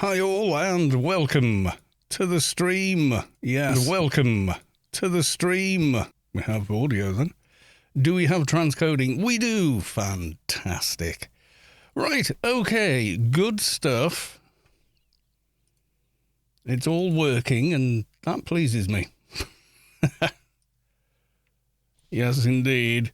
Hi all and welcome to the stream. Yes, welcome to the stream. We have audio then. Do we have transcoding? We do. Fantastic. Right, okay, good stuff. It's all working and that pleases me. Yes, indeed.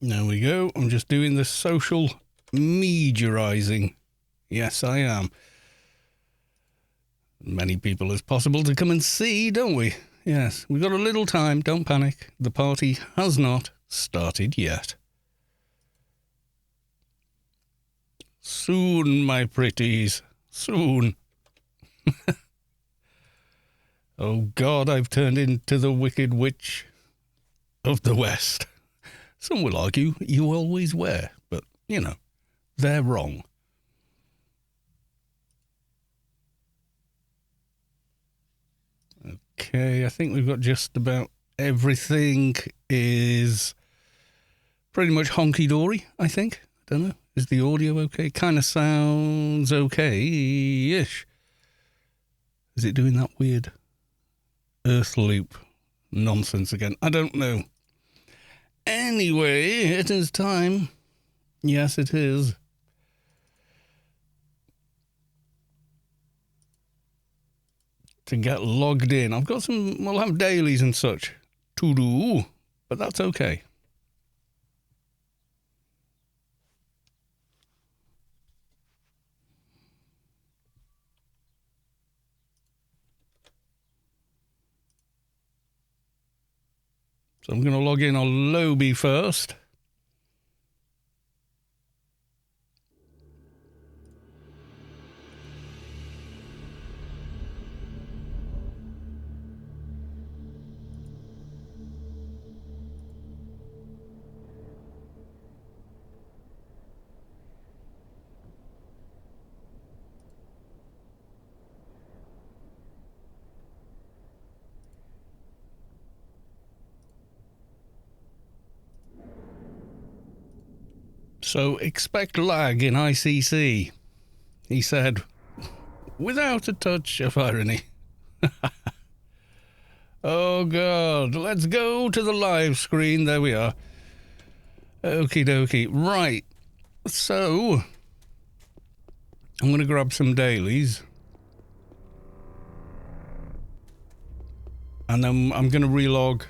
There we go. I'm just doing the social mediaizing. Yes, I am. Many people as possible to come and see, don't we? Yes, we've got a little time. Don't panic. The party has not started yet. Soon, my pretties. Soon. Oh, God, I've turned into the Wicked Witch of the West. Some will argue you always were, but, you know, they're wrong. Okay, I think we've got just about everything is pretty much honky-dory, I think. I don't know. Is the audio okay? Kind of sounds okay-ish. Is it doing that weird earth loop nonsense again? I don't know. Anyway, it is time. Yes, it is. To get logged in. I've got some, we'll have dailies and such to do, but that's okay. So I'm going to log in on Lobby first. So expect lag in ICC, he said, without a touch of irony. Oh, God. Let's go to the live screen. There we are. Okie dokie. Right. So, I'm going to grab some dailies. And then I'm going to relog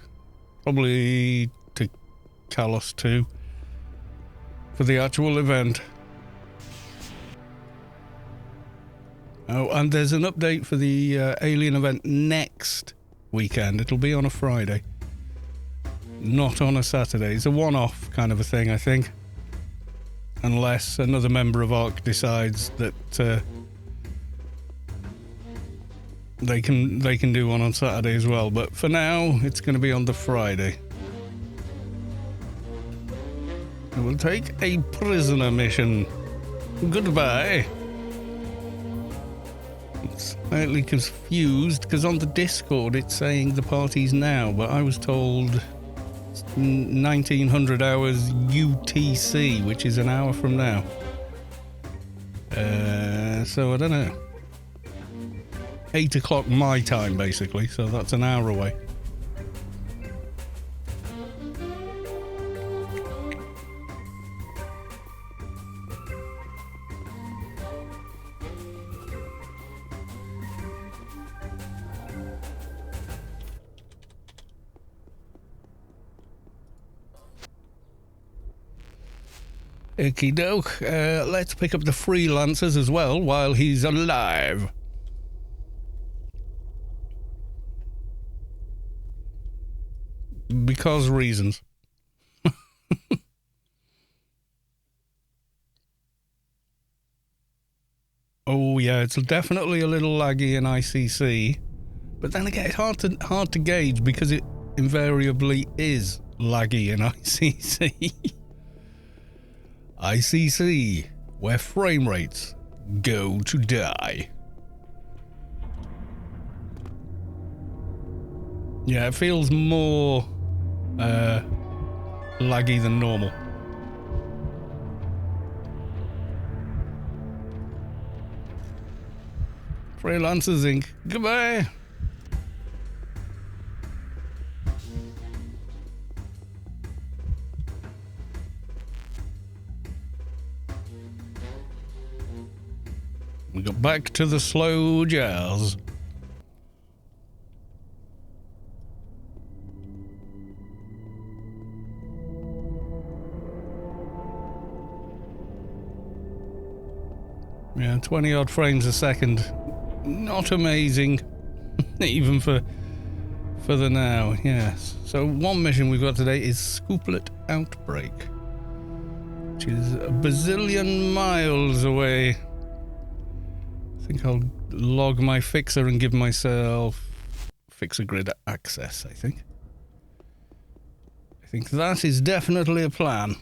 probably to Caloss2 for the actual event. Oh, and there's an update for the Alien event next weekend. It'll be on a Friday, not on a Saturday. It's a one-off kind of a thing, I think. Unless another member of ARC decides that they can do one on Saturday as well. But for now, it's going to be on the Friday. And we'll take a prisoner mission. Goodbye. I'm slightly confused because on the Discord it's saying the party's now, but I was told 1900 hours UTC, which is an hour from now. So I don't know. 8 o'clock my time, basically, so that's an hour away. Okie doke. Let's pick up the Freelancers as well while he's alive. Because reasons. Oh yeah, it's definitely a little laggy in ICC, but then again, it's hard to gauge because it invariably is laggy in ICC. ICC, where frame rates go to die. Yeah, it feels more laggy than normal. Freelancers Inc. Goodbye. We got back to the slow jazz. Yeah, 20 odd frames a second. Not amazing, even for the now, yes. So one mission we've got today is Scooplet Outbreak, which is a bazillion miles away. I think I'll log my fixer and give myself fixer grid access, I think. I think that is definitely a plan.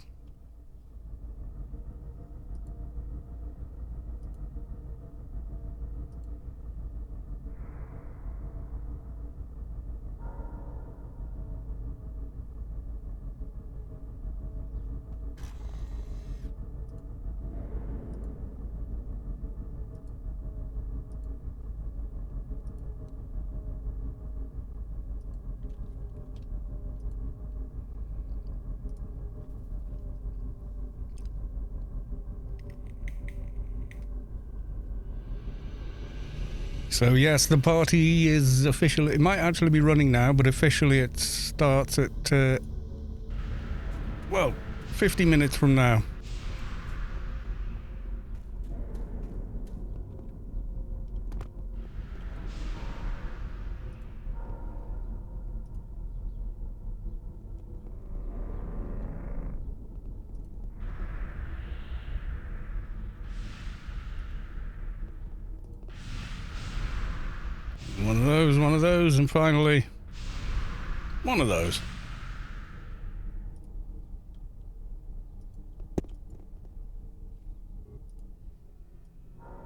So yes, the party is officially, it might actually be running now, but officially it starts at, well, 50 minutes from now. One of those, and finally, one of those.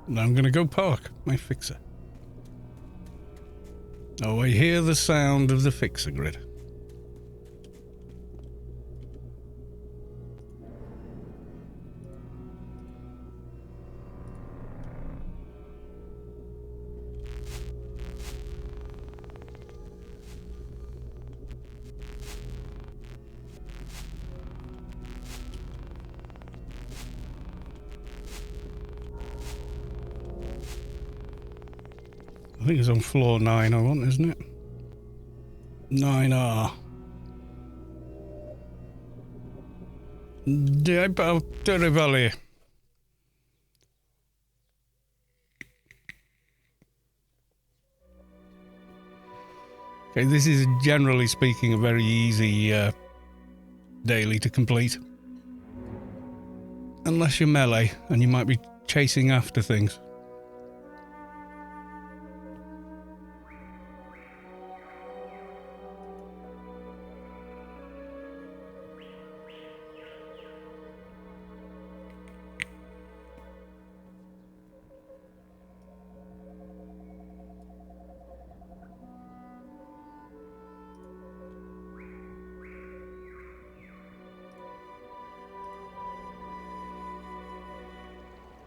Now I'm going to go park my fixer. Oh, I hear the sound of the fixer grid. I think it's on floor 9 I want, isn't it? 9R. Valley. Okay, this is generally speaking a very easy daily to complete. Unless you're melee and you might be chasing after things.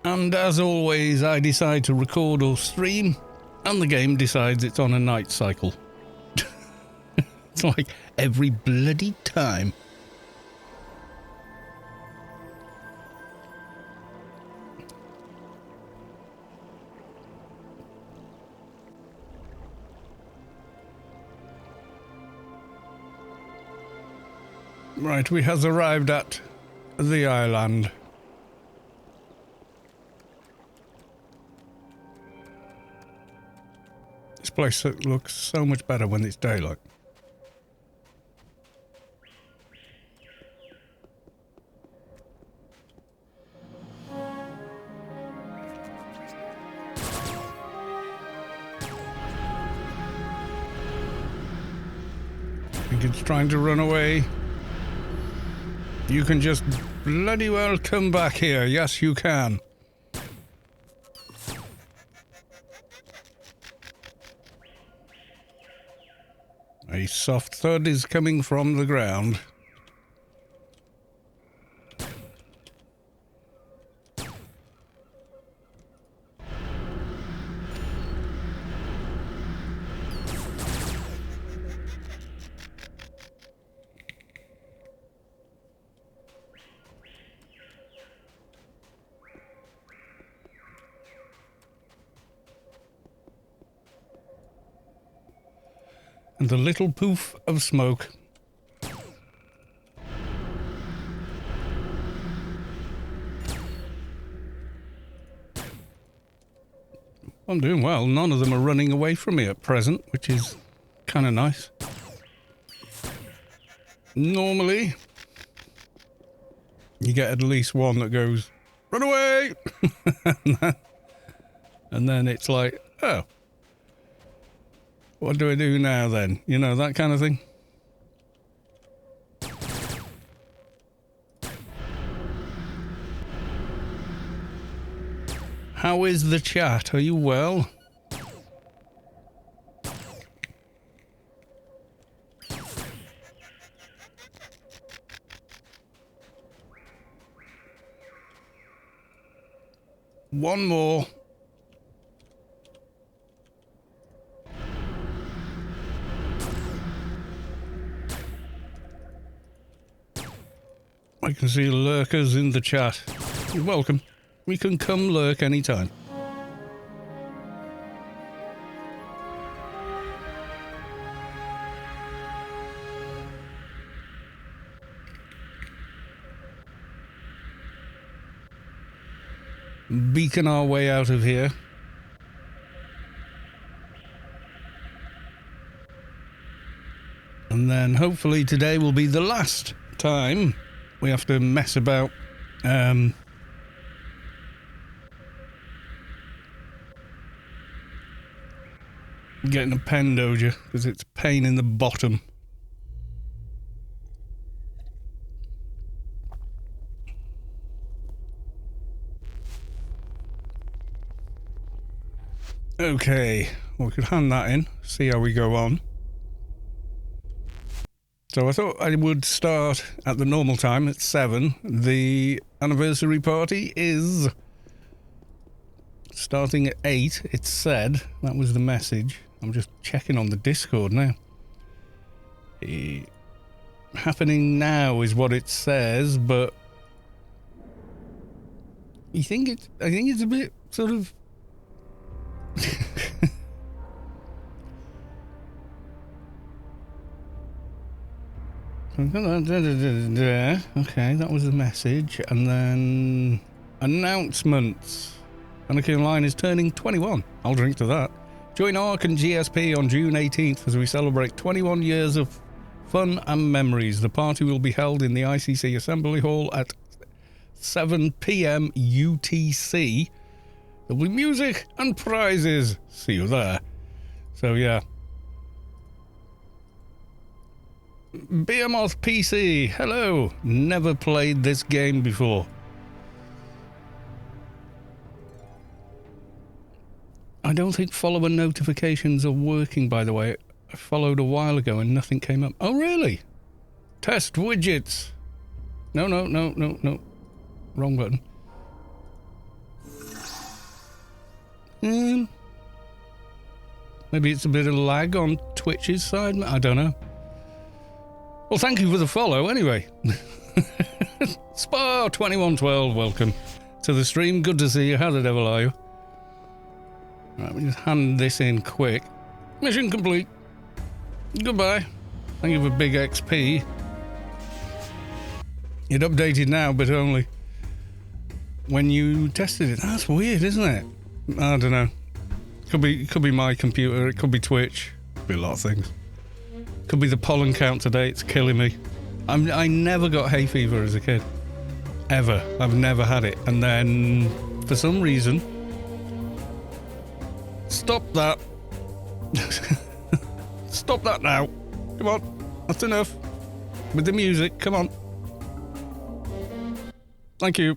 And as always, I decide to record or stream, and the game decides it's on a night cycle. It's like every bloody time. Right, we has arrived at the island. This place looks so much better when it's daylight. I think it's trying to run away. You can just bloody well come back here. Yes, you can. A soft thud is coming from the ground. And a little poof of smoke. I'm doing well. None of them are running away from me at present, which is kind of nice. Normally, you get at least one that goes, "Run away!" and then it's like, oh. What do I do now then? You know, that kind of thing. How is the chat? Are you well? One more. I can see lurkers in the chat. You're welcome. We can come lurk anytime. Beacon our way out of here. And then hopefully today will be the last time we have to mess about getting a pen Doja, because it's a pain in the bottom. Okay, we could hand that in, see how we go on. So I thought I would start at the normal time at 7. The anniversary party is starting at 8, it said. That was the message. I'm just checking on the Discord now. Happening now is what it says, but I think it's a bit sort of okay, that was the message. And then announcements. Anarchy Online is turning 21. I'll drink to that. Join ARC and GSP on June 18th as we celebrate 21 years of fun and memories. The party will be held in the ICC Assembly Hall at 7 p.m. UTC. There'll be music and prizes. See you there. So yeah. Behemoth PC, hello. Never played this game before. I don't think follower notifications are working, by the way. I followed a while ago and nothing came up. Oh, really? Test widgets. No. Wrong button. Maybe it's a bit of lag on Twitch's side. I don't know. Well, thank you for the follow, anyway. Spa2112, welcome to the stream. Good to see you. How the devil are you? Right, we just hand this in quick. Mission complete. Goodbye. Thank you for big XP. It updated now, but only when you tested it. That's weird, isn't it? I don't know. Could be my computer. It could be Twitch. Could be a lot of things. Could be the pollen count today. It's killing me. I never got hay fever as a kid. Ever. I've never had it. And then, for some reason... Stop that. Stop that now. Come on. That's enough. With the music. Come on. Thank you.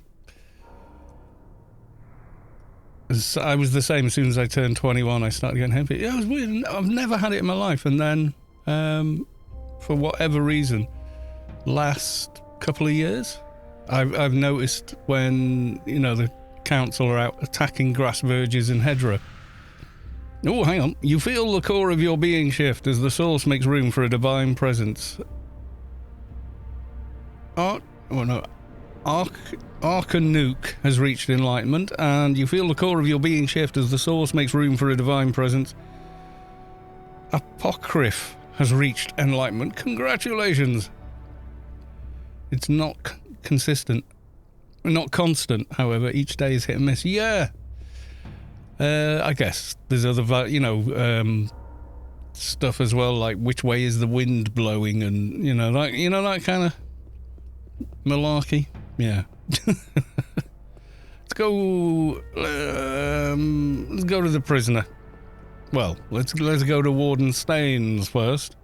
I was the same as soon as I turned 21. I started getting hay fever. Yeah, it was weird. I've never had it in my life. And then For whatever reason, last couple of years, I've noticed when, the council are out attacking grass verges and hedgerow. Oh, hang on. You feel the core of your being shift as the source makes room for a divine presence. Arcanuke has reached enlightenment, and you feel the core of your being shift as the source makes room for a divine presence. Apocryph has reached enlightenment. Congratulations. It's not consistent. Not constant, however. Each day is hit and miss. Yeah. I guess there's other, stuff as well, like which way is the wind blowing, and that kind of malarkey. Yeah. Let's go to the prisoner. Well, let's go to Warden Staines first.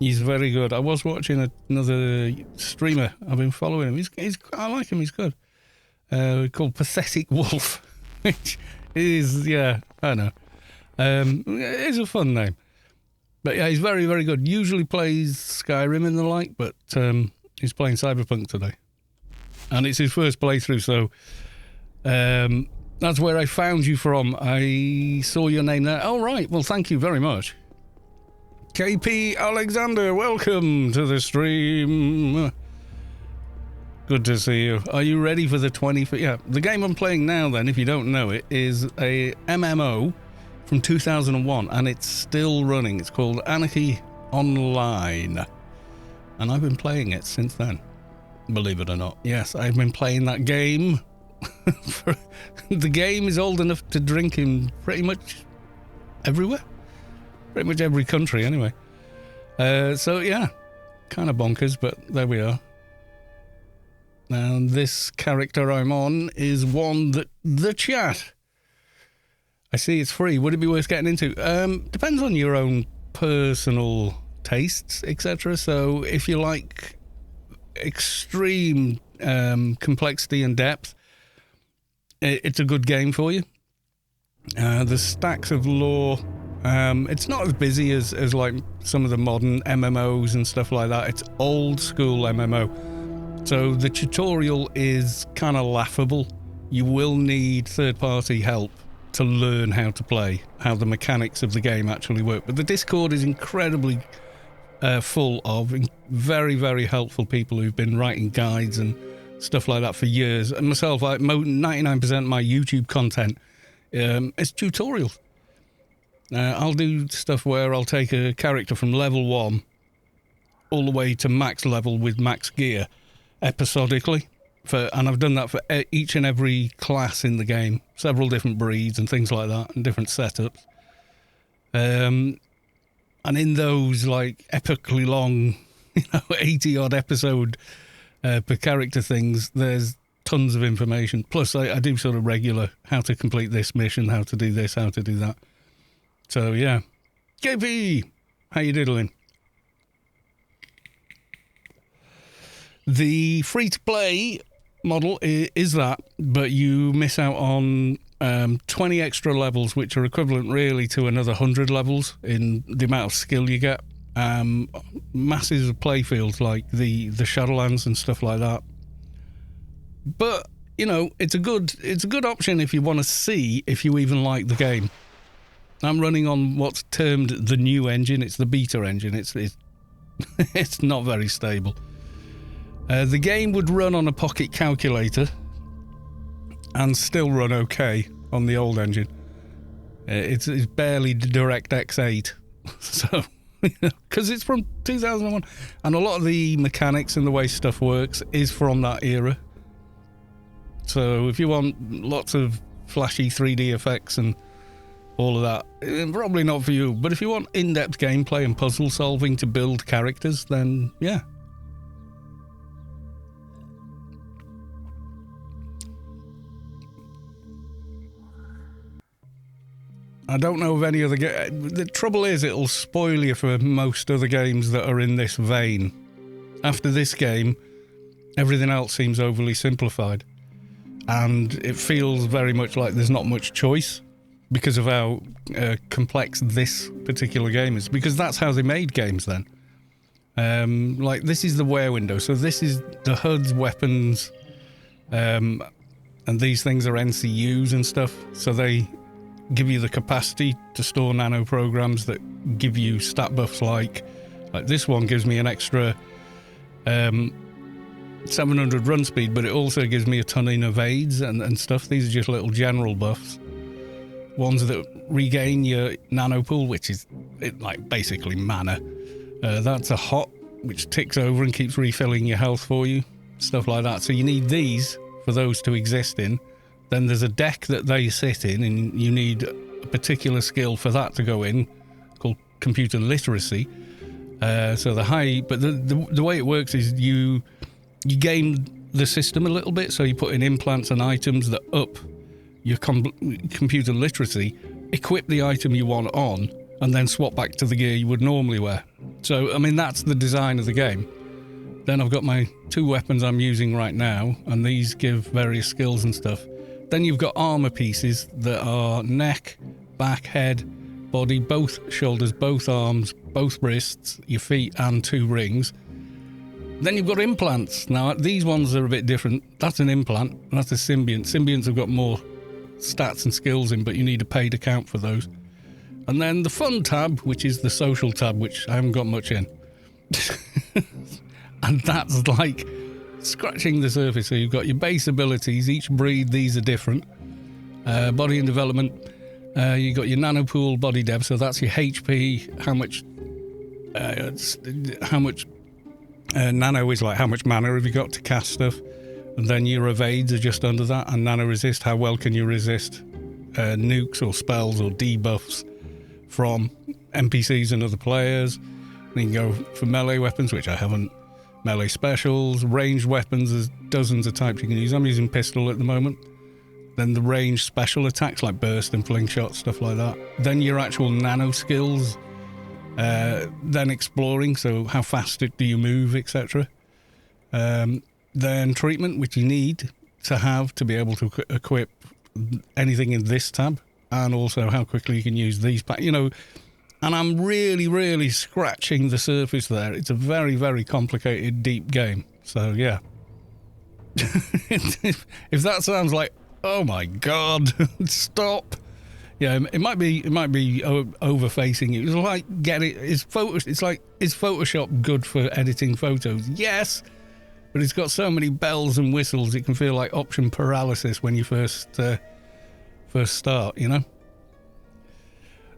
He's very good. I was watching another streamer. I've been following him. I like him. He's good. Called Pathetic Wolf, which is, I don't know. It's a fun name. But yeah, he's very, very good. Usually plays Skyrim and the like, but he's playing Cyberpunk today. And it's his first playthrough, so that's where I found you from. I saw your name there. Oh, right. Well, thank you very much. KP Alexander, welcome to the stream. Good to see you. Are you ready for the 20th? Yeah, the game I'm playing now, then, if you don't know it, is a MMO from 2001, and it's still running. It's called Anarchy Online. And I've been playing it since then, believe it or not. Yes, I've been playing that game. The game is old enough to drink in pretty much everywhere. Pretty much every country, anyway. So, yeah, kind of bonkers, but there we are. And this character I'm on is one that the chat. I see it's free. Would it be worth getting into? Depends on your own personal tastes, etc. So if you like extreme complexity and depth, it's a good game for you. The stacks of lore, it's not as busy as like some of the modern MMOs and stuff like that. It's old school MMO. So the tutorial is kind of laughable. You will need third-party help to learn how to play, how the mechanics of the game actually work. But the Discord is incredibly full of very, very helpful people who've been writing guides and stuff like that for years. And myself, 99% of my YouTube content is tutorials. I'll do stuff where I'll take a character from level 1 all the way to max level with max gear episodically, and I've done that for each and every class in the game, several different breeds and things like that, and different setups. And in those like epically long, 80-odd episode per character things, there's tons of information. Plus, I do sort of regular how to complete this mission, how to do this, how to do that. So yeah, KP, how you diddling? The free-to-play model is that, but you miss out on 20 extra levels, which are equivalent really to another 100 levels in the amount of skill you get. Masses of playfields like the Shadowlands and stuff like that. But it's a good option if you want to see if you even like the game. I'm running on what's termed the new engine. It's the beta engine. It's not very stable. The game would run on a pocket calculator and still run okay on the old engine. It's barely DirectX 8, so because it's from 2001, and a lot of the mechanics and the way stuff works is from that era. So if you want lots of flashy 3D effects and all of that, probably not for you. But if you want in-depth gameplay and puzzle solving to build characters, then yeah. I don't know of any other game. The trouble is, it'll spoil you for most other games that are in this vein. After this game, everything else seems overly simplified. And it feels very much like there's not much choice. because of how complex this particular game is, because that's how they made games then. Like, this is the wear window, so this is the HUD's weapons, and these things are NCUs and stuff, so they give you the capacity to store nano programs that give you stat buffs like this one gives me an extra 700 run speed, but it also gives me a ton in evades and stuff. These are just little general buffs. Ones that regain your nano pool, which is like basically mana. That's a hot, which ticks over and keeps refilling your health for you. Stuff like that. So you need these for those to exist in. Then there's a deck that they sit in, and you need a particular skill for that to go in, called computer literacy. So the way it works is you game the system a little bit. So you put in implants and items that up your computer literacy, equip the item you want on, and then swap back to the gear you would normally wear. So, I mean, that's the design of the game. Then I've got my 2 weapons I'm using right now, and these give various skills and stuff. Then you've got armor pieces that are neck, back, head, body, both shoulders, both arms, both wrists, your feet, and 2 rings. Then you've got implants. Now, these ones are a bit different. That's an implant, and that's a symbiont. Symbionts have got more stats and skills in, but you need a paid account for those. And then the fun tab, which is the social tab, which I haven't got much in. And that's like scratching the surface. So you've got your base abilities. Each breed, these are different. Body and development. You've got your nanopool body dev, so that's your HP, how much nano is, like how much mana have you got to cast stuff. And then your evades are just under that, and nano resist, how well can you resist nukes or spells or debuffs from NPCs and other players. And you can go for melee weapons, which I haven't. Melee specials, ranged weapons, there's dozens of types you can use. I'm using pistol at the moment. Then the ranged special attacks like burst and fling shot, stuff like that. Then your actual nano skills. Then exploring, so how fast do you move, etc. Then treatment, which you need to have to be able to equip anything in this tab, and also how quickly you can use these. And I'm really, really scratching the surface there. It's a very, very complicated, deep game. So yeah, if that sounds like, oh my god, stop. Yeah, it might be overfacing you. It's like is Photoshop good for editing photos? Yes, but it's got so many bells and whistles. It can feel like option paralysis when you first start.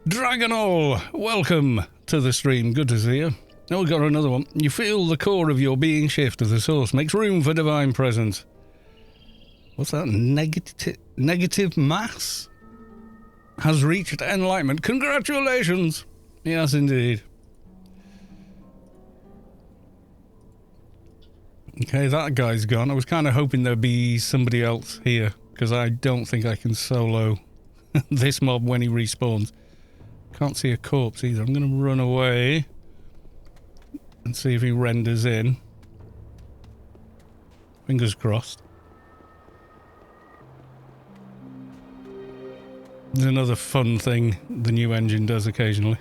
Dragonall, welcome to the stream. Good to see you. Now we've got another one. You feel the core of your being shift as the source makes room for divine presence. What's that? Negative mass has reached enlightenment. Congratulations. Yes, indeed. Okay, that guy's gone. I was kind of hoping there'd be somebody else here, because I don't think I can solo this mob when he respawns. Can't see a corpse either. I'm going to run away and see if he renders in. Fingers crossed. There's another fun thing the new engine does occasionally.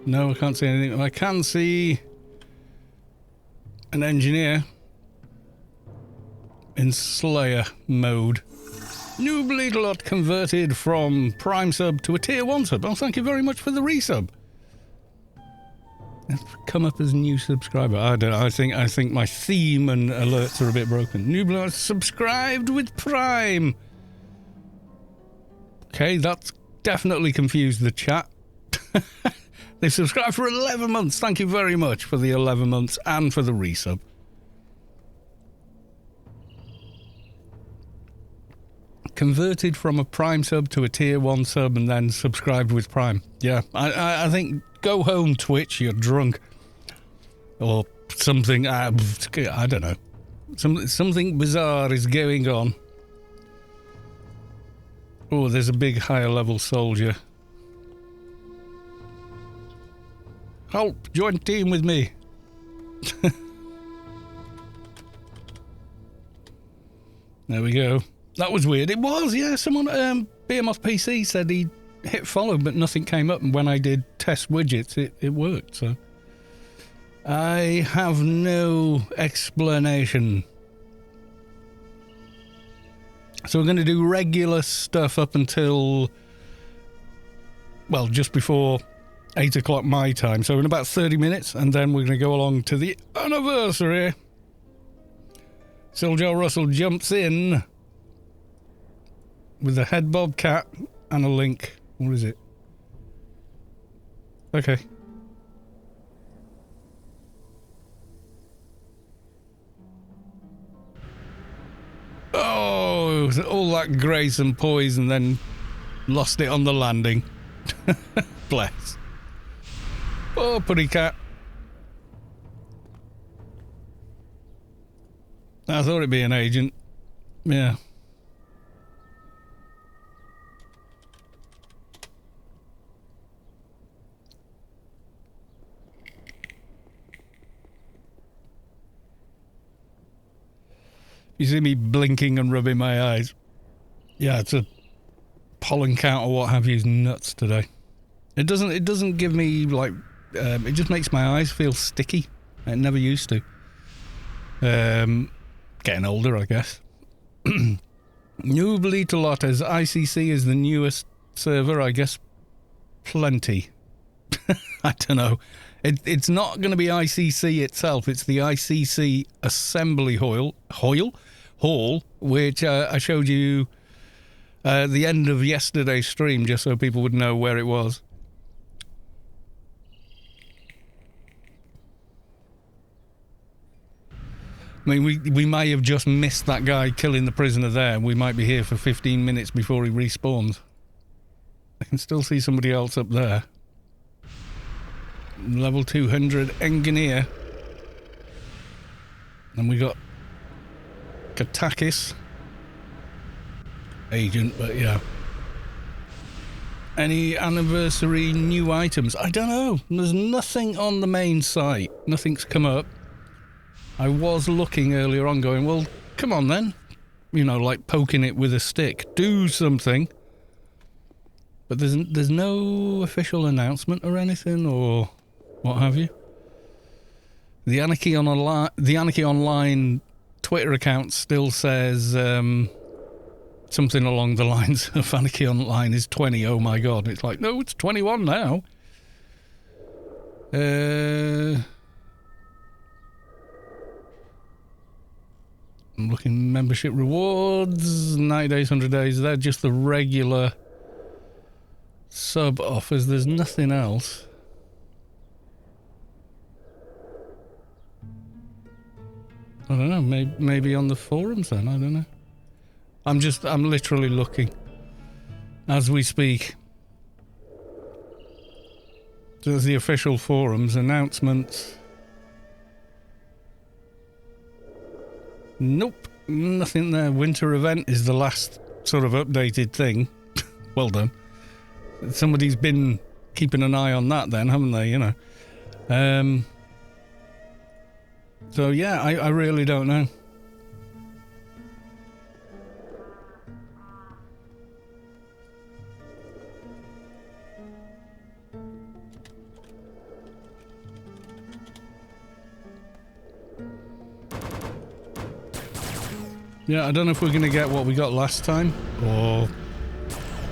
No, I can't see anything. I can see an engineer in Slayer mode. New Bleedlot converted from Prime sub to a Tier 1 sub. Oh, thank you very much for the resub. Come up as new subscriber. I don't know. I think my theme and alerts are a bit broken. New Bleedlot subscribed with Prime. Okay, that's definitely confused the chat. They've subscribed for 11 months. Thank you very much for the 11 months and for the resub. Converted from a Prime sub to a Tier 1 sub and then subscribed with Prime. Yeah, I think go home, Twitch, you're drunk. Or something, I don't know. Something bizarre is going on. Oh, there's a big higher level soldier. Help, join team with me. There we go. That was weird. It was, yeah. Someone, BMOS PC said he hit follow, but nothing came up. And when I did test widgets, it worked. So I have no explanation. So we're going to do regular stuff up until, well, just before 8 o'clock my time. So in about 30 minutes, and then we're going to go along to the anniversary. Joe Russell jumps in with a head bob cat and a link. What is it? Okay. Oh, all that grace and poise and then lost it on the landing. Bless. Oh, putty cat. I thought it'd be an agent. Yeah. You see me blinking and rubbing my eyes. Yeah, it's a pollen count or what have you is nuts today. It doesn't give me like it just makes my eyes feel sticky. It never used to. Getting older, I guess. Newly to Lottes, ICC is the newest server, I guess. Plenty. I don't know. It's not going to be ICC itself. It's the ICC Assembly Hall, which I showed you at the end of yesterday's stream, just so people would know where it was. I mean, we may have just missed that guy killing the prisoner there. We might be here for 15 minutes before he respawns. I can still see somebody else up there. Level 200 engineer. And we got Katakis. Agent, but yeah. Any anniversary new items? I don't know. There's nothing on the main site. Nothing's come up. I was looking earlier on going, well, come on then. You know, like poking it with a stick. Do something. But there's no official announcement or anything or what have you. The Anarchy Online Twitter account still says something along the lines of Anarchy Online is 20. Oh my god. It's like, no, it's 21 now. I'm looking membership rewards, 90 days, 100 days. They're just the regular sub offers. There's nothing else. I don't know. Maybe on the forums then. I don't know. I'm literally looking as we speak. There's the official forums announcements. Nope, nothing there. Winter event is the last sort of updated thing. Well done. Somebody's been keeping an eye on that then, haven't they, you know? So yeah, I really don't know. Yeah, I don't know if we're going to get what we got last time, or,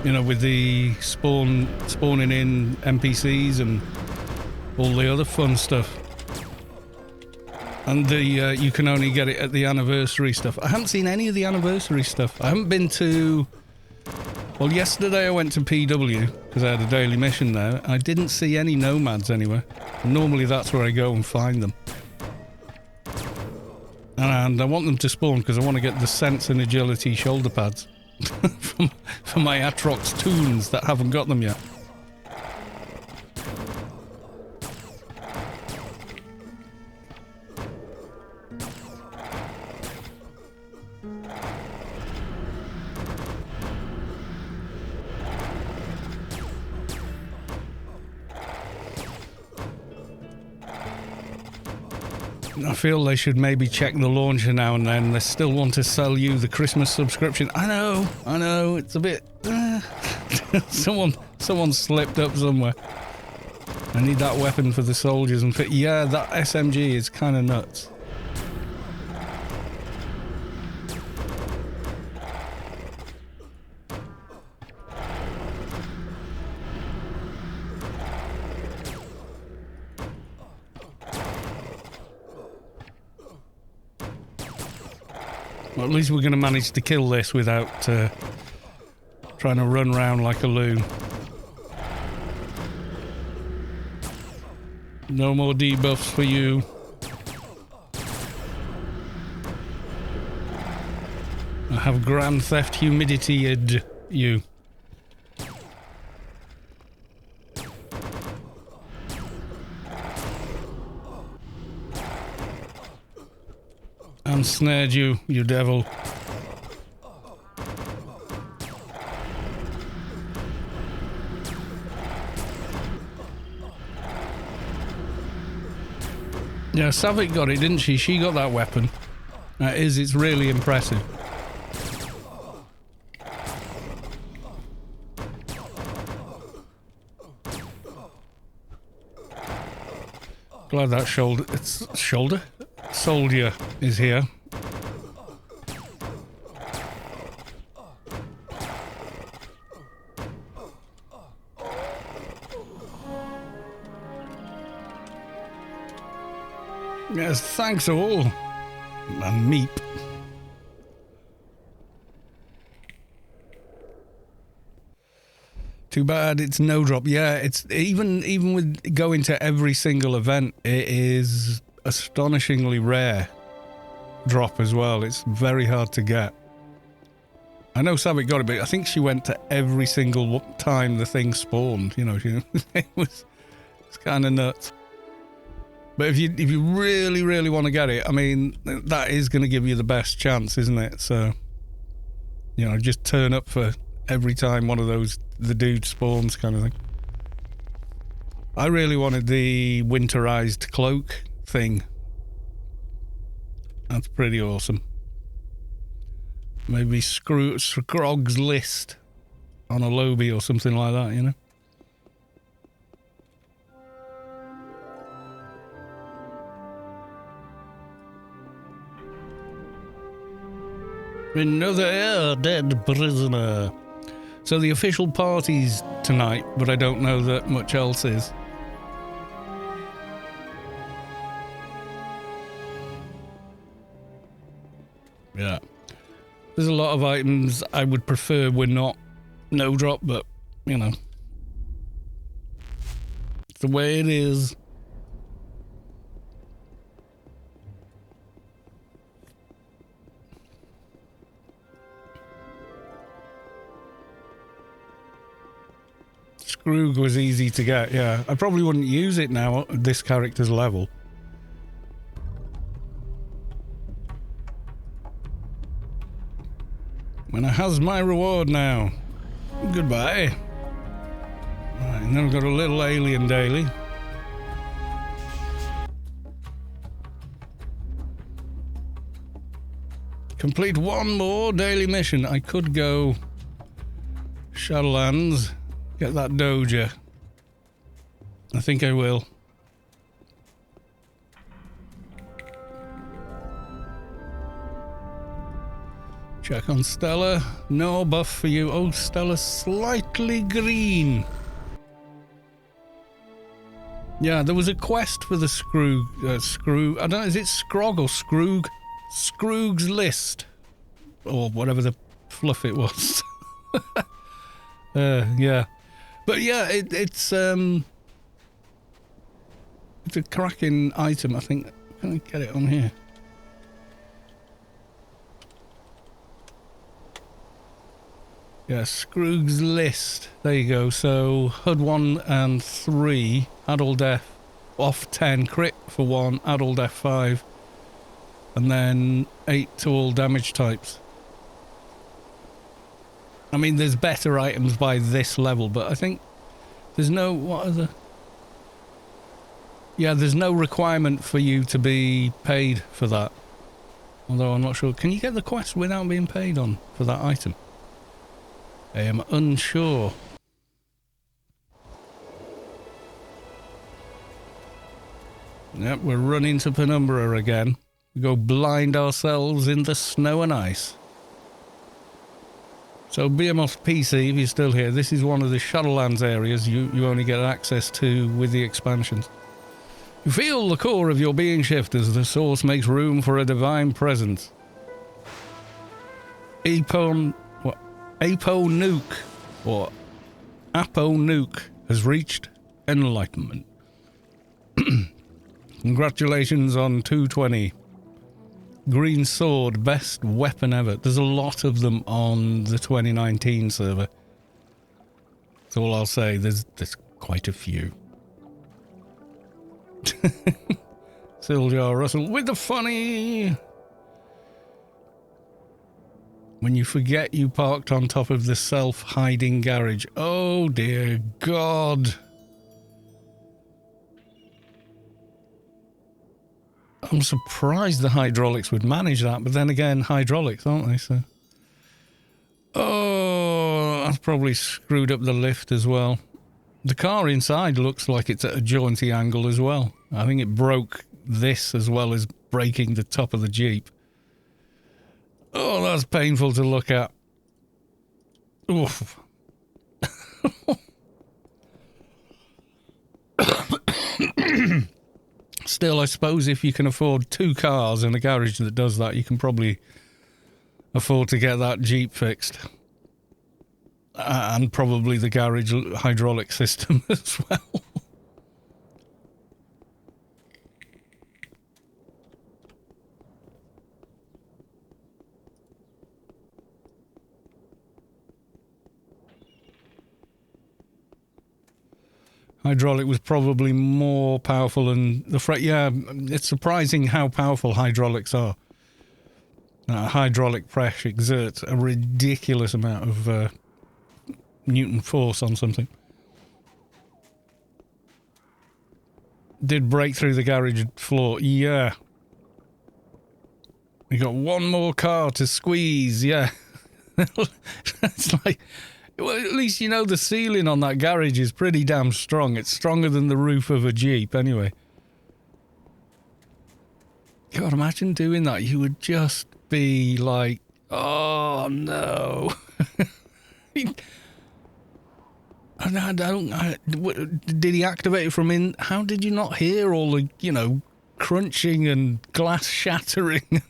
you know, with the spawning in NPCs and all the other fun stuff. And the you can only get it at the anniversary stuff. I haven't seen any of the anniversary stuff. I haven't been to... Well, yesterday I went to PW, because I had a daily mission there. I didn't see any nomads anywhere. Normally that's where I go and find them. And I want them to spawn because I want to get the sense and agility shoulder pads for my Atrox toons that haven't got them yet. I feel they should maybe check the launcher now and then. They still want to sell you the Christmas subscription. I know, it's a bit... someone slipped up somewhere. I need that weapon for the soldiers and yeah, that SMG is kind of nuts. Well, at least we're going to manage to kill this without trying to run around like a loon. No more debuffs for you. I have Grand Theft Humidity-ed you. And snared you, you devil. Yeah, Savick got it, didn't she? She got that weapon. It's really impressive. Glad that soldier is here. Yes, thanks all. And meep. Too bad it's no drop. Yeah, it's even with going to every single event, it is astonishingly rare drop as well. It's very hard to get. I know Savick got it, but I think she went to every single time the thing spawned. You know, it's kind of nuts. But if you really, really want to get it, I mean, that is going to give you the best chance, isn't it? So, you know, just turn up for every time one of the dude spawns kind of thing. I really wanted the winterized cloak thing. That's pretty awesome. Maybe Scrog's List on a lobby or something like that, you know? Another dead prisoner. So the official party's tonight, but I don't know that much else is. Yeah. There's a lot of items I would prefer were not no drop, but, you know. It's the way it is. Scroog was easy to get, yeah. I probably wouldn't use it now at this character's level. When I has my reward now. Goodbye. Right, and then we've got a little alien daily. Complete one more daily mission. I could go Shadowlands. Get that Doja. I think I will. Check on Stella. No buff for you. Oh, Stella slightly green. Yeah, there was a quest for the Scroog. I don't know, is it Scrog or Scroog? Scroog's List. Or whatever the fluff it was. Yeah. But yeah, it's a cracking item, I think. Can I get it on here? Yeah, Scroog's List. There you go. So HUD 1 and 3, Adult Death off 10, crit for 1, Adult Death 5, and then 8 to all damage types. I mean, there's better items by this level, but I think there's no... What are the... Yeah, there's no requirement for you to be paid for that. Although I'm not sure. Can you get the quest without being paid on for that item? I am unsure. Yep, we're running to Penumbra again. We go blind ourselves in the snow and ice. So BMOS PC, if you're still here, this is one of the Shadowlands areas you only get access to with the expansions. You feel the core of your being shift as the source makes room for a divine presence. Apo Nuke, or Apo Nuke, has reached enlightenment. Congratulations on 220. Green sword, best weapon ever. There's a lot of them on the 2019 server. That's all I'll say. There's quite a few. Siljar Russell with the funny. When you forget you parked on top of the self-hiding garage. Oh dear God. I'm surprised the hydraulics would manage that, but then again, hydraulics, aren't they? So, oh, that's probably screwed up the lift as well. The car inside looks like it's at a jaunty angle as well. I think it broke this as well as breaking the top of the Jeep. Oh, that's painful to look at. Oof. Still, I suppose if you can afford 2 cars in a garage that does that, you can probably afford to get that Jeep fixed. And probably the garage hydraulic system as well. Hydraulic was probably more powerful than the freight. Yeah, it's surprising how powerful hydraulics are. Hydraulic press exerts a ridiculous amount of Newton force on something. Did break through the garage floor. Yeah. We got one more car to squeeze. Yeah. It's like... Well, at least you know the ceiling on that garage is pretty damn strong. It's stronger than the roof of a Jeep, anyway. God, imagine doing that. You would just be like, oh, no. Did he activate it from in? How did you not hear all the, crunching and glass shattering?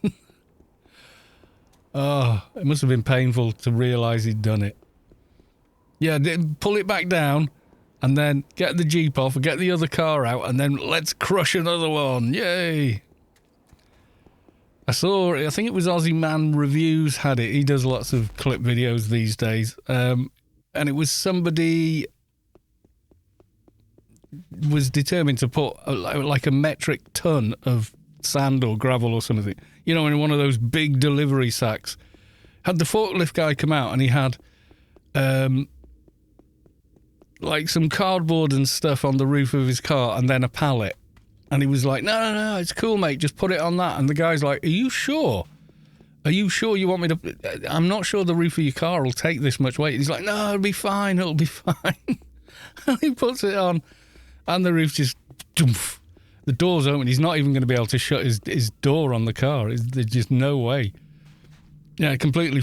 Oh, it must have been painful to realise he'd done it. Yeah, pull it back down and then get the Jeep off and get the other car out and then let's crush another one. Yay. I think it was Aussie Man Reviews had it. He does lots of clip videos these days. And it was somebody was determined to put like a metric ton of sand or gravel or something, in one of those big delivery sacks. Had the forklift guy come out and he had... like some cardboard and stuff on the roof of his car and then a pallet. And he was like, no, it's cool, mate. Just put it on that. And the guy's like, are you sure? Are you sure you want me to... I'm not sure the roof of your car will take this much weight. He's like, no, it'll be fine. It'll be fine. And he puts it on and the roof just... The door's open. He's not even going to be able to shut his door on the car. There's just no way. Yeah, completely...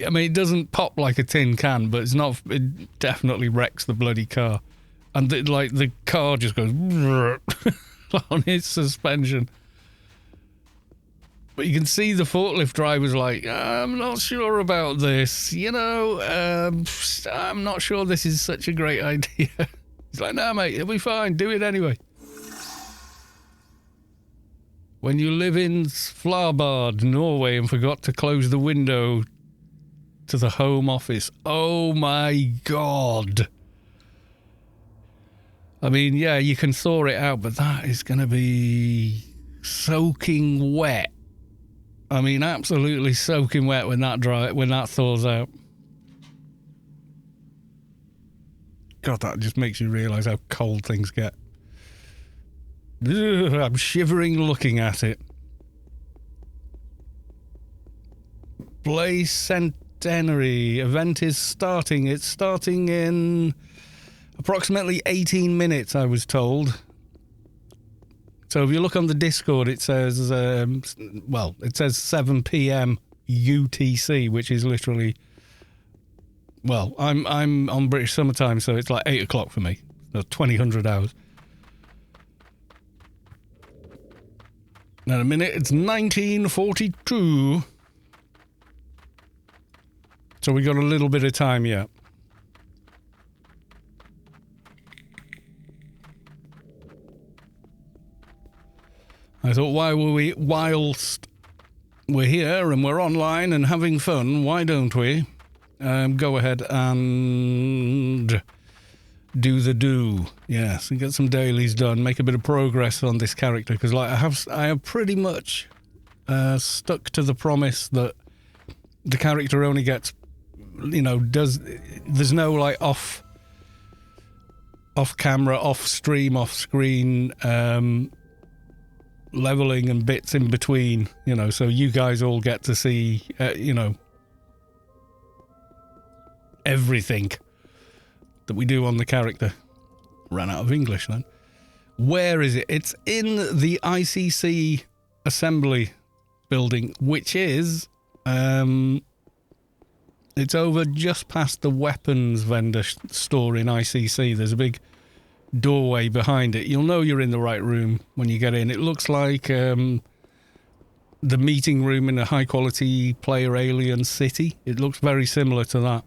it doesn't pop like a tin can, but it definitely wrecks the bloody car. And the car just goes on its suspension. But you can see the forklift driver's like, I'm not sure about this, I'm not sure this is such a great idea. He's like, no, mate, it'll be fine, do it anyway. When you live in Flarbard, Norway, and forgot to close the window to the home office. Oh my God. I mean, yeah, you can thaw it out, but that is going to be soaking wet. I mean, absolutely soaking wet when that thaws out. God, that just makes you realise how cold things get. Ugh, I'm shivering looking at it. Blaze Centenary event is starting. It's starting in approximately 18 minutes, I was told. So if you look on the Discord, it says, it says 7 p.m. UTC, which is literally, well, I'm on British summertime, so it's like 8 o'clock for me. So 2000 hours. Now in a minute, it's 1942. So we got a little bit of time yet. I thought, whilst we're here and we're online and having fun, why don't we go ahead and do the do? Yes, and get some dailies done, make a bit of progress on this character, because like I have pretty much stuck to the promise that the character only gets, there's no like off camera, off stream, off screen leveling and bits in between, so you guys all get to see, everything that we do on the character. Ran out of English then. Where is it? It's in the ICC assembly building, which is, it's over just past the weapons vendor store in ICC. There's a big doorway behind it. You'll know you're in the right room when you get in. It looks like the meeting room in a high quality Player Alien City. It looks very similar to that.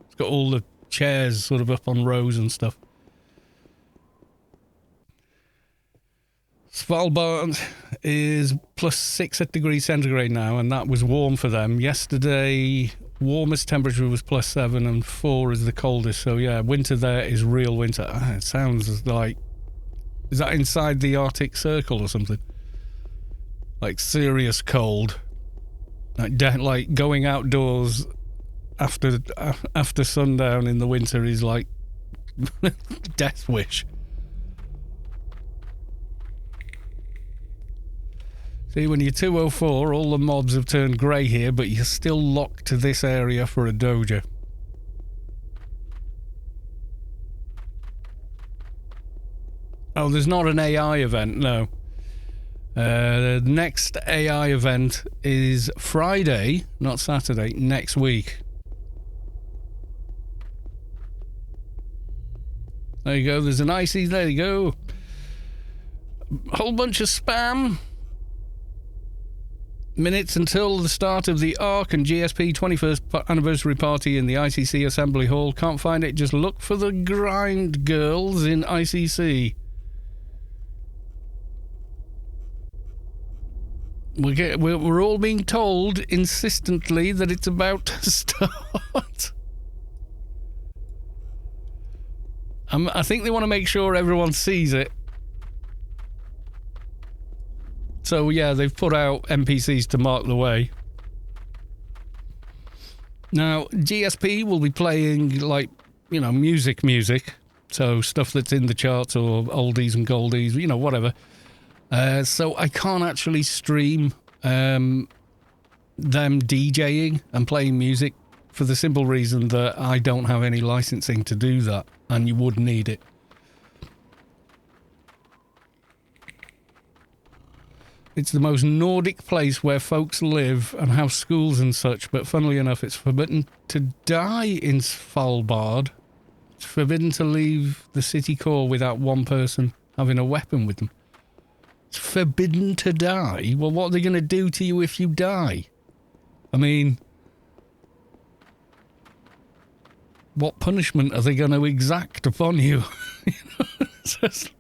It's got all the chairs sort of up on rows and stuff. Svalbard is plus 6 degrees centigrade now, and that was warm for them. Yesterday, warmest temperature was plus 7 and 4 is the coldest. So yeah, winter there is real winter. It sounds like, is that inside the Arctic Circle or something? Like serious cold. Like going outdoors after sundown in the winter is like death wish. See, when you're 204, all the mobs have turned grey here, but you're still locked to this area for a Doja. Oh, there's not an AI event, no. The next AI event is Friday, not Saturday, next week. There you go, there's an icy, there you go. A whole bunch of spam. Minutes until the start of the ARC and GSP 21st anniversary party in the ICC Assembly Hall. Can't find it, just look for the grind girls in ICC. We're all being told insistently that it's about to start. I think they want to make sure everyone sees it. So yeah, they've put out NPCs to mark the way. Now, GSP will be playing, like, music. So stuff that's in the charts or oldies and goldies, whatever. So I can't actually stream them DJing and playing music for the simple reason that I don't have any licensing to do that, and you would need it. It's the most Nordic place where folks live and have schools and such, but funnily enough, it's forbidden to die in Svalbard. It's forbidden to leave the city core without one person having a weapon with them. It's forbidden to die? Well, what are they going to do to you if you die? I mean, what punishment are they going to exact upon you? It's just,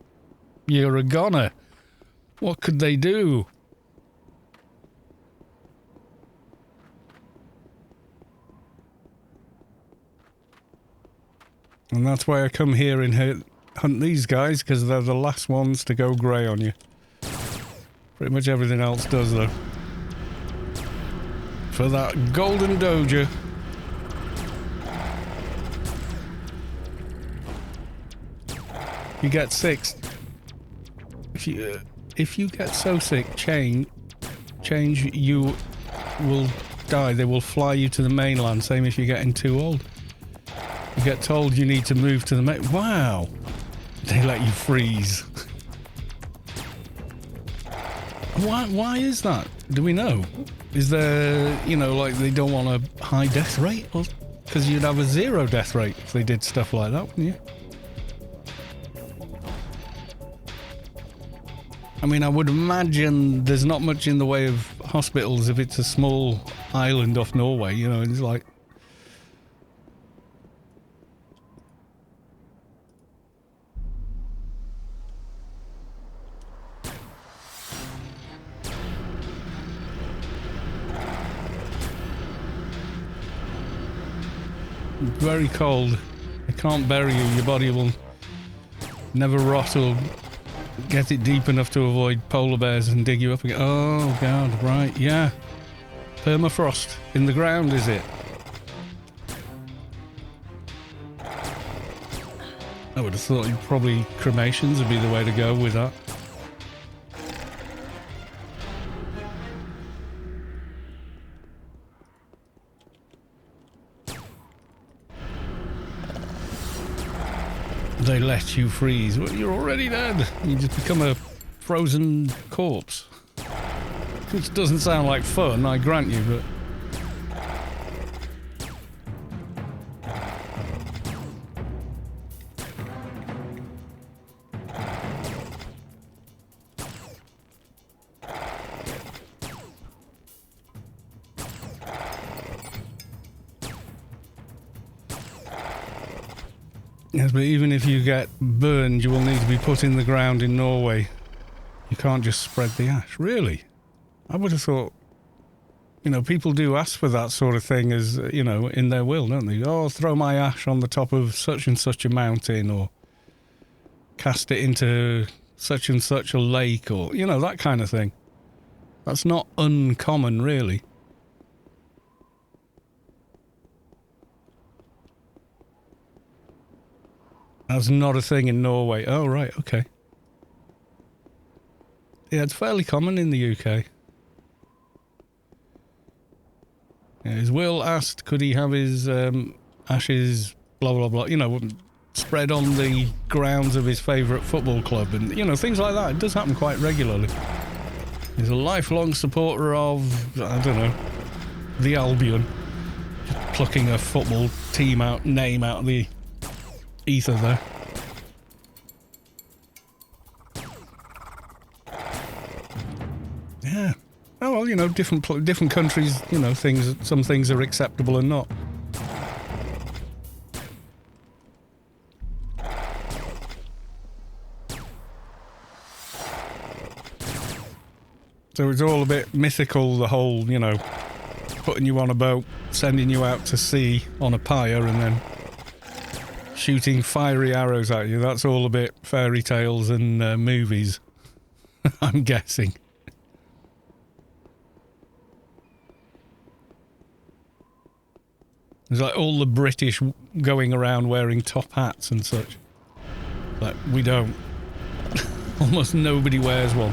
you're a goner. What could they do? And that's why I come here and hunt these guys, because they're the last ones to go grey on you. Pretty much everything else does, though. For that golden Doja. You get 6. if you get so sick, change, you will die. They will fly you to the mainland. Same if you're getting too old. You get told you need to move to the wow. They let you freeze. Why is that? Do we know? Is there, you know, like they don't want a high death rate? Because you'd have a 0 death rate if they did stuff like that, wouldn't you? I mean, I would imagine there's not much in the way of hospitals if it's a small island off Norway, you know, it's like... Very cold. It can't bury you. Your body will never rot or get it deep enough to avoid polar bears and dig you up again. Oh, God, right, yeah. Permafrost in the ground, is it? I would have thought probably cremations would be the way to go with that. They let you freeze. Well, you're already dead. You just become a frozen corpse. Which doesn't sound like fun, I grant you, but... Yes, but even if you get burned, you will need to be put in the ground in Norway. You can't just spread the ash. Really? I would have thought, you know, people do ask for that sort of thing as, you know, in their will, don't they? Oh, throw my ash on the top of such and such a mountain, or cast it into such and such a lake, or, you know, that kind of thing. That's not uncommon, really. That's not a thing in Norway. Oh, right, okay. Yeah, it's fairly common in the UK. Yeah, his will asked, could he have his ashes, blah, blah, blah, you know, spread on the grounds of his favourite football club, and, you know, things like that. It does happen quite regularly. He's a lifelong supporter of, I don't know, the Albion. Just plucking a football team name out of the ether there. Yeah. Oh well, you know, different countries, you know, some things are acceptable and not. So it's all a bit mythical, the whole, you know, putting you on a boat, sending you out to sea on a pyre, and then shooting fiery arrows at you. That's all a bit fairy tales and movies, I'm guessing. There's like all the British going around wearing top hats and such. Like, we don't. Almost nobody wears one.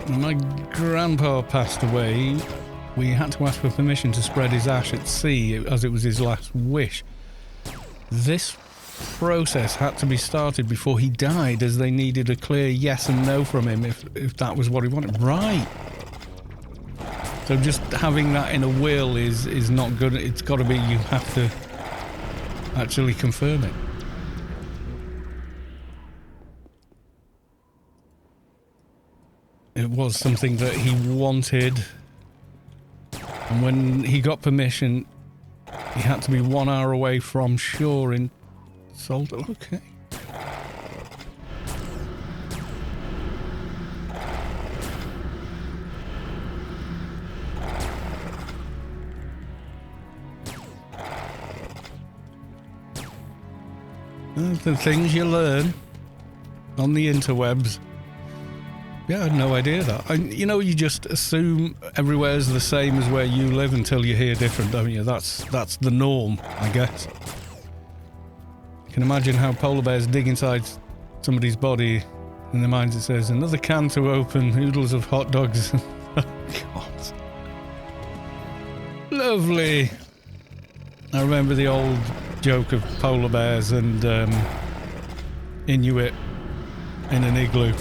When my grandpa passed away, we had to ask for permission to spread his ash at sea, as it was his last wish. This process had to be started before he died, as they needed a clear yes and no from him if that was what he wanted. Right. So just having that in a will is not good. It's got to be, you have to actually confirm it. It was something that he wanted, and when he got permission, he had to be 1 hour away from shore in Salt. Okay. The things you learn on the interwebs. Yeah, I had no idea that. You know, you just assume everywhere's the same as where you live until you hear different, don't you? That's the norm, I guess. You can imagine how polar bears dig inside somebody's body. In their minds it says, another can to open, oodles of hot dogs. Oh, God. Lovely. I remember the old joke of polar bears and Inuit in an igloo.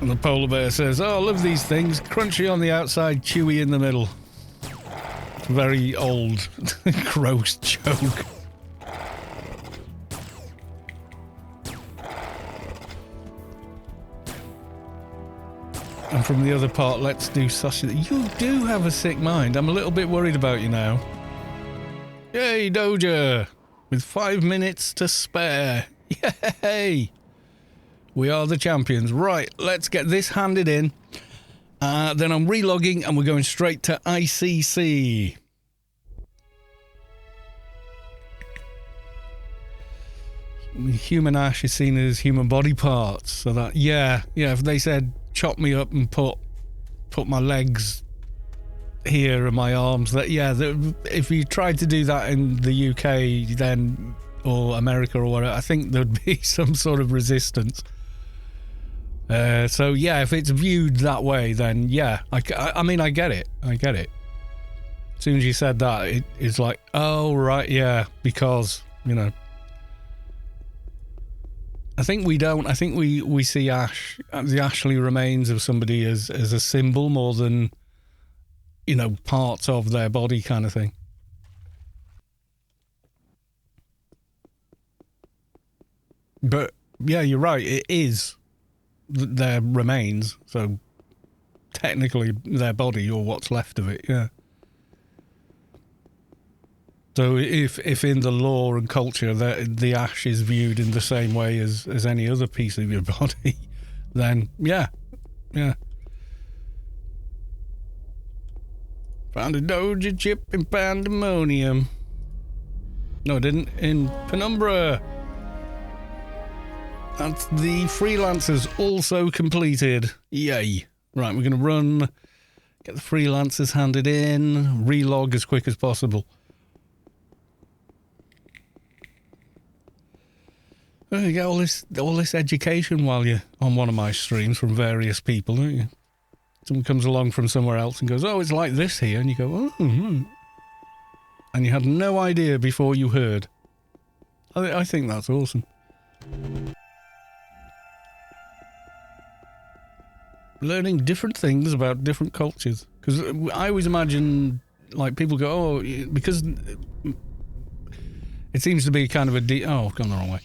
And the polar bear says, oh, I love these things. Crunchy on the outside, chewy in the middle. Very old, gross joke. And from the other part, let's do sausage. You do have a sick mind. I'm a little bit worried about you now. Yay, Doja! With 5 minutes to spare. Yay! We are the champions. Right, let's get this handed in. Then I'm relogging and we're going straight to ICC. Human ash is seen as human body parts. So that, yeah, if they said chop me up and put my legs here and my arms, that, yeah, if you tried to do that in the UK then, or America or whatever, I think there'd be some sort of resistance. So yeah, if it's viewed that way, then yeah, I mean, I get it. As soon as you said that, it's like, oh right, yeah, because, you know, I think we don't. I think we see ash, the ashly remains of somebody as a symbol more than, you know, parts of their body kind of thing. But yeah, you're right. It is their remains, so technically their body or what's left of it. Yeah. So if in the law and culture the ash is viewed in the same way as any other piece of your body, then yeah. Found a Doja chip in Pandemonium. No, I didn't. In Penumbra. That's the Freelancers also completed. Yay. Right, we're going to get the Freelancers handed in, relog as quick as possible. You get all this education while you're on one of my streams from various people, don't you? Someone comes along from somewhere else and goes, oh, it's like this here. And you go, oh, and you had no idea before you heard. I think that's awesome. Learning different things about different cultures. Because I always imagine, like, people go, oh, because it seems to be kind of I've gone the wrong way.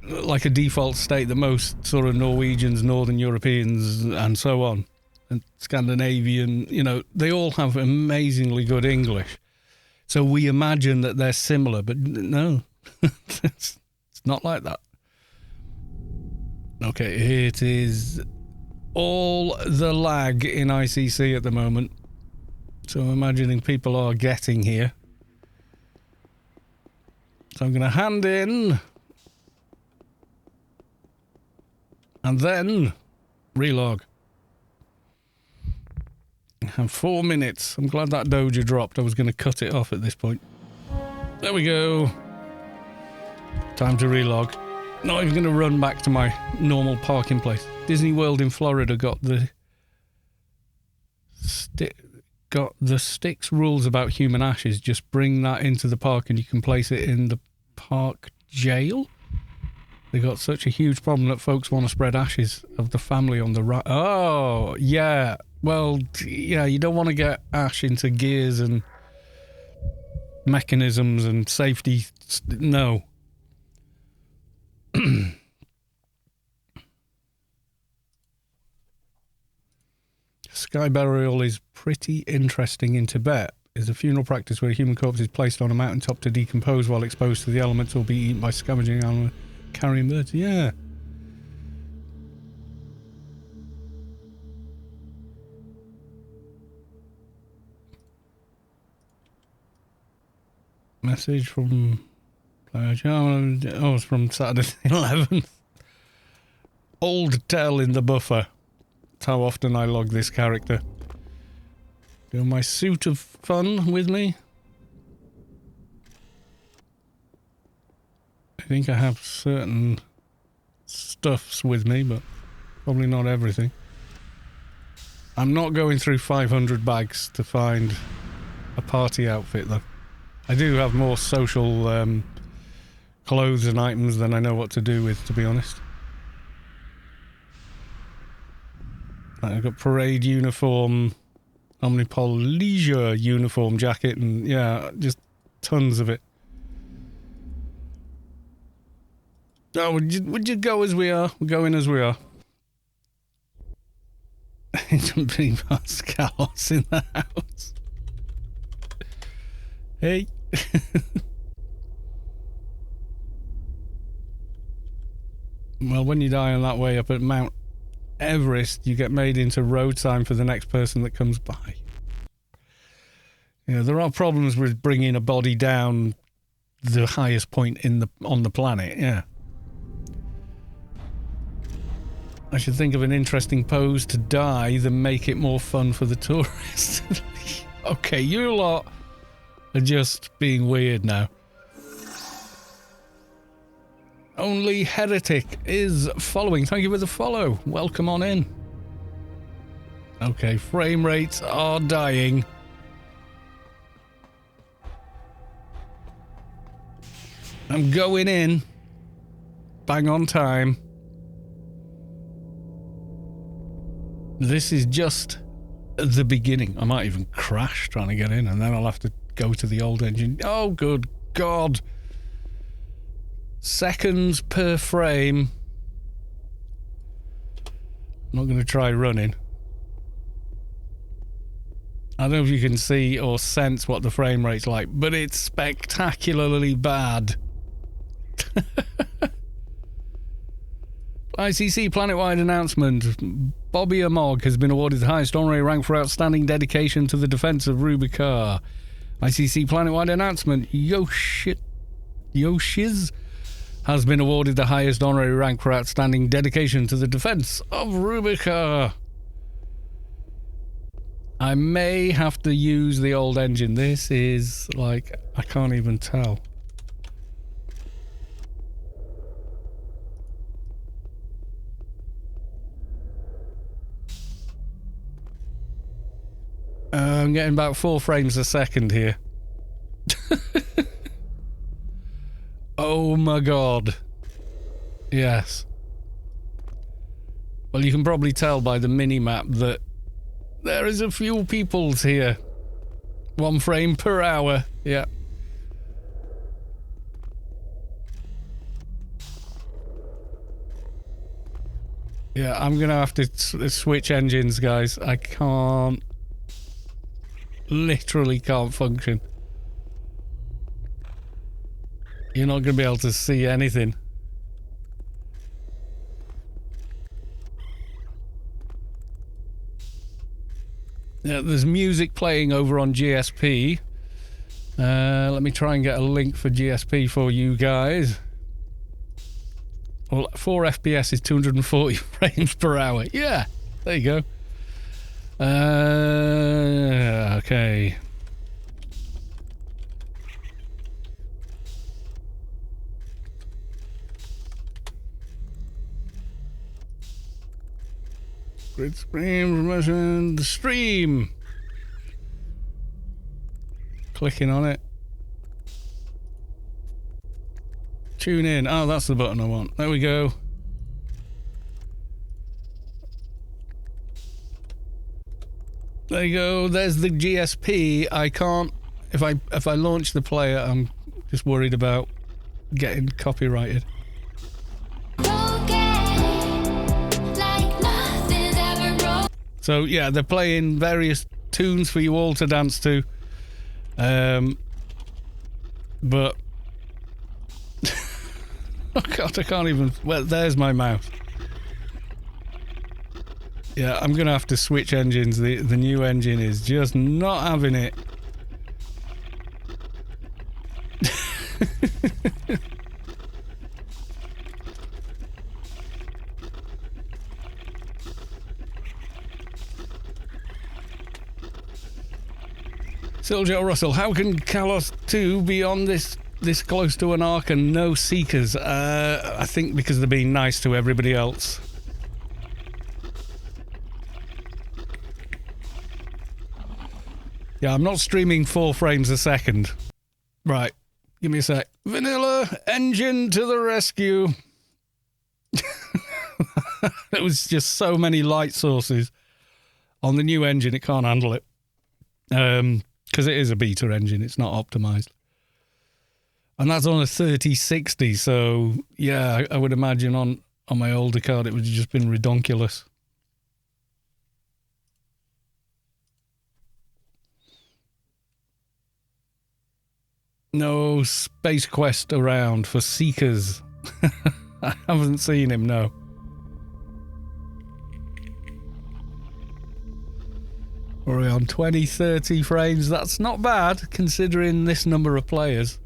Like a default state that most sort of Norwegians, Northern Europeans, and so on, and Scandinavian, you know, they all have amazingly good English. So we imagine that they're similar, but no, it's not like that. Okay, it is all the lag in ICC at the moment. So I'm imagining people are getting here. So I'm going to hand in and then relog. And 4 minutes. I'm glad that Doja dropped. I was going to cut it off at this point. There we go. Time to relog. Not even going to run back to my normal parking place. Disney World in Florida got the sticks rules about human ashes. Just bring that into the park and you can place it in the park jail. They got such a huge problem that folks want to spread ashes of the family on the right. Oh, yeah. Well, yeah, you don't want to get ash into gears and mechanisms and safety. No. Sky burial is pretty interesting in Tibet. Is a funeral practice where a human corpse is placed on a mountaintop to decompose while exposed to the elements or be eaten by scavenging animals carrying birds. Yeah. Message from... Oh, it's from Saturday the 11th. Old Tell in the buffer. That's how often I log this character. Do my suit of fun with me. I think I have certain stuffs with me, but probably not everything. I'm not going through 500 bags to find a party outfit, though. I do have more social clothes and items than I know what to do with, to be honest. I've got parade uniform, Omnipol leisure uniform jacket, and yeah, just tons of it. Oh, would you go as we are? We're going as we are. Being past Caloss in the house. Hey. Well, when you die on that way up at Mount Everest, you get made into road sign for the next person that comes by. Yeah, there are problems with bringing a body down the highest point on the planet, yeah. I should think of an interesting pose to die than make it more fun for the tourists. Okay, you lot are just being weird now. Only Heretic is following. Thank you for the follow. Welcome on in. Okay, frame rates are dying. I'm going in. Bang on time. This is just the beginning. I might even crash trying to get in, and then I'll have to go to the old engine. Oh, good God. Seconds per frame. I'm not going to try running. I don't know if you can see or sense what the frame rate's like, but it's spectacularly bad. ICC planet-wide announcement. Bobby Amog has been awarded the highest honorary rank for outstanding dedication to the defense of Rubicon. ICC planet-wide announcement. Yoshiz has been awarded the highest honorary rank for outstanding dedication to the defense of Rubicon. I may have to use the old engine. This is like, I can't even tell. I'm getting about 4 frames a second here. Oh my God. Yes. Well, you can probably tell by the mini-map that there is a few peoples here. 1 frame per hour. Yeah. Yeah, I'm gonna have to switch engines, guys. I can't. Literally can't function. You're not going to be able to see anything. Yeah, there's music playing over on GSP. Let me try and get a link for GSP for you guys. Well, 4 FPS is 240 frames per hour. Yeah, there you go. Okay. Grid stream, the stream. Clicking on it. Tune in. Oh, that's the button I want. There we go. There you go. There's the GSP. I can't. If I launch the player, I'm just worried about getting copyrighted. So yeah, they're playing various tunes for you all to dance to. But oh God, I can't even. Well, there's my mouse. Yeah, I'm gonna have to switch engines. The new engine is just not having it. Siljo Russell, how can Caloss2 be on this close to an arc and no Seekers? I think because they're being nice to everybody else. Yeah, I'm not streaming 4 frames a second. Right, give me a sec. Vanilla, engine to the rescue. There was just so many light sources on the new engine, it can't handle it. Because it is a beta engine, it's not optimized. And that's on a 3060, so yeah, I would imagine on my older card it would have just been redonkulous. No Space Quest around for Seekers. I haven't seen him, no. We're on 20, 30 frames. That's not bad, considering this number of players.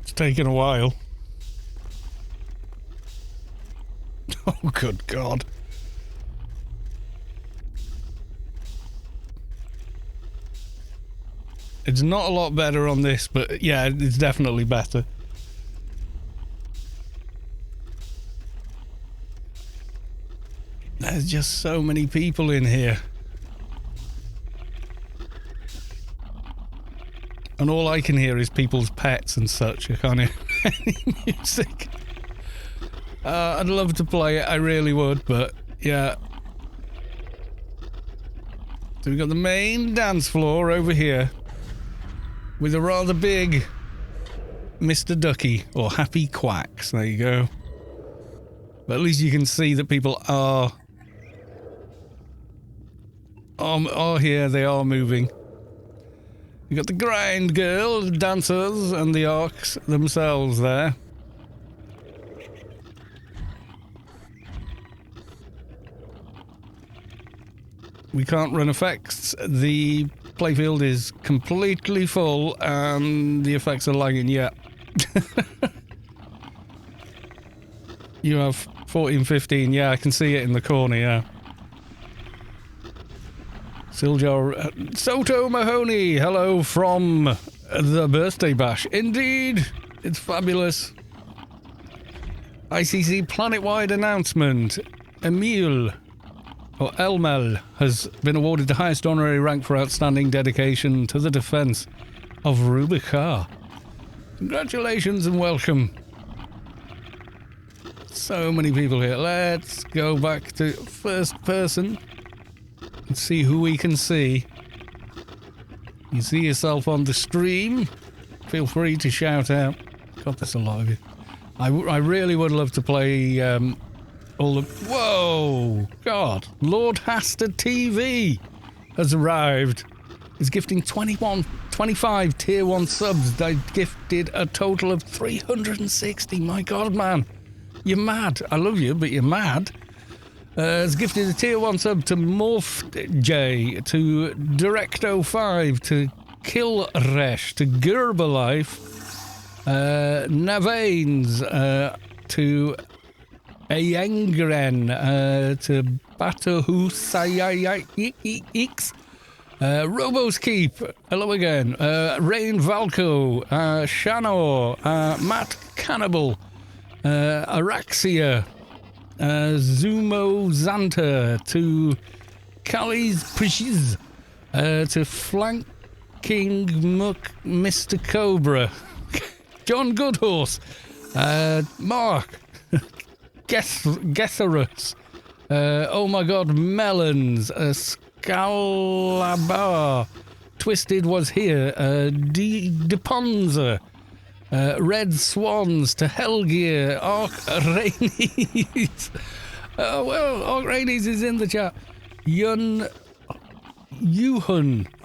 It's taken a while. Oh, good God. It's not a lot better on this, but yeah, it's definitely better. There's just so many people in here. And all I can hear is people's pets and such. I can't hear any music. I'd love to play it, I really would, but yeah. So we've got the main dance floor over here with a rather big Mr. Ducky, or Happy Quacks, there you go. But at least you can see that people are here, they are moving. You've got the grind girls, dancers, and the arcs themselves there. We can't run effects. The playfield is completely full and the effects are lagging. Yeah. You have 14, 15. Yeah, I can see it in the corner, yeah. Siljar Soto Mahoney, hello from the birthday bash. Indeed, it's fabulous. ICC planet-wide announcement. Emil, or Elmel, has been awarded the highest honorary rank for outstanding dedication to the defense of Rubicon. Congratulations and welcome. So many people here. Let's go back to first person and see who we can see. You see yourself on the stream, feel free to shout out. God, there's a lot of you. I really would love to play all the... Whoa! God! Lord Hasta TV has arrived. He's gifting 25 tier 1 subs. They gifted a total of 360. My God, man. You're mad. I love you, but you're mad. Has gifted a tier 1 sub to Morphed J, to Directo5, to Killresh, to Gerbalife, Navanes, to Ayangren, to Batohusayayix, Roboskeep, hello again, Rain Valco, Shanor, Matt Cannibal, Araxia, Zumo Zanta, to Kali's Prishiz, to Flanking Muck Mr. Cobra, John Goodhorse, Mark, Getherus, oh my God, Melons, Scalabar, Twisted was here, Deponza, Red Swans, to Hellgear, Arc Rainies. Well, Arc Rainies is in the chat. Yuhun,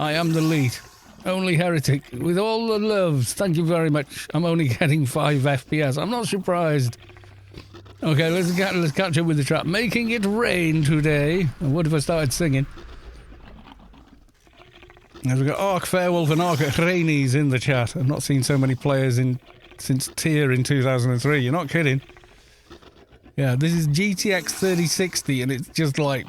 I am the lead. Only Heretic. With all the loves, thank you very much. I'm only getting 5 FPS. I'm not surprised. Okay, let's catch up with the chat. Making it rain today. And what if I started singing? As we got Ark Fairwolf and Ark Rainies in the chat. I've not seen so many players since Tier in 2003. You're not kidding. Yeah, this is GTX 3060 and it's just like...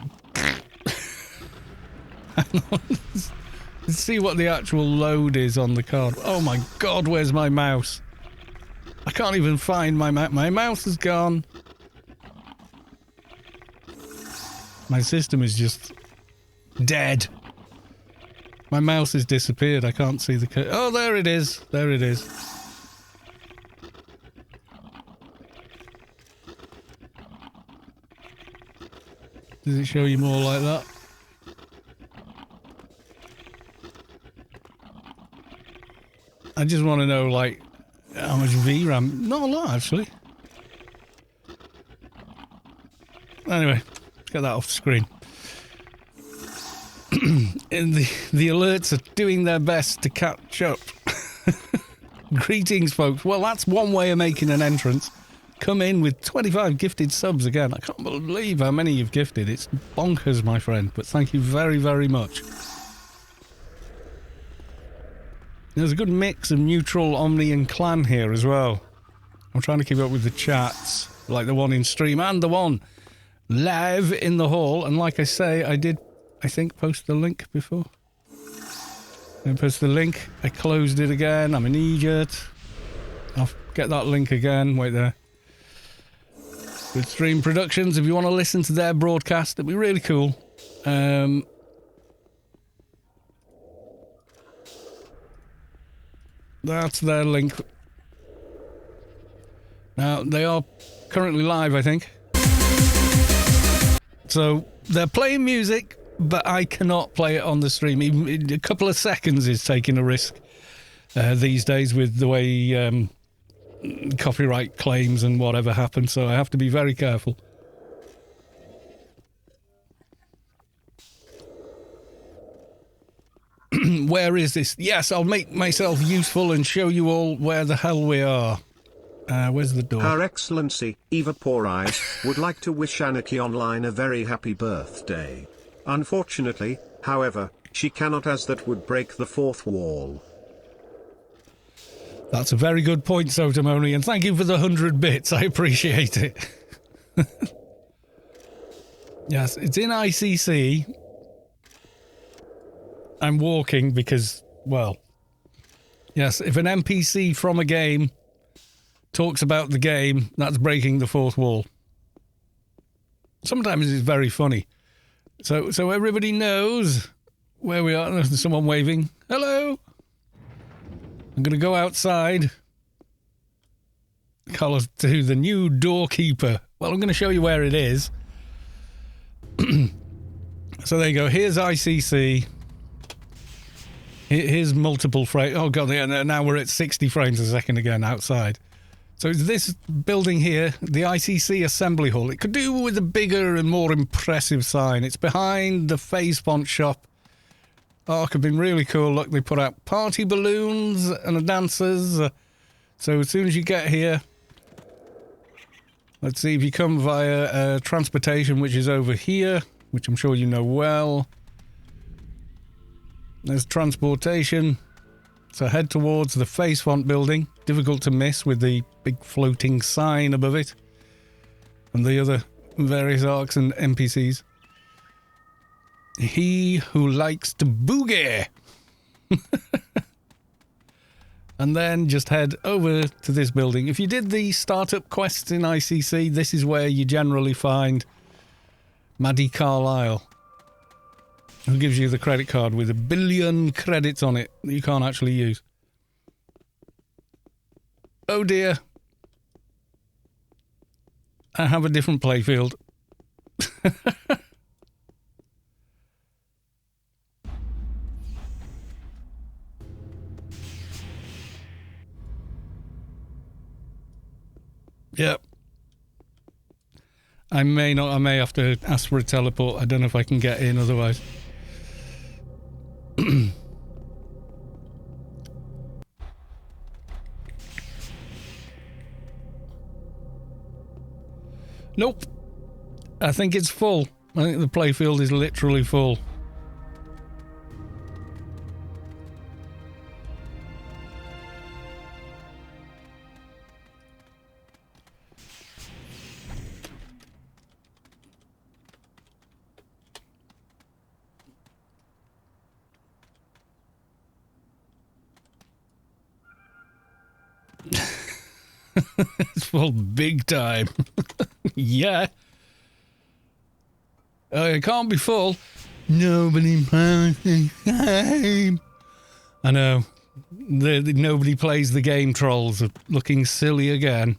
Let's see what the actual load is on the card. Oh my god, where's my mouse? I can't even find my mouse. My mouse is gone. My system is just dead. My mouse has disappeared. I can't see the... Oh, there it is. There it is. Does it show you more like that? I just want to know, like, how much VRAM... Not a lot, actually. Anyway, let's get that off the screen. And the alerts are doing their best to catch up. Greetings, folks. Well, that's one way of making an entrance. Come in with 25 gifted subs again. I can't believe how many you've gifted. It's bonkers, my friend. But thank you very, very much. There's a good mix of neutral, Omni and Clan here as well. I'm trying to keep up with the chats, like the one in stream and the one live in the hall. And like I say, I did, I think, post the link before. I post the link. I closed it again. I'm an idiot. I'll get that link again. Wait there. With Stream Productions, if you want to listen to their broadcast, it'd be really cool. That's their link. Now, they are currently live, I think. So, they're playing music, but I cannot play it on the stream. Even a couple of seconds is taking a risk these days with the way copyright claims and whatever happen, so I have to be very careful. Where is this? Yes, I'll make myself useful and show you all where the hell we are. Where's the door? Her Excellency, Eva Poor Eyes, would like to wish Anarchy Online a very happy birthday. Unfortunately, however, she cannot, as that would break the fourth wall. That's a very good point, Sotomoni, and thank you for the 100 bits. I appreciate it. Yes, it's in ICC. I'm walking because, well, yes, if an NPC from a game talks about the game, that's breaking the fourth wall. Sometimes it's very funny. So everybody knows where we are. There's someone waving. Hello. I'm going to go outside. Caloss2, the new doorkeeper. Well, I'm going to show you where it is. So there you go. Here's ICC. Here's multiple frames. Oh, God, now we're at 60 frames a second again outside. So it's this building here, the ICC Assembly Hall. It could do with a bigger and more impressive sign. It's behind the Phase Font shop. Oh, it could have been really cool. Look, they put out party balloons and dancers. So as soon as you get here, let's see if you come via transportation, which is over here, which I'm sure you know well. There's transportation. So head towards the Phase Font building. Difficult to miss with the big floating sign above it. And the other various arcs and NPCs. He who likes to boogie. And then just head over to this building. If you did the startup quests in ICC, this is where you generally find Maddie Carlisle, who gives you the credit card with 1 billion credits on it that you can't actually use. Oh dear. I have a different playfield. Yep. I may have to ask for a teleport. I don't know if I can get in otherwise. Nope. I think it's full. I think the playfield is literally full. It's full big time. Yeah. Oh, it can't be full. Nobody plays the game. I know. Nobody plays the game. Trolls are looking silly again.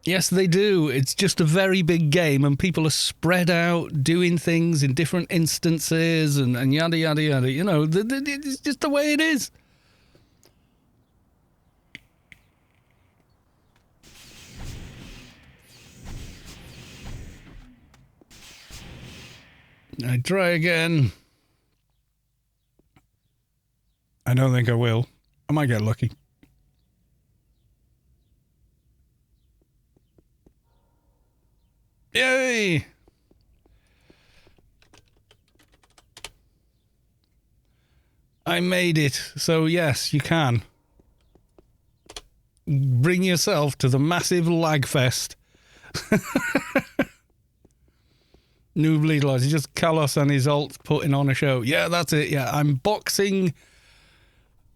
Yes, they do. It's just a very big game and people are spread out doing things in different instances and yada, yada, yada. You know, it's just the way it is. I try again. I don't think I will. I might get lucky. Yay! I made it. So yes, you can. Bring yourself to the massive lag fest. New Bleed Lies. It's just Caloss and his alt putting on a show. Yeah, that's it. Yeah, I'm boxing.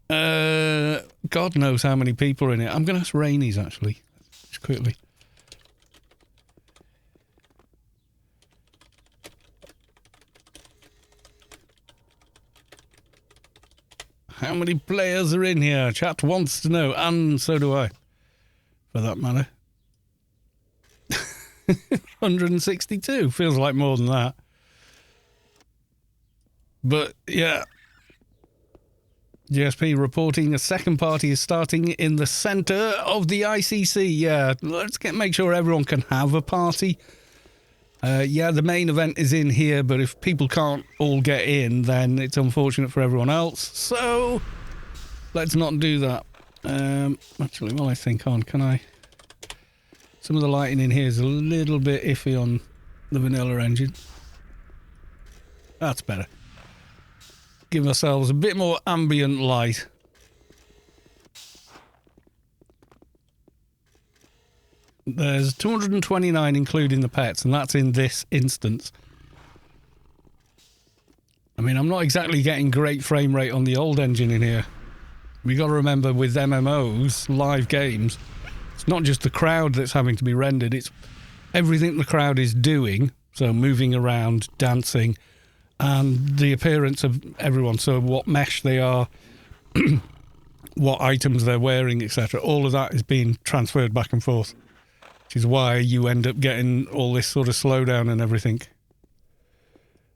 God knows how many people are in it. I'm going to ask Rainey's actually. Just quickly. How many players are in here? Chat wants to know, and so do I, for that matter. 162. Feels like more than that. But, yeah. GSP reporting a second party is starting in the centre of the ICC. Yeah, let's make sure everyone can have a party. Yeah, the main event is in here, but if people can't all get in, then it's unfortunate for everyone else. So, let's not do that. Actually, while I think on, can I... Some of the lighting in here is a little bit iffy on the vanilla engine. That's better. Give ourselves a bit more ambient light. There's 229 including the pets, and that's in this instance. I mean, I'm not exactly getting great frame rate on the old engine in here. We got to remember with MMOs, live games, it's not just the crowd that's having to be rendered, it's everything the crowd is doing, so moving around, dancing, and the appearance of everyone, so what mesh they are, what items they're wearing, etc. All of that is being transferred back and forth. Which is why you end up getting all this sort of slowdown and everything.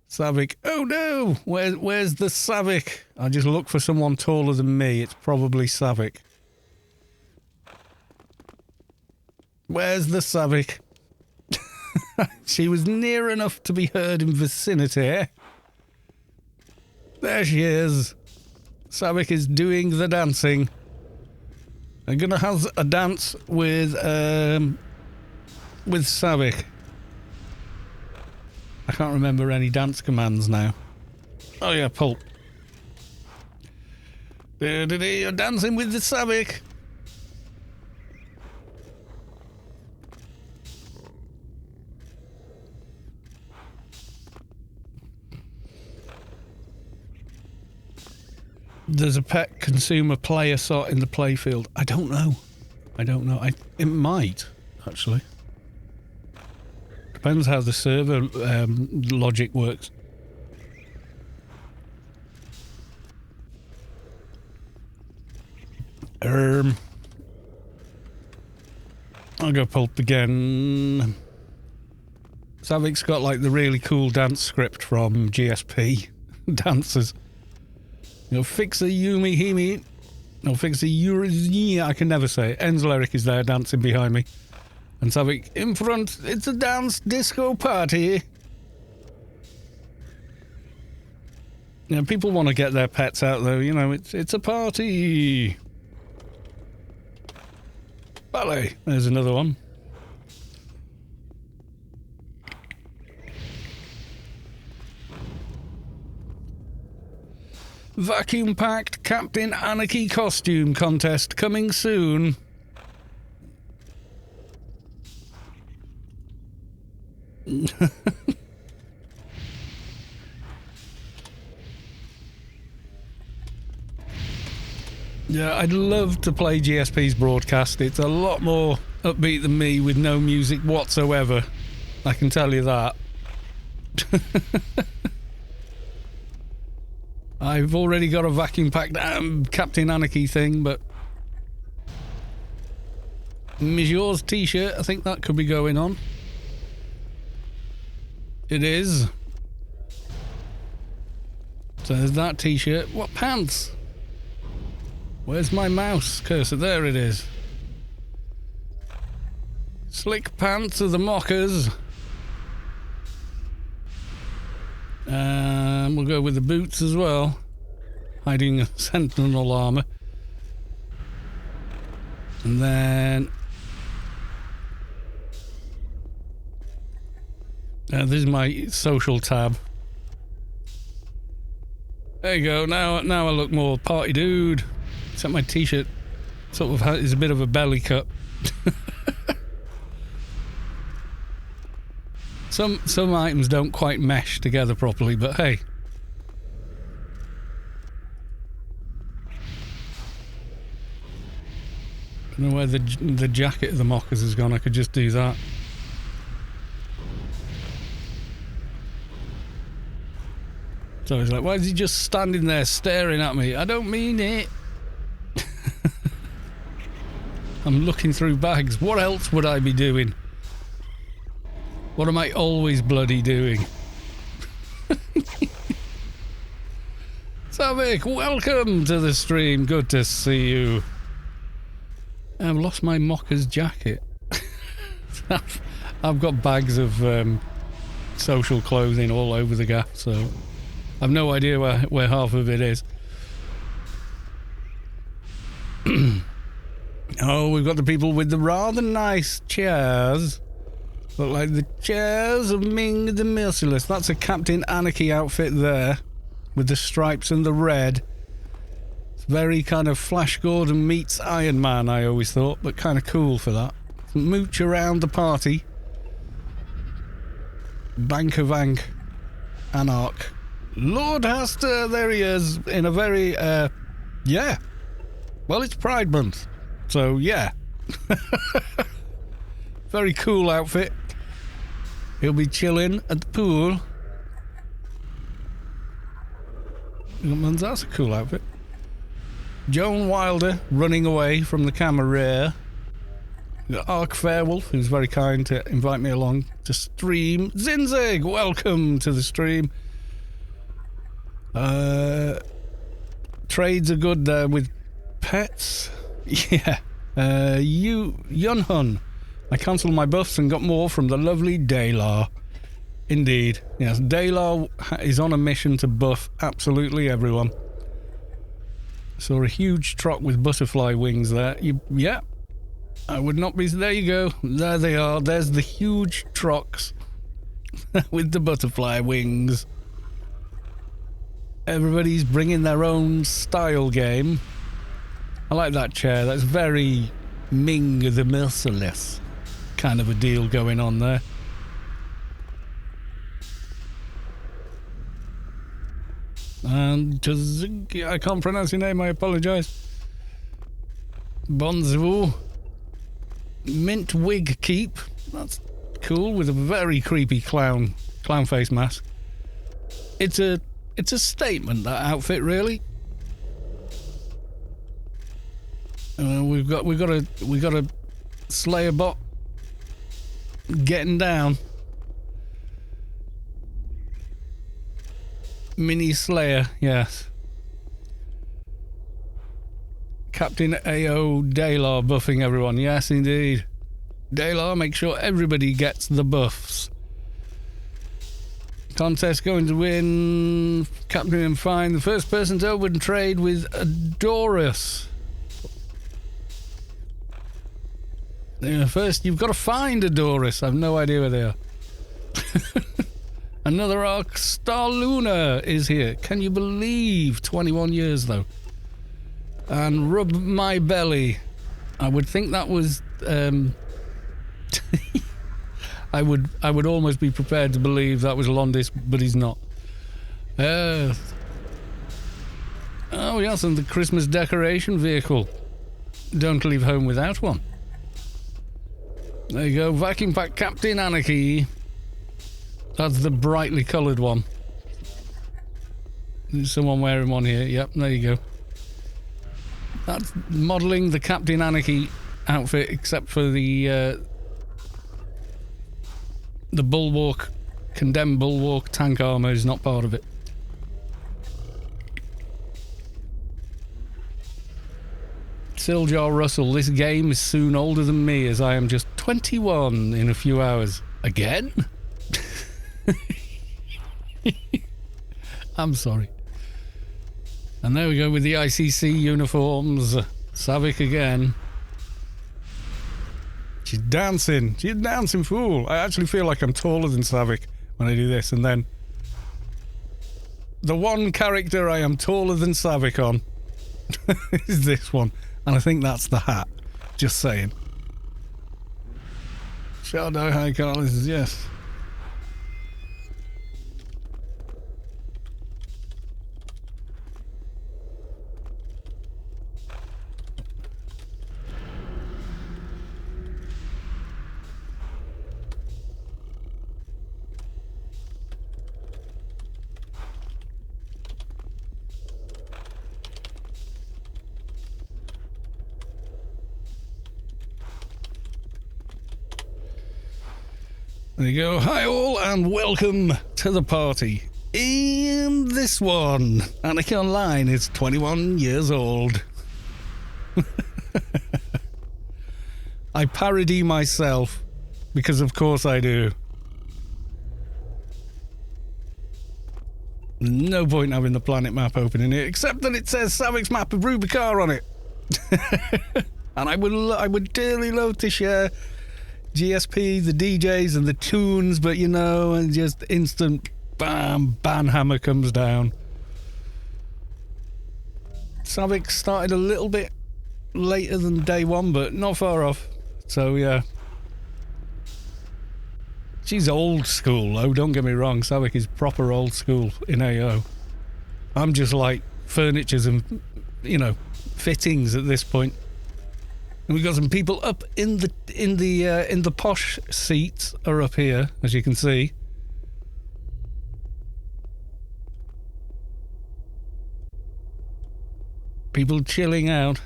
Savick. Oh no! Where's the Savick? I just look for someone taller than me. It's probably Savick. Where's the Savick? She was near enough to be heard in vicinity. There she is. Savick is doing the dancing. I'm gonna have a dance with Savick. I can't remember any dance commands now. Oh yeah, Pulp. You're dancing with the Savick. There's a pet consumer player slot in the playfield. I don't know. It might, actually. Depends how the server logic works. I'll go Pulp again. Savik's got like the really cool dance script from GSP. Dancers. You know, fix a Yumi Himi. No, fix a Yuri. I can never say it. Enzleric is there dancing behind me. And Savik in front. It's a dance disco party. You know, people want to get their pets out though. You know, it's a party. Ballet. There's another one. Vacuum-packed Captain Anarchy costume contest coming soon. Yeah, I'd love to play GSP's broadcast. It's a lot more upbeat than me with no music whatsoever. I can tell you that. I've already got a vacuum-packed Captain Anarchy thing, but Mjor's t-shirt, I think that could be going on. It is. So there's that t-shirt. What pants? Where's my mouse cursor? There it is. Slick pants of the mockers. We'll go with the boots as well. Hiding a sentinel armor. And then... this is my social tab. There you go. Now I look more party dude. Except my t-shirt sort of is a bit of a belly cut. Some items don't quite mesh together properly, but hey. I don't know where the jacket of the mockers has gone. I could just do that. So he's like, why is he just standing there staring at me? I don't mean it. I'm looking through bags. What else would I be doing? What am I always bloody doing? Savik, welcome to the stream. Good to see you. I've lost my mocker's jacket. I've got bags of social clothing all over the gaff, so I've no idea where half of it is. Oh, we've got the people with the rather nice chairs. Look like the chairs of Ming the Merciless. That's a Captain Anarchy outfit there, with the stripes and the red. It's very kind of Flash Gordon meets Iron Man, I always thought, but kind of cool for that. Mooch around the party. Bank of Ank. Anarch. Lord Haster, there he is, in a very, yeah. Well, it's Pride Month, so yeah. Very cool outfit. He'll be chilling at the pool. That's a cool outfit. Joan Wilder running away from the camera rear. Ark Fairwolf, who's very kind to invite me along to stream. Zinzig, welcome to the stream. Trades are good there with pets. Yeah. Yunhun. I cancelled my buffs and got more from the lovely Daylar. Indeed. Yes, Daylar is on a mission to buff absolutely everyone. Saw a huge truck with butterfly wings there. Yeah. I would not be... There you go. There they are. There's the huge trucks with the butterfly wings. Everybody's bringing their own style game. I like that chair. That's very Ming the Merciless kind of a deal going on there. And I can't pronounce your name, I apologise. Bonzo. Mint wig keep. That's cool, with a very creepy clown face mask. It's a statement, that outfit, really. We've got a Slayer bot getting down. Mini Slayer, yes. Captain AO Daylar buffing everyone. Yes, indeed. Daylar, make sure everybody gets the buffs. Contest going to win. Captain and find the first person to open trade with Adorus. First, you've got to find Adorus. I've no idea where they are. Another Arc Star Luna is here. Can you believe? 21 years, though. And Rub My Belly. I would think that was... I would almost be prepared to believe that was Londis, but he's not. Oh, Oh, yes, and the Christmas decoration vehicle. Don't leave home without one. There you go, vacuum pack Captain Anarchy. That's the brightly coloured one. There's someone wearing one here. Yep, there you go. That's modelling the Captain Anarchy outfit, except for the bulwark, condemned bulwark tank armour is not part of it. Siljar Russell, this game is soon older than me, as I am just 21 in a few hours. Again? I'm sorry. And there we go with the ICC uniforms. Savik again. She's dancing. She's a dancing fool. I actually feel like I'm taller than Savik when I do this. And then the one character I am taller than Savik on is this one. And I think that's the hat. Just saying. Shadow High Caloss, yes. There you go. Hi all and welcome to the party. In this one, Anarchy Online is 21 years old. I parody myself because of course I do. No point having the planet map open in it, except that it says Savik's map of Rubicar on it. And I would dearly love to share GSP, the DJs and the tunes, but you know, and just instant bam, banhammer comes down. Savik started a little bit later than day one, but not far off. So yeah. She's old school though, don't get me wrong. Savik is proper old school in AO. I'm just like furnitures and, you know, fittings at this point. And we've got some people up in the posh seats are up here, as you can see. People chilling out.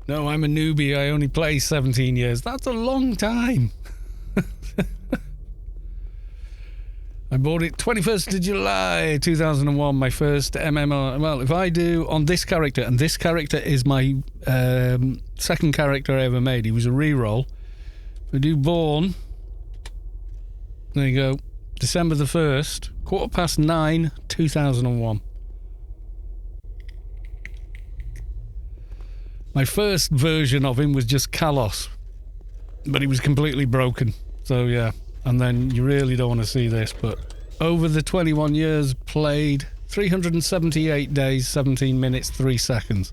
No, I'm a newbie. I only play 17 years. That's a long time. I bought it 21st of July 2001, my first MMR. Well, if I do on this character, and this character is my second character I ever made. He was a reroll. If I do Born, there you go, December the 1st, 9:15, 2001. My first version of him was just Caloss, but he was completely broken. So yeah. And then you really don't want to see this, but over the 21 years played, 378 days, 17 minutes, 3 seconds.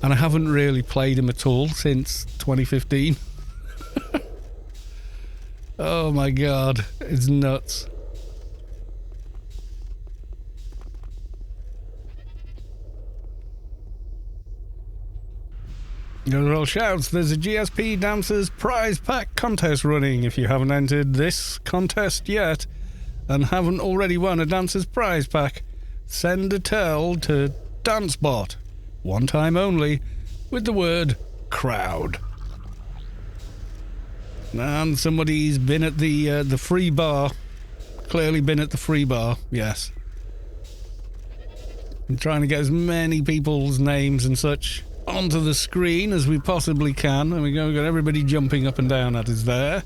And I haven't really played him at all since 2015. Oh my god, it's nuts. General shouts, there's a GSP Dancers prize pack contest running. If you haven't entered this contest yet and haven't already won a Dancers prize pack, send a tell to DanceBot, one time only, with the word crowd. And somebody's been at the free bar. Clearly been at the free bar, yes. I'm trying to get as many people's names and such onto the screen as we possibly can. There we go, we've got everybody jumping up and down at us there.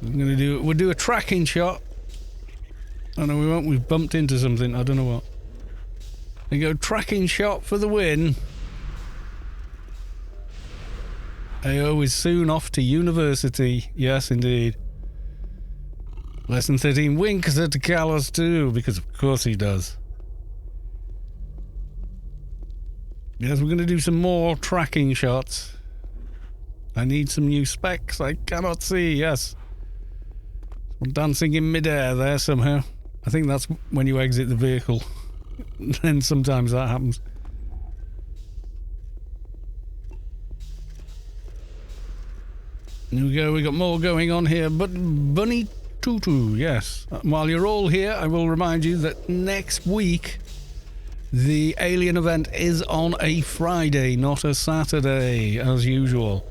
We'll do a tracking shot. Oh no, we won't, we've bumped into something, I don't know what. There you go, tracking shot for the win. AO is soon off to university, yes indeed. Lesson 13 winks at Caloss2, because of course he does. Yes, we're going to do some more tracking shots. I need some new specs I cannot see, yes. I'm dancing in midair there somehow. I think that's when you exit the vehicle. Then sometimes that happens. Here we go, we got more going on here. But Bunny Tutu, yes. While you're all here, I will remind you that next week the Alien event is on a Friday, not a Saturday, as usual.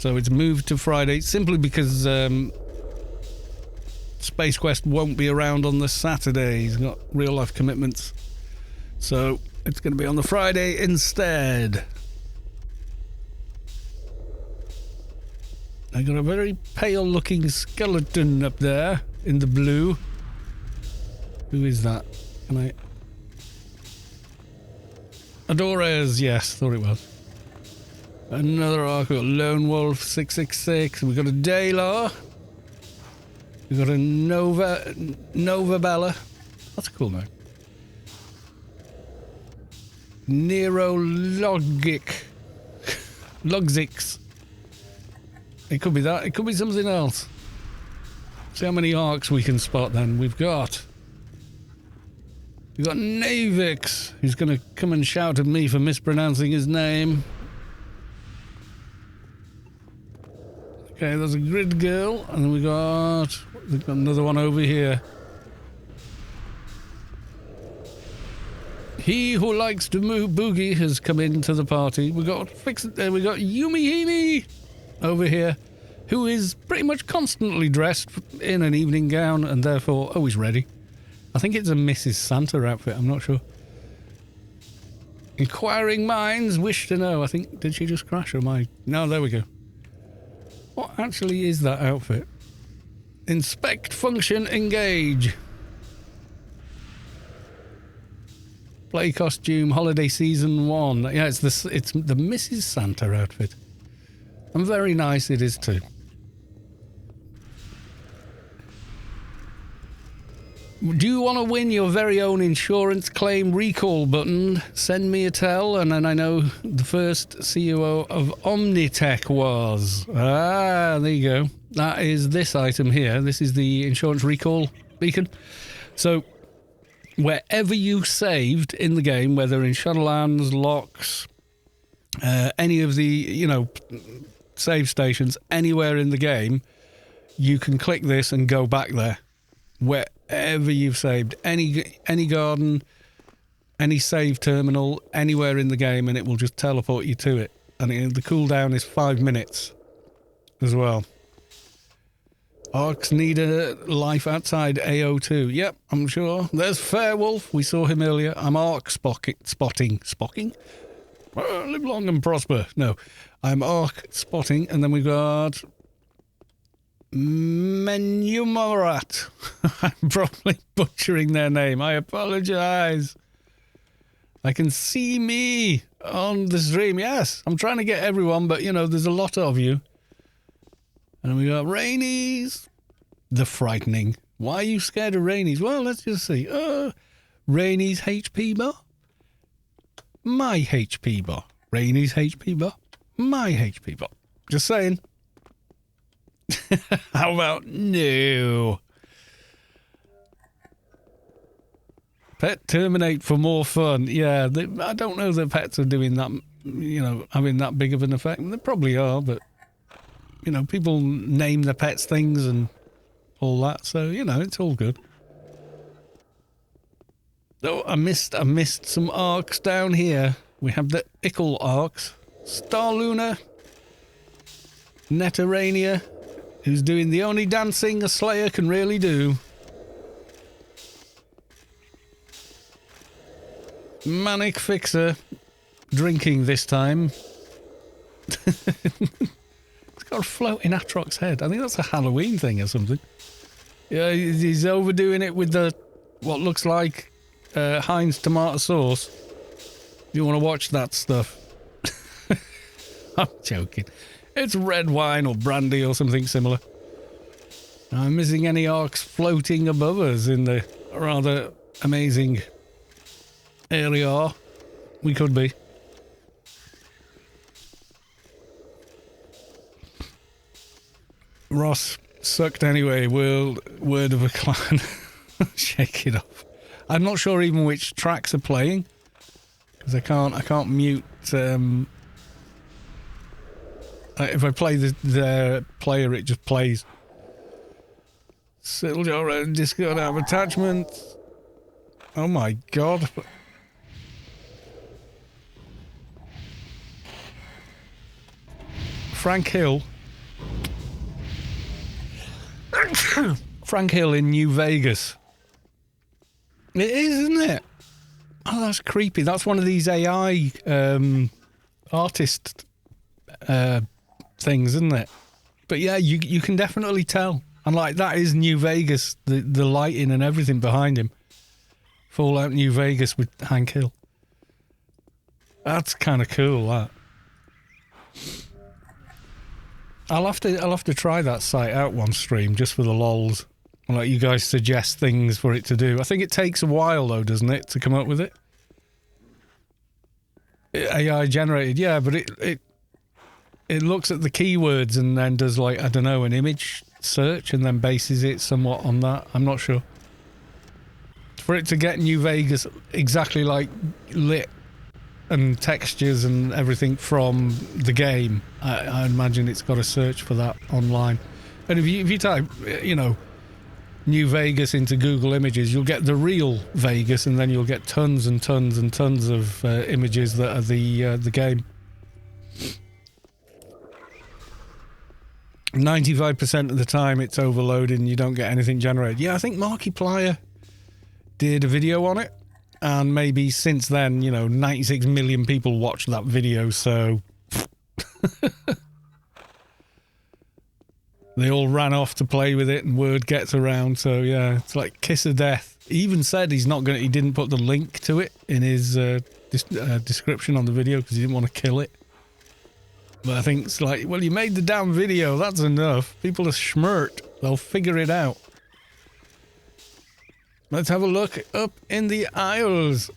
So it's moved to Friday simply because Space Quest won't be around on the Saturday. He's got real-life commitments. So it's going to be on the Friday instead. I got a very pale-looking skeleton up there in the blue. Who is that? Can I... Adores, yes, thought it was. Another arc, we got Lone Wolf 666. We got a Dalar. We got a Nova Bella. That's a cool name. Nero Logic. Logzix. It could be that. It could be something else. See how many arcs we can spot then. We've got Navix, who's going to come and shout at me for mispronouncing his name. Okay, there's a Grid Girl, and then we've got another one over here. He who likes to move boogie has come into the party. We got Yumihini over here, who is pretty much constantly dressed in an evening gown and therefore always ready. I think it's a Mrs. Santa outfit, I'm not sure. Inquiring minds wish to know. I think, did she just crash or am I? No, there we go. What actually is that outfit? Inspect, function, engage. Play costume, holiday season 1. Yeah, it's the Mrs. Santa outfit. And very nice it is too. Do you want to win your very own insurance claim recall button? Send me a tell, and then I know the first CEO of Omnitech was. Ah, there you go. That is this item here. This is the insurance recall beacon. So, wherever you saved in the game, whether in Shadowlands, Locks, any of the, save stations, anywhere in the game, you can click this and go back there. Wherever you've saved, any garden, any save terminal, anywhere in the game, and it will just teleport you to it. And the cooldown is 5 minutes as well. Arcs need a life outside AO2. Yep, I'm sure. There's Fairwolf. We saw him earlier. I'm arc spotting. Spotting? Live long and prosper. No, I'm arc spotting. And then we've got Menumarat. I'm probably butchering their name. I apologize. I can see me on the stream. Yes, I'm trying to get everyone, but, there's a lot of you. And we got Rainies. The frightening. Why are you scared of Rainies? Well, let's just see. Rainies HP bar. My HP bar. Rainies HP bar. My HP bar. Just saying. How about no? Pet terminate for more fun. Yeah, I don't know that pets are doing that, having that big of an effect. They probably are, but, people name their pets things and all that, so, it's all good. Oh, I missed some arcs down here. We have the Ickle arcs. Star Luna. Netarania, who's doing the only dancing a Slayer can really do. Manic Fixer, drinking this time. It's got a floating Atrox head. I think that's a Halloween thing or something. Yeah, he's overdoing it with the what looks like Heinz tomato sauce. You want to watch that stuff? I'm joking. It's red wine or brandy or something similar. I'm missing any arcs floating above us in the rather amazing area. We could be. Ross sucked anyway. Word of a clan. Shake it off. I'm not sure even which tracks are playing because I can't mute. If I play the player, it just plays. Silver Discord out of attachments. Oh my god. Frank Hill. Frank Hill in New Vegas. It is, isn't it? Oh, that's creepy. That's one of these AI artist things, isn't it? But yeah, you can definitely tell. And like, that is New Vegas, the lighting and everything behind him. Fallout New Vegas with Hank Hill. That's kind of cool, that. I'll have to try that site out one stream just for the lols. And let you guys suggest things for it to do. I think it takes a while though, doesn't it, to come up with it? AI generated, yeah, but it looks at the keywords and then does, like, I don't know, an image search and then bases it somewhat on that. I'm not sure. For it to get New Vegas exactly like lit and textures and everything from the game, I imagine it's got to search for that online. And if you type, you know, New Vegas into Google Images, you'll get the real Vegas, and then you'll get tons and tons and tons of images that are the game. 95% of the time it's overloaded and you don't get anything generated. Yeah, I think Markiplier did a video on it, and maybe since then, you know, 96 million people watched that video, so they all ran off to play with it and word gets around. So yeah, it's like kiss of death. He even said he didn't put the link to it in his description on the video because he didn't want to kill it. But I think it's like, well, you made the damn video, that's enough. People are schmert, they'll figure it out. Let's have a look up in the aisles.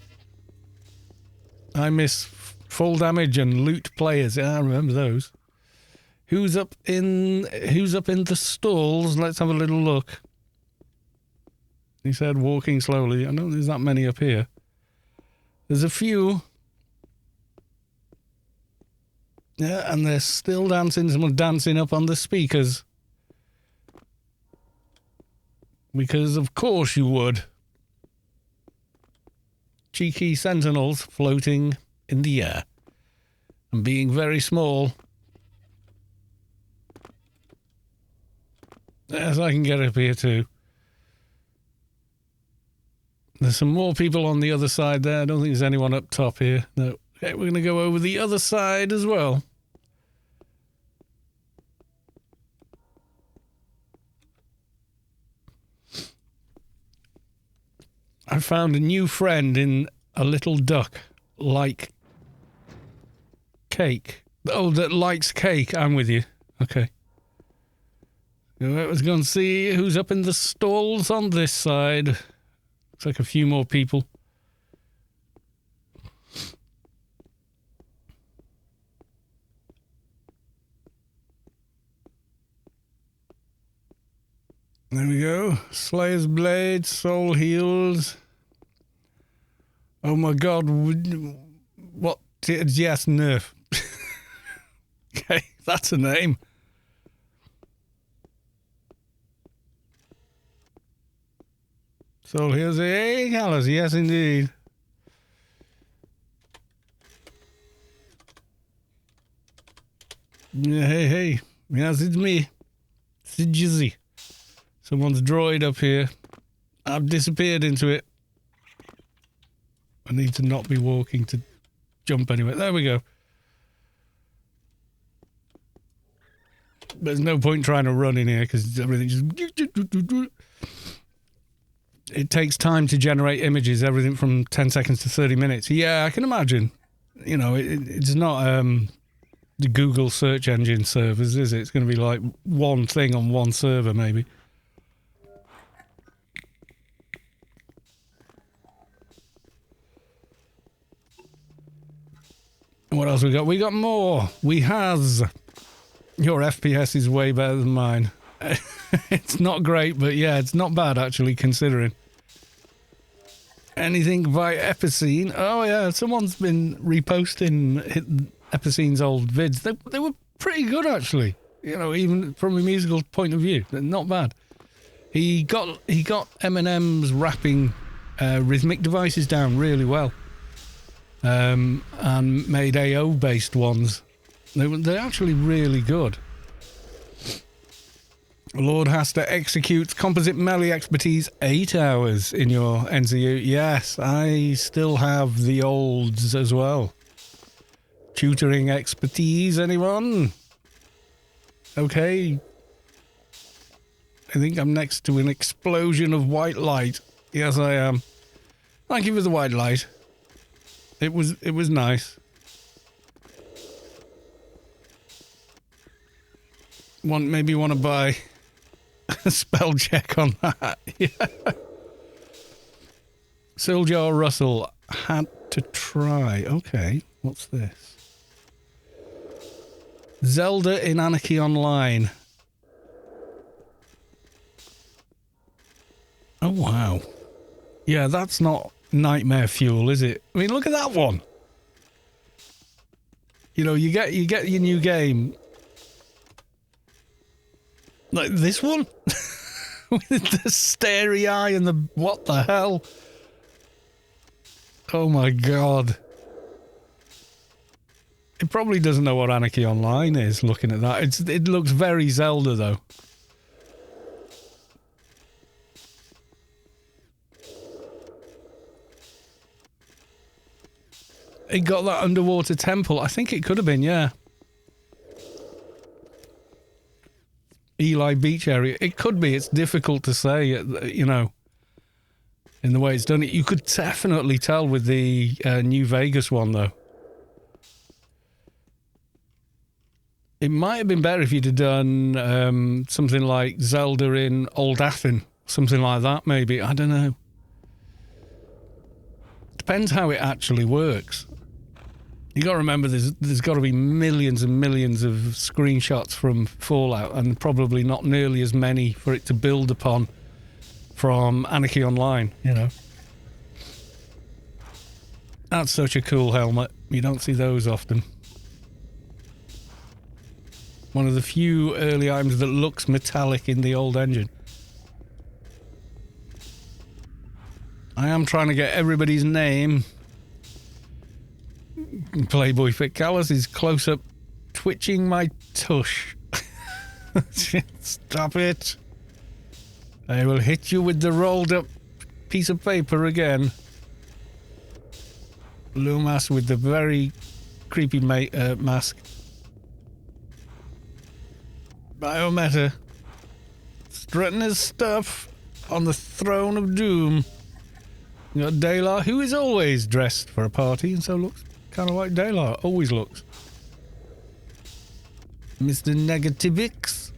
I miss full damage and loot players. Yeah, I remember those. Who's up in the stalls? Let's have a little look. He said walking slowly. I don't think there's that many up here. There's a few. Yeah, and they're still dancing. Someone dancing up on the speakers. Because of course you would. Cheeky sentinels floating in the air. And being very small. Yes, I can get up here too. There's some more people on the other side there. I don't think there's anyone up top here. No. Okay, we're going to go over the other side as well. I found a new friend in a little duck like cake. Oh, that likes cake. I'm with you. Okay. Let's go and see who's up in the stalls on this side. Looks like a few more people. There we go. Slayer's Blade, Soul Heals. Oh my god. What? Yes, Nerf. Okay, that's a name. Soul Heals. Hey, Caloss. Yes, indeed. Hey. Yes, it's me. It's Jizzy. Someone's droid up here. I've disappeared into it. I need to not be walking to jump anywhere. There we go. There's no point trying to run in here because everything just... It takes time to generate images, everything from 10 seconds to 30 minutes. Yeah, I can imagine. You know, it's not the Google search engine servers, is it? It's going to be like one thing on one server, maybe. What else we got? We got more. We has. Your FPS is way better than mine. It's not great, but yeah, it's not bad actually considering. Anything by Epicene? Oh yeah, someone's been reposting Epicine's old vids. They were pretty good actually. You know, even from a musical point of view, they're not bad. He got Eminem's rapping rhythmic devices down really well, and made AO based ones. They're actually really good. Lord Hasta executes composite melee expertise 8 hours in your NCU. Yes, I still have the olds as well. Tutoring expertise, anyone? Okay. I think I'm next to an explosion of white light. Yes, I am. Thank you for the white light. It was nice. Maybe want to buy a spell check on that. Yeah. Siljar Russell had to try. Okay, what's this? Zelda in Anarchy Online. Oh wow. Yeah, that's not nightmare fuel, is it? I mean, look at that one. You know, you get your new game. Like this one? With the starey eye and the... What the hell? Oh my god. It probably doesn't know what Anarchy Online is, looking at that. It looks very Zelda, though. It got that underwater temple. I think it could have been, yeah. Eli Beach area. It could be. It's difficult to say, you know, in the way it's done it. You could definitely tell with the New Vegas one, though. It might have been better if you'd have done something like Zelda in Old Athen. Something like that, maybe. I don't know. Depends how it actually works. You got to remember, there's got to be millions and millions of screenshots from Fallout, and probably not nearly as many for it to build upon from Anarchy Online, you know. That's such a cool helmet. You don't see those often. One of the few early items that looks metallic in the old engine. I am trying to get everybody's name. Playboy Fit Callus is close up twitching my tush. Stop it. I will hit you with the rolled up piece of paper again. Loomas with the very creepy mask. Biometa. Strutting his stuff on the throne of doom. You got Daylar, who is always dressed for a party and so looks kind of like Daylar always looks. Mr. Negativix.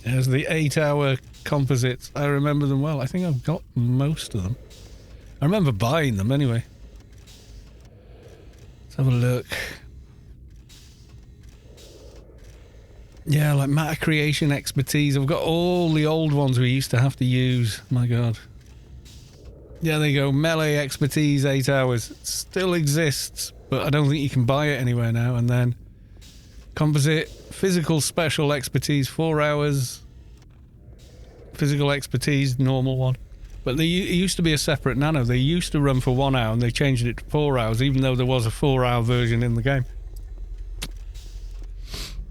There's the 8-hour composites. I remember them well. I think I've got most of them. I remember buying them anyway. Let's have a look. Yeah, like matter creation expertise. I've got all the old ones we used to have to use. My god. Yeah, there you go. Melee expertise, 8 hours. It still exists, but I don't think you can buy it anywhere now. And then composite, physical special expertise, 4 hours. Physical expertise, normal one. But it used to be a separate nano. They used to run for 1 hour and they changed it to 4 hours, even though there was a 4-hour version in the game.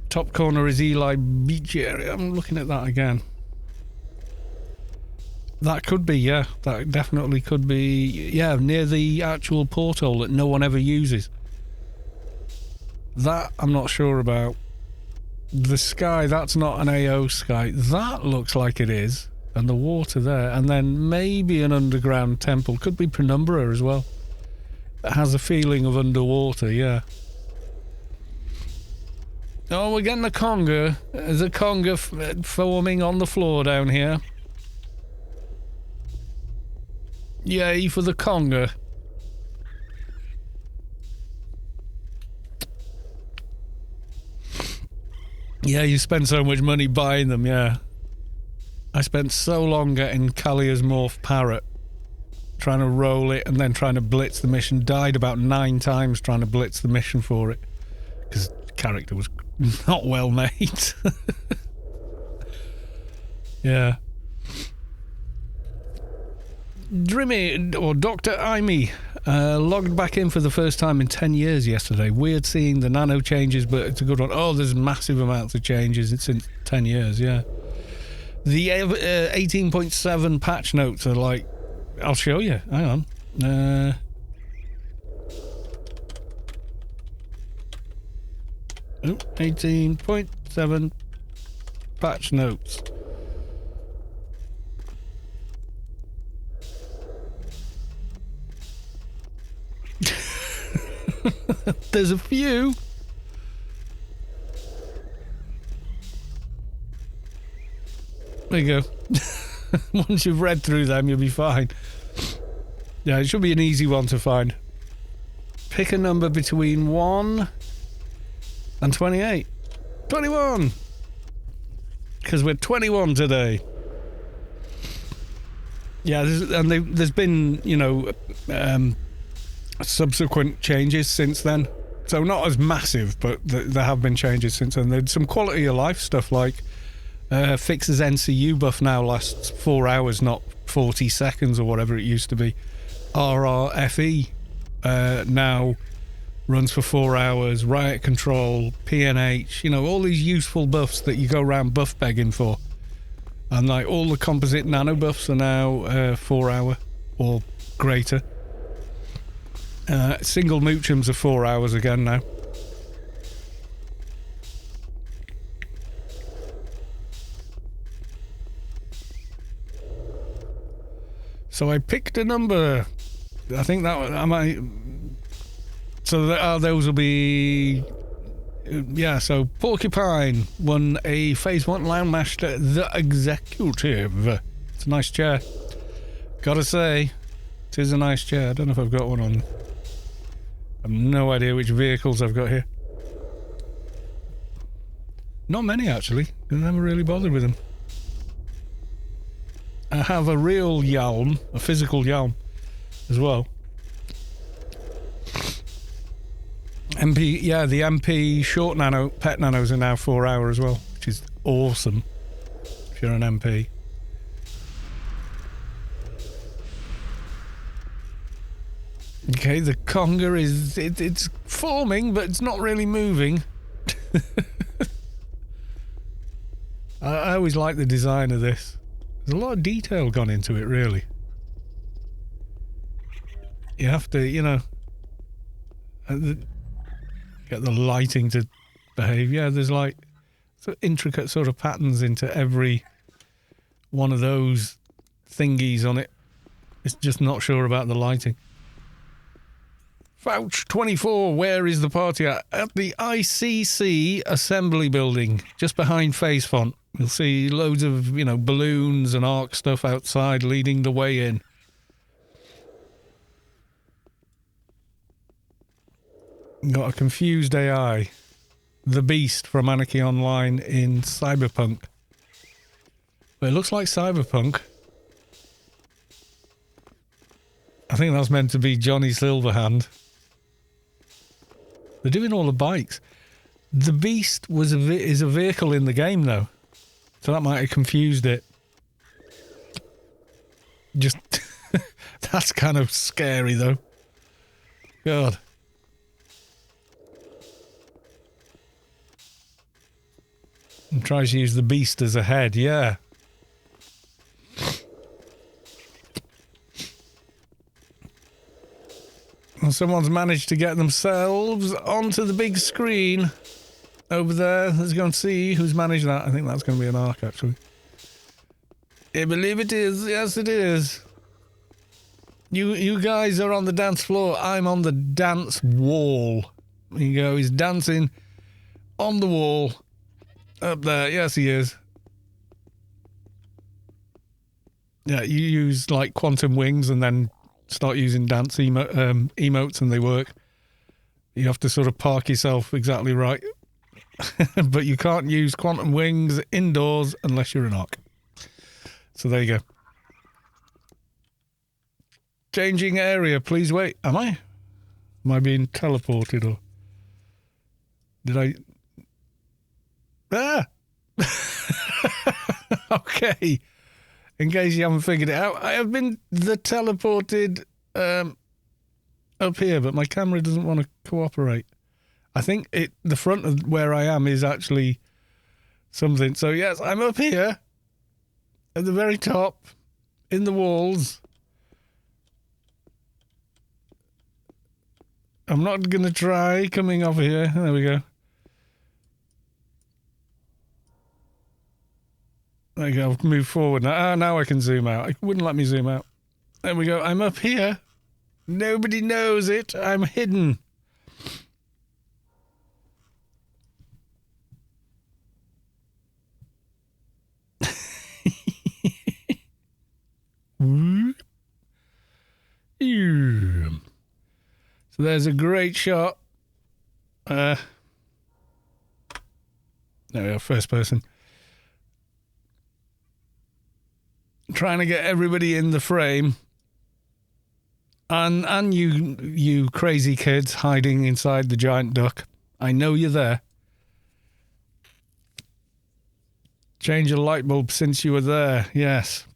Top corner is Eli Beach area. I'm looking at that again. That could be, yeah. That definitely could be, yeah, near the actual porthole that no one ever uses. That I'm not sure about. The sky, that's not an AO sky. That looks like it is. And the water there. And then maybe an underground temple. Could be Penumbra as well. It has a feeling of underwater, yeah. Oh, we're getting a conga. There's a conga forming on the floor down here. Yay for the conga. Yeah, you spend so much money buying them, yeah. I spent so long getting Callier's Morph Parrot, trying to roll it and then trying to blitz the mission. Died about 9 times trying to blitz the mission for it because the character was not well made. Yeah. Drimmy, or Dr. Imey, logged back in for the first time in 10 years yesterday. Weird seeing the nano changes, but it's a good one. Oh, there's massive amounts of changes since 10 years, yeah. The 18.7 patch notes are like... I'll show you. Hang on. 18.7 patch notes. There's a few. There you go. Once you've read through them, you'll be fine. Yeah, it should be an easy one to find. Pick a number between 1 and 28. 21! Because we're 21 today. Yeah, there's been, you know, subsequent changes since then. So not as massive, but there have been changes since then. There's some quality of life stuff like Fix's NCU buff now lasts 4 hours, not 40 seconds or whatever it used to be. RRFE now runs for 4 hours. Riot Control, PNH, you know, all these useful buffs that you go around buff begging for. And like all the composite nano buffs are now 4 hour or greater. Single Moochums are 4 hours again now. So I picked a number. I think that I might. So those will be. Yeah, so Porcupine won a Phase 1 Landmaster, the Executive. It's a nice chair. Gotta say, it is a nice chair. I don't know if I've got one on. I've no idea which vehicles I've got here. Not many, actually. I never really bothered with them. I have a real Yalm, a physical Yalm, as well. MP, yeah, the MP short nano, pet nanos are now 4 hour as well, which is awesome if you're an MP. Okay, the Conga is, it's forming, but it's not really moving. I always like the design of this. There's a lot of detail gone into it, really. You have to, you know, get the lighting to behave. Yeah, there's like intricate sort of patterns into every one of those thingies on it. It's just not sure about the lighting. Fouch 24, where is the party at? At the ICC Assembly Building, just behind Phase Font. You'll see loads of, you know, balloons and arc stuff outside leading the way in. Got a confused AI. The Beast from Anarchy Online in Cyberpunk. But it looks like Cyberpunk. I think that's meant to be Johnny Silverhand. They're doing all the bikes. The Beast is a vehicle in the game, though. So that might have confused it. Just... that's kind of scary, though. God. And tries to use the Beast as a head, yeah. Well, someone's managed to get themselves onto the big screen over there. Let's go and see who's managed that. I think that's going to be an arc, actually. I believe it is. Yes, it is. You guys are on the dance floor. I'm on the dance wall. There you go. He's dancing on the wall. Up there. Yes, he is. Yeah, you use, like, quantum wings and then start using dance emotes and they work. You have to sort of park yourself exactly right. But you can't use quantum wings indoors unless you're an arc. So there you go. Changing area, please wait. Am I? Am I being teleported or did I? Ah! Okay. In case you haven't figured it out, I have been teleported up here, but my camera doesn't want to cooperate. I think the front of where I am is actually something. So yes, I'm up here at the very top in the walls. I'm not going to try coming off here. There we go. There you go. Move forward now. Now I can zoom out. It wouldn't let me zoom out. There we go. I'm up here. Nobody knows it. I'm hidden. So there's a great shot. There we go, first person. Trying to get everybody in the frame. And you crazy kids hiding inside the giant duck. I know you're there. Change a light bulb since you were there. Yes.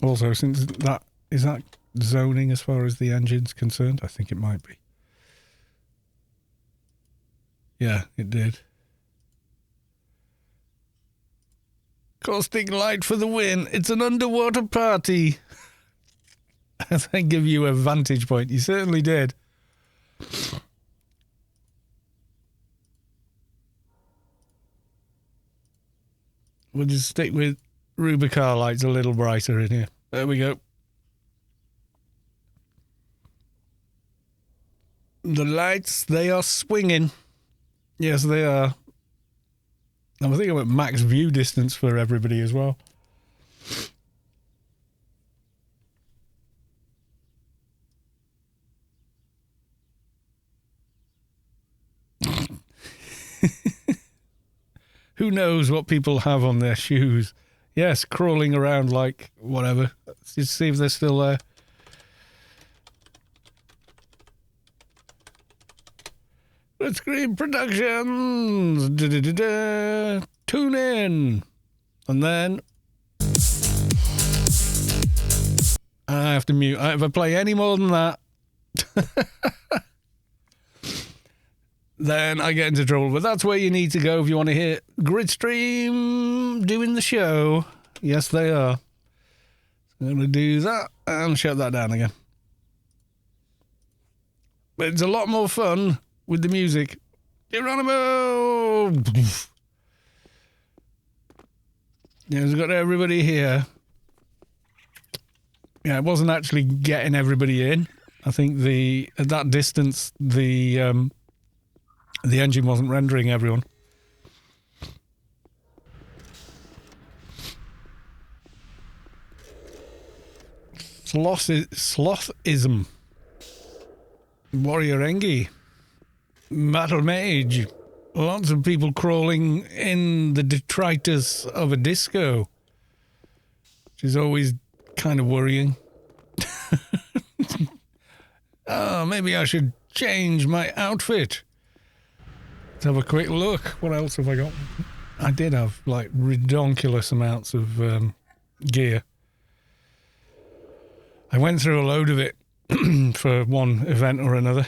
Also, since that is that zoning as far as the engine's concerned? I think it might be. Yeah, it did. Caustic light for the win. It's an underwater party. I think give you a vantage point. You certainly did. We'll just stick with Rubicar lights a little brighter in here. There we go. The lights, they are swinging. Yes, they are. I think I'm at max view distance for everybody as well. Who knows what people have on their shoes? Yes, crawling around like whatever. Let's just see if they're still there. Let's Screen Productions. Tune in. And then I have to mute. If I play any more than that, then I get into trouble. But that's where you need to go if you want to hear Gridstream doing the show. Yes, they are. I'm going to do that and shut that down again. But it's a lot more fun with the music. Geronimo! Yeah, we've got everybody here. Yeah, it wasn't actually getting everybody in. I think at that distance, the engine wasn't rendering everyone. Slothism. Warrior Engie. Battle Mage. Lots of people crawling in the detritus of a disco. Which is always kind of worrying. Oh, maybe I should change my outfit. Let's have a quick look. What else have I got? I did have like redonkulous amounts of gear. I went through a load of it for one event or another.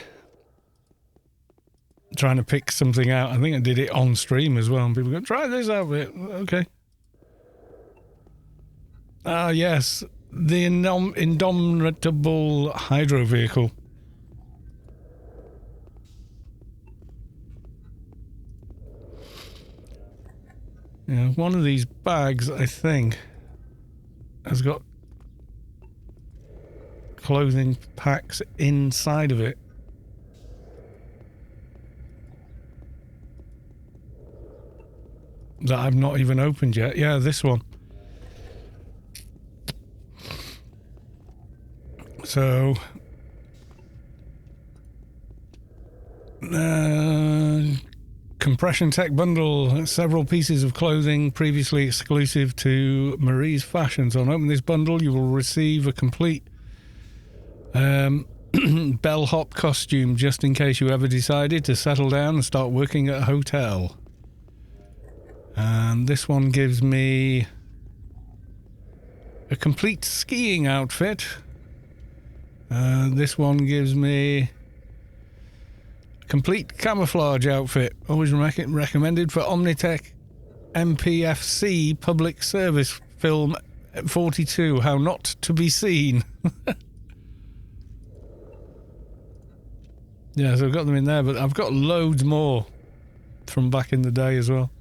Trying to pick something out. I think I did it on stream as well. And people go, try this outfit. Okay. Ah, yes. The indomitable hydro vehicle. Yeah, one of these bags, I think, has got clothing packs inside of it. That I've not even opened yet. Yeah, this one. So, Compression Tech bundle, several pieces of clothing previously exclusive to Marie's Fashions. On opening this bundle, you will receive a complete bellhop costume just in case you ever decided to settle down and start working at a hotel. And this one gives me a complete skiing outfit. This one gives me complete camouflage outfit, always recommended for Omnitech MPFC Public Service Film 42, How Not to Be Seen. Yeah, so I've got them in there, but I've got loads more from back in the day as well.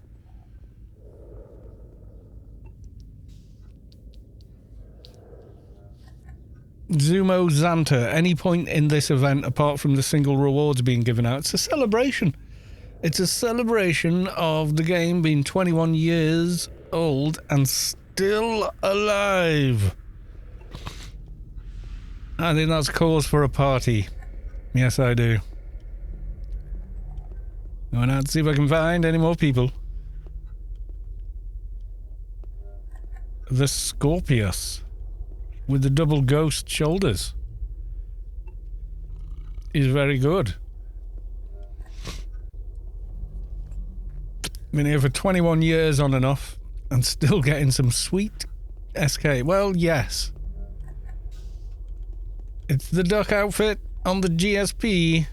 Zumo Xanta. Any point in this event, apart from the single rewards being given out, it's a celebration. It's a celebration of the game being 21 years old and still alive. I think that's cause for a party. Yes, I do. Going out to see if I can find any more people. The Scorpius with the double ghost shoulders is very good. Been here for 21 years on and off and still getting some sweet SK. Well, yes. It's the duck outfit on the GSP.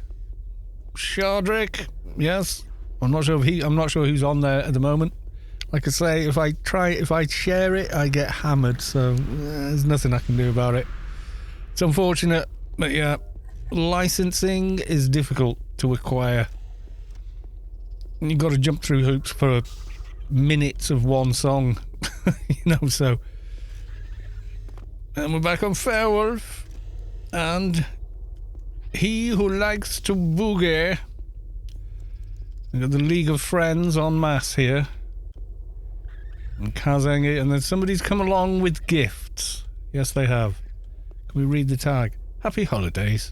Shardrick, yes. I'm not sure who's on there at the moment. Like I say, if I share it, I get hammered, so there's nothing I can do about it. It's unfortunate, but yeah, licensing is difficult to acquire. You've got to jump through hoops for minutes of one song, so. And we're back on Fairwolf, and He Who Likes to Boogie. We've got the League of Friends en masse here. And Kazangi, and then somebody's come along with gifts. Yes, they have. Can we read the tag? Happy holidays.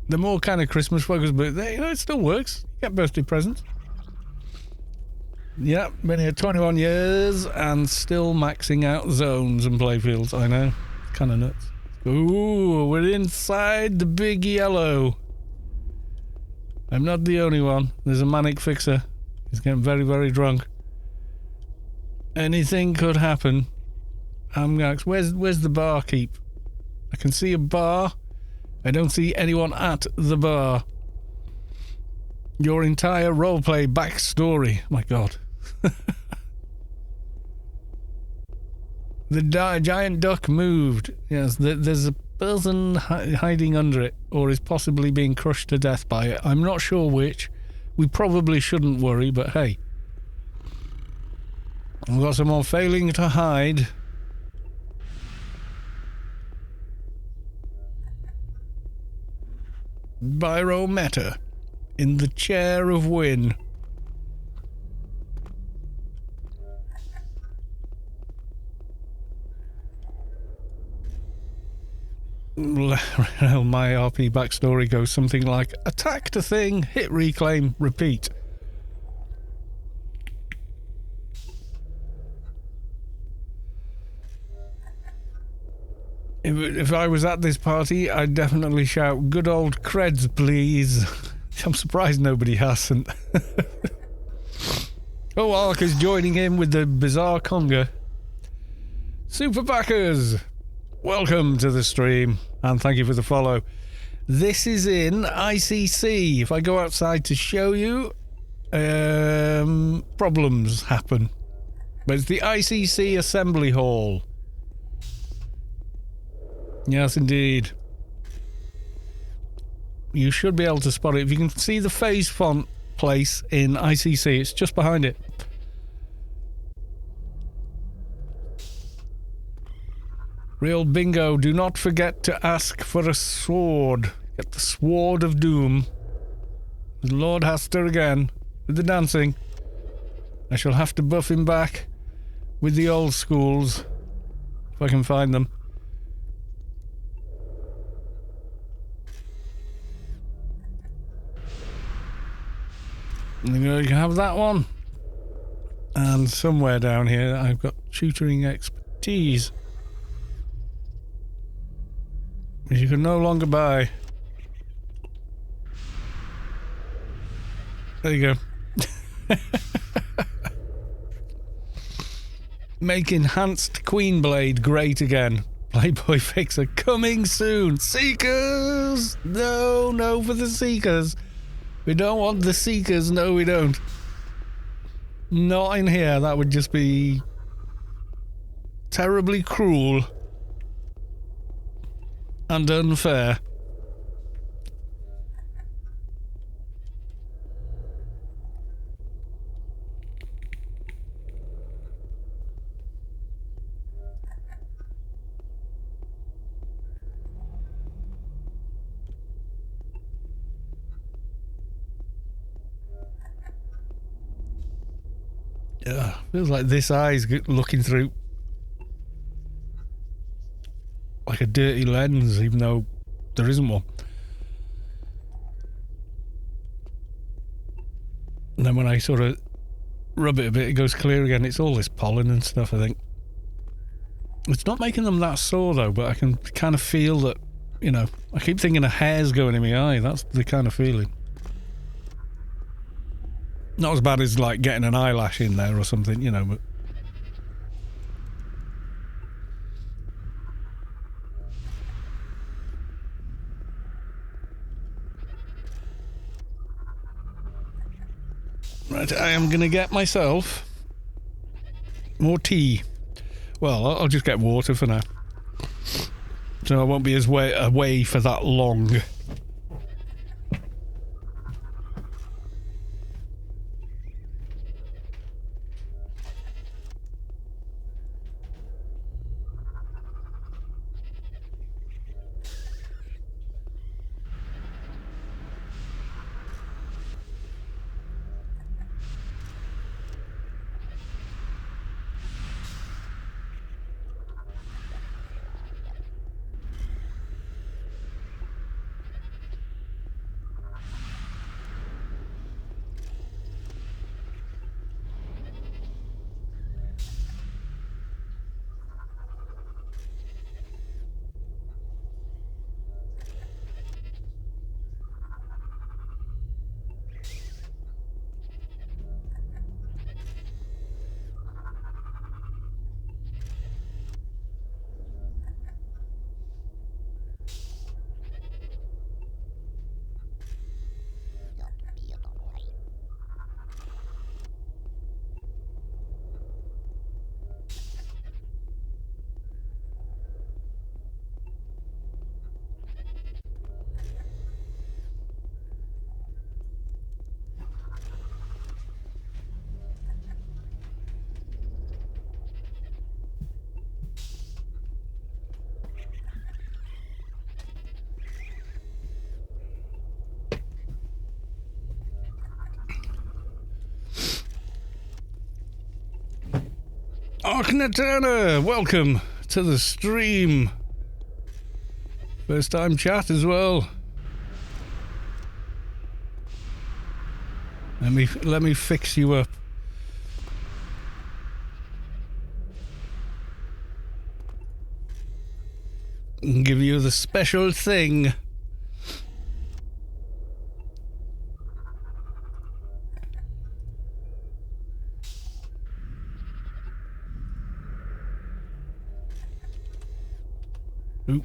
They're more kind of Christmas focused, but it still works. You get birthday presents. Yeah, been here 21 years and still maxing out zones and playfields. I know. It's kind of nuts. Ooh, we're inside the big yellow. I'm not the only one. There's a manic fixer. He's getting very, very drunk. Anything could happen. Where's the barkeep? I can see a bar. I don't see anyone at the bar. Your entire roleplay backstory. My God. The giant duck moved. Yes, there's a person hiding under it, or is possibly being crushed to death by it. I'm not sure which. We probably shouldn't worry, but hey. We've got someone failing to hide. Byro Meta in the chair of Win. My RP backstory goes something like: attacked a thing, hit reclaim, repeat. If I was at this party, I'd definitely shout, good old creds, please. I'm surprised nobody hasn't. Oh, Ark is joining in with the bizarre conga. Super backers, welcome to the stream, and thank you for the follow. This is in ICC. If I go outside to show you, problems happen. But it's the ICC Assembly Hall. Yes, indeed. You should be able to spot it. If you can see the phase font place in ICC, it's just behind it. Real bingo. Do not forget to ask for a sword. Get the Sword of Doom. Lord Haster again with the dancing. I shall have to buff him back with the old schools if I can find them. You can have that one. And somewhere down here, I've got tutoring expertise, which you can no longer buy. There you go. Make enhanced Queen Blade great again. Playboy fixer coming soon. Seekers! No for the Seekers. We don't want the Seekers. No, we don't. Not in here. That would just be terribly cruel and unfair. Feels like this eye's looking through like a dirty lens, even though there isn't one. And then when I sort of rub it a bit, it goes clear again. It's all this pollen and stuff, I think. It's not making them that sore, though, but I can kind of feel that, you know, I keep thinking a hair's going in my eye. That's the kind of feeling. Not as bad as, like, getting an eyelash in there or something, you know, but... Right, I am going to get myself more tea. Well, I'll just get water for now. So I won't be as away for that long. Arkna Turner, welcome to the stream. First time chat as well. Let me fix you up. And give you the special thing. Oop.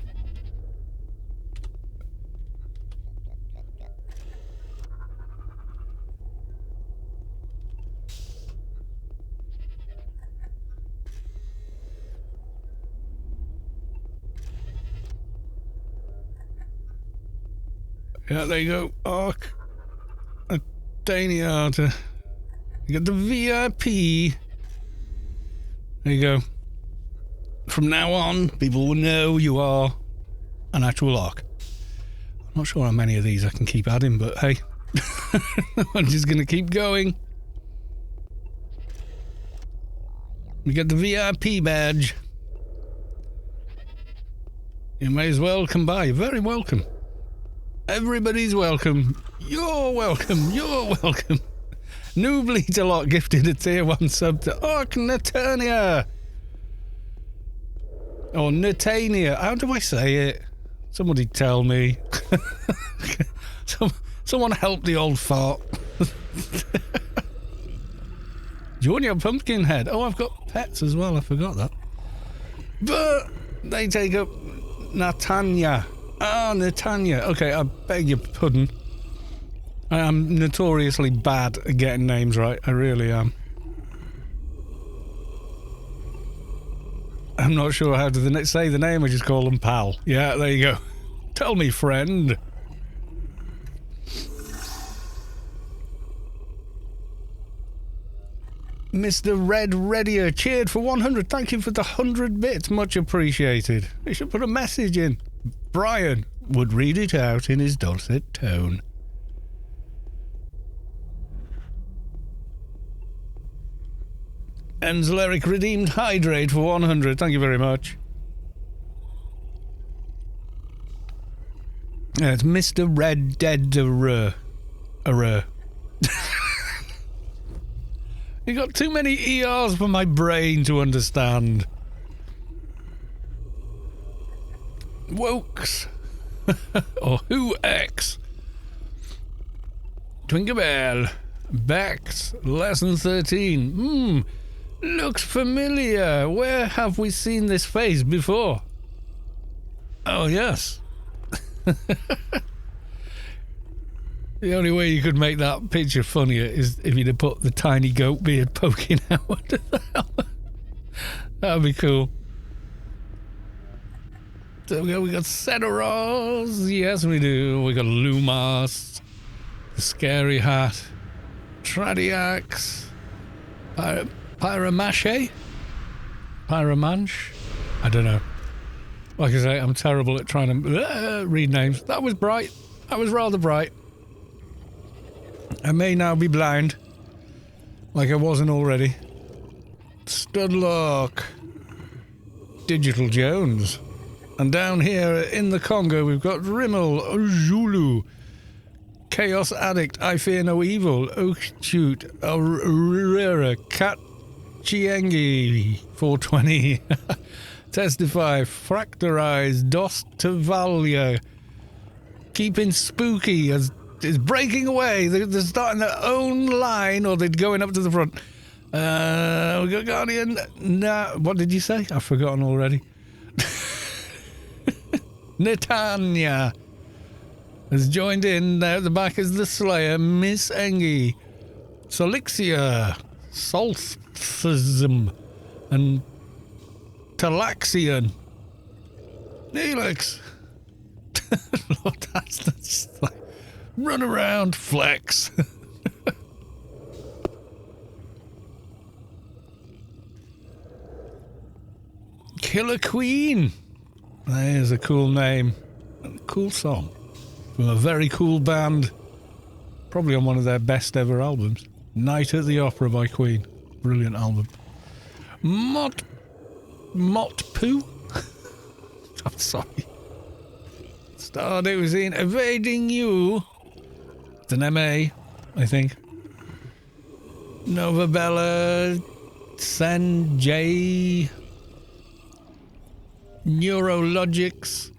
Yeah, there you go. Arc. A tiny art. You got the VIP. There you go. From now on, people will know you are an actual Arc. I'm not sure how many of these I can keep adding, but hey. I'm just going to keep going. We get the VIP badge. You may as well come by. You're very welcome. Everybody's welcome. You're welcome. You're welcome. Noobly a lot gifted a tier 1 sub to Naternia. Or Natania. How do I say it? Somebody tell me. Someone help the old fart. Junior Pumpkinhead. Oh, I've got pets as well. I forgot that. But they take up Natanya. Natanya. Okay, I beg your pardon. I am notoriously bad at getting names right. I really am. I'm not sure how to say the name. I just call them pal. Yeah, there you go. Tell me, friend. Mr. Red Reddier cheered for 100. Thank you for the 100 bits. Much appreciated. They should put a message in. Brian would read it out in his dulcet tone. Enzleric redeemed Hydrate for 100. Thank you very much. It's Mr. Red Deader. You got too many ERs for my brain to understand. Wokes. Or Who X. Twinkabell. Bex. Lesson 13. Looks familiar. Where have we seen this face before? Oh, yes. The only way you could make that picture funnier is if you'd have put the tiny goat beard poking out. That would be cool. So we got Cenoros. Yes, we do. We got Lumas. The Scary Hat. Tradiax. Pyromanche? Pyromanche? I don't know. Like I say, I'm terrible at trying to read names. That was bright. That was rather bright. I may now be blind, like I wasn't already. Studlock. Digital Jones. And down here in the Congo, we've got Rimmel, Zulu, Chaos Addict, I Fear No Evil, Oakshoot, Aurora, Cat Chiengi, 420, Testify, Fractorize, Dos Tavalia, Keeping Spooky as is breaking away. They're starting their own line, or they're going up to the front. We got Guardian. Nah, what did you say? I've forgotten already. Netanya has joined in. There at the back is the Slayer, Miss Engie, Solixia, Solsticism, and Talaxian. Neelix. Lord, that's just like run around, flex. Killer Queen. There's a cool name. And a cool song. From a very cool band. Probably on one of their best ever albums. Night at the Opera by Queen. Brilliant album. Mot Poo? I'm sorry. Stardew was in Evading You. It's an MA, I think. Nova Bella, Sanjay, Neurologics,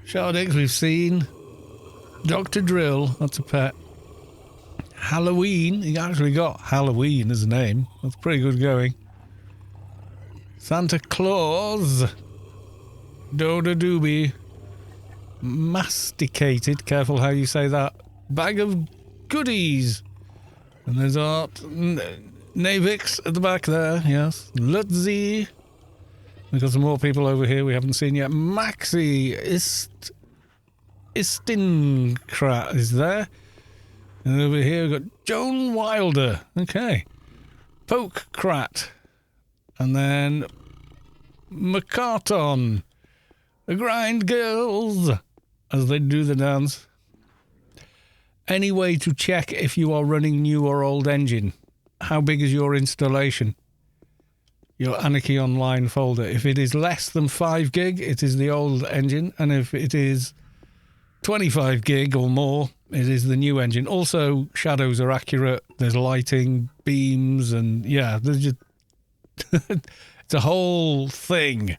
Shardix we've seen, Dr. Drill, that's a pet. Halloween, he actually got Halloween as a name. That's pretty good going. Santa Claus, Doda Doobie, Masticated, careful how you say that, Bag of Goodies, and there's Art, Navix at the back there, yes, Lutzi, we've got some more people over here we haven't seen yet, Maxi, Istinkrat is there, and over here we've got Joan Wilder, okay, Pokecrat, and then McCarton, the Grind Girls, as they do the dance. Any way to check if you are running new or old engine? How big is your installation? Your Anarchy Online folder. If it is less than 5 gig, it is the old engine. And if it is 25 gig or more, it is the new engine. Also, shadows are accurate. There's lighting, beams, and yeah, there's just it's a whole thing.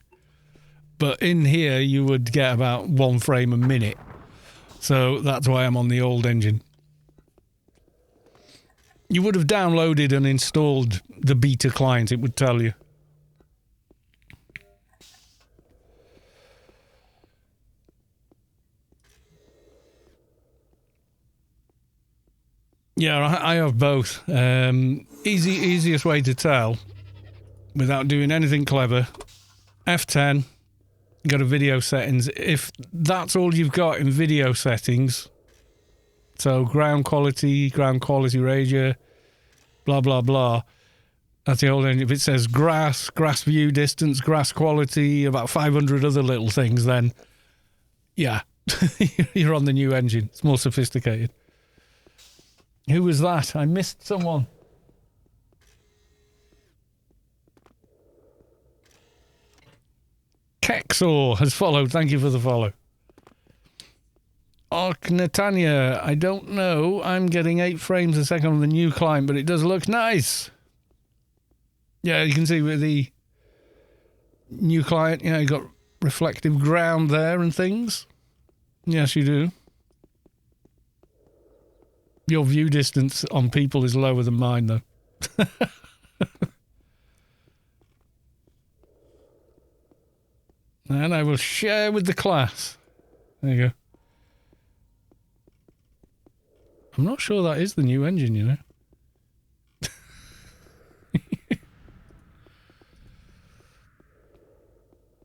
But in here, you would get about 1 frame a minute. So that's why I'm on the old engine. You would have downloaded and installed the beta client, it would tell you. Yeah, I have both. Easiest way to tell, without doing anything clever, F10, go to video settings. If that's all you've got in video settings, so ground quality radio, blah, blah, blah, that's the old engine. If it says grass view distance, grass quality, about 500 other little things, then yeah, you're on the new engine. It's more sophisticated. Who was that? I missed someone. Kexor has followed. Thank you for the follow. Netanya, I don't know. I'm getting 8 frames a second on the new client, but it does look nice. Yeah, you can see with the new client, you got reflective ground there and things. Yes, you do. Your view distance on people is lower than mine, though. And I will share with the class. There you go. I'm not sure that is the new engine, you know.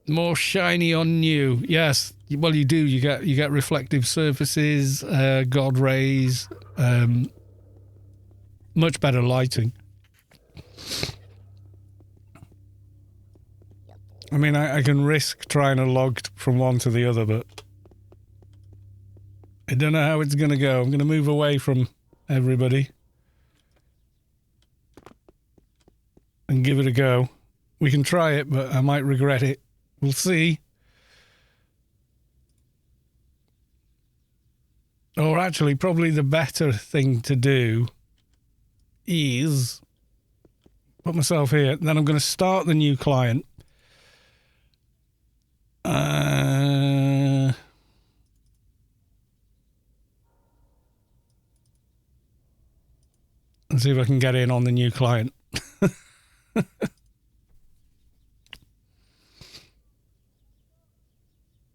More shiny on new. Yes. Well, you do. You get reflective surfaces, God rays, much better lighting. I mean, I can risk trying to log from one to the other, but I don't know how it's going to go. I'm going to move away from everybody and give it a go. We can try it, but I might regret it. We'll see. Or actually, probably the better thing to do is put myself here. Then I'm going to start the new client. And see if I can get in on the new client.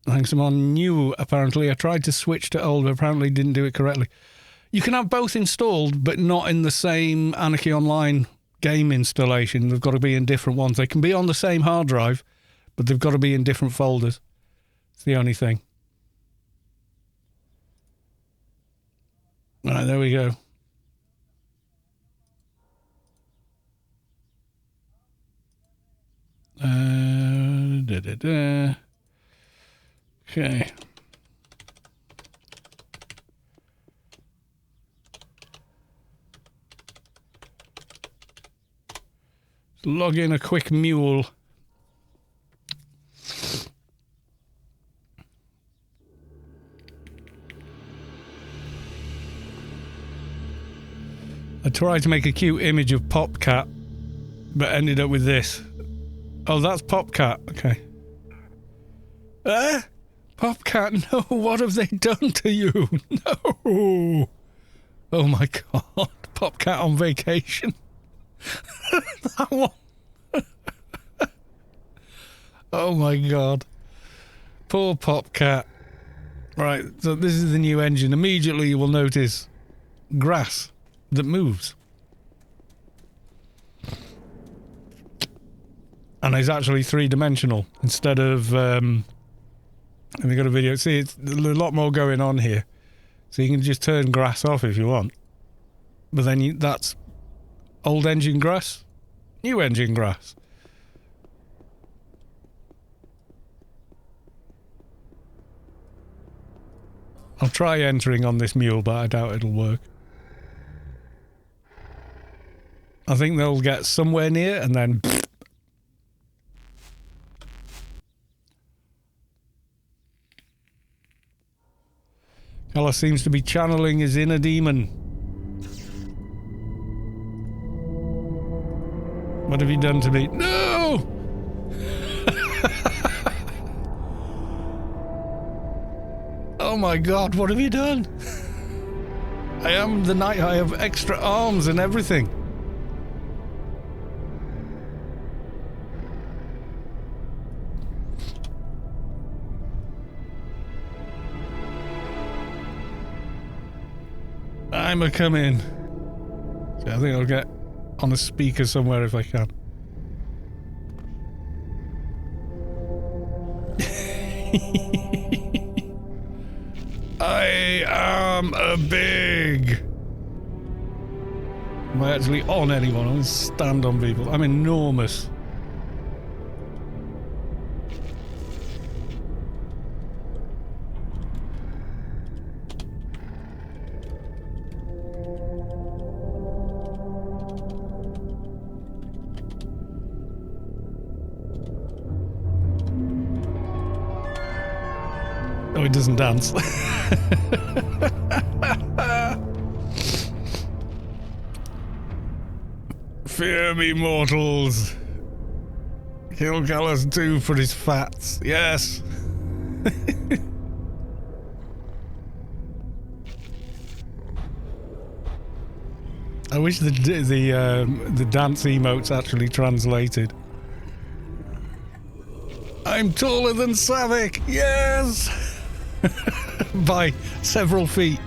Thanks, I'm on new, apparently. I tried to switch to old, but apparently didn't do it correctly. You can have both installed, but not in the same Anarchy Online game installation. They've got to be in different ones. They can be on the same hard drive, but they've got to be in different folders. It's the only thing. All right, there we go. Okay. Log in a quick mule. I tried to make a cute image of Popcat, but ended up with this. Oh, that's Popcat. Okay. Popcat, no, what have they done to you? No. Oh my God. Popcat on vacation. That one. Oh my God. Poor Popcat. Right, so this is the new engine. Immediately you will notice grass that moves. And it's actually 3-dimensional instead of... Let me go to video. See, it's a lot more going on here. So you can just turn grass off if you want. But then that's old engine grass, new engine grass. I'll try entering on this mule, but I doubt it'll work. I think they'll get somewhere near and then... Caloss seems to be channeling his inner demon. What have you done to me? No! Oh my god, what have you done? I am the knight. I have extra arms and everything. I'm a come in. So I think I'll get on a speaker somewhere if I can. I am a big. Am I actually on anyone? I want to stand on people. I'm enormous. Oh, it doesn't dance. Fear me, mortals. Kill Caloss2 for his fats. Yes. I wish the dance emotes actually translated. I'm taller than Savik. Yes. By several feet.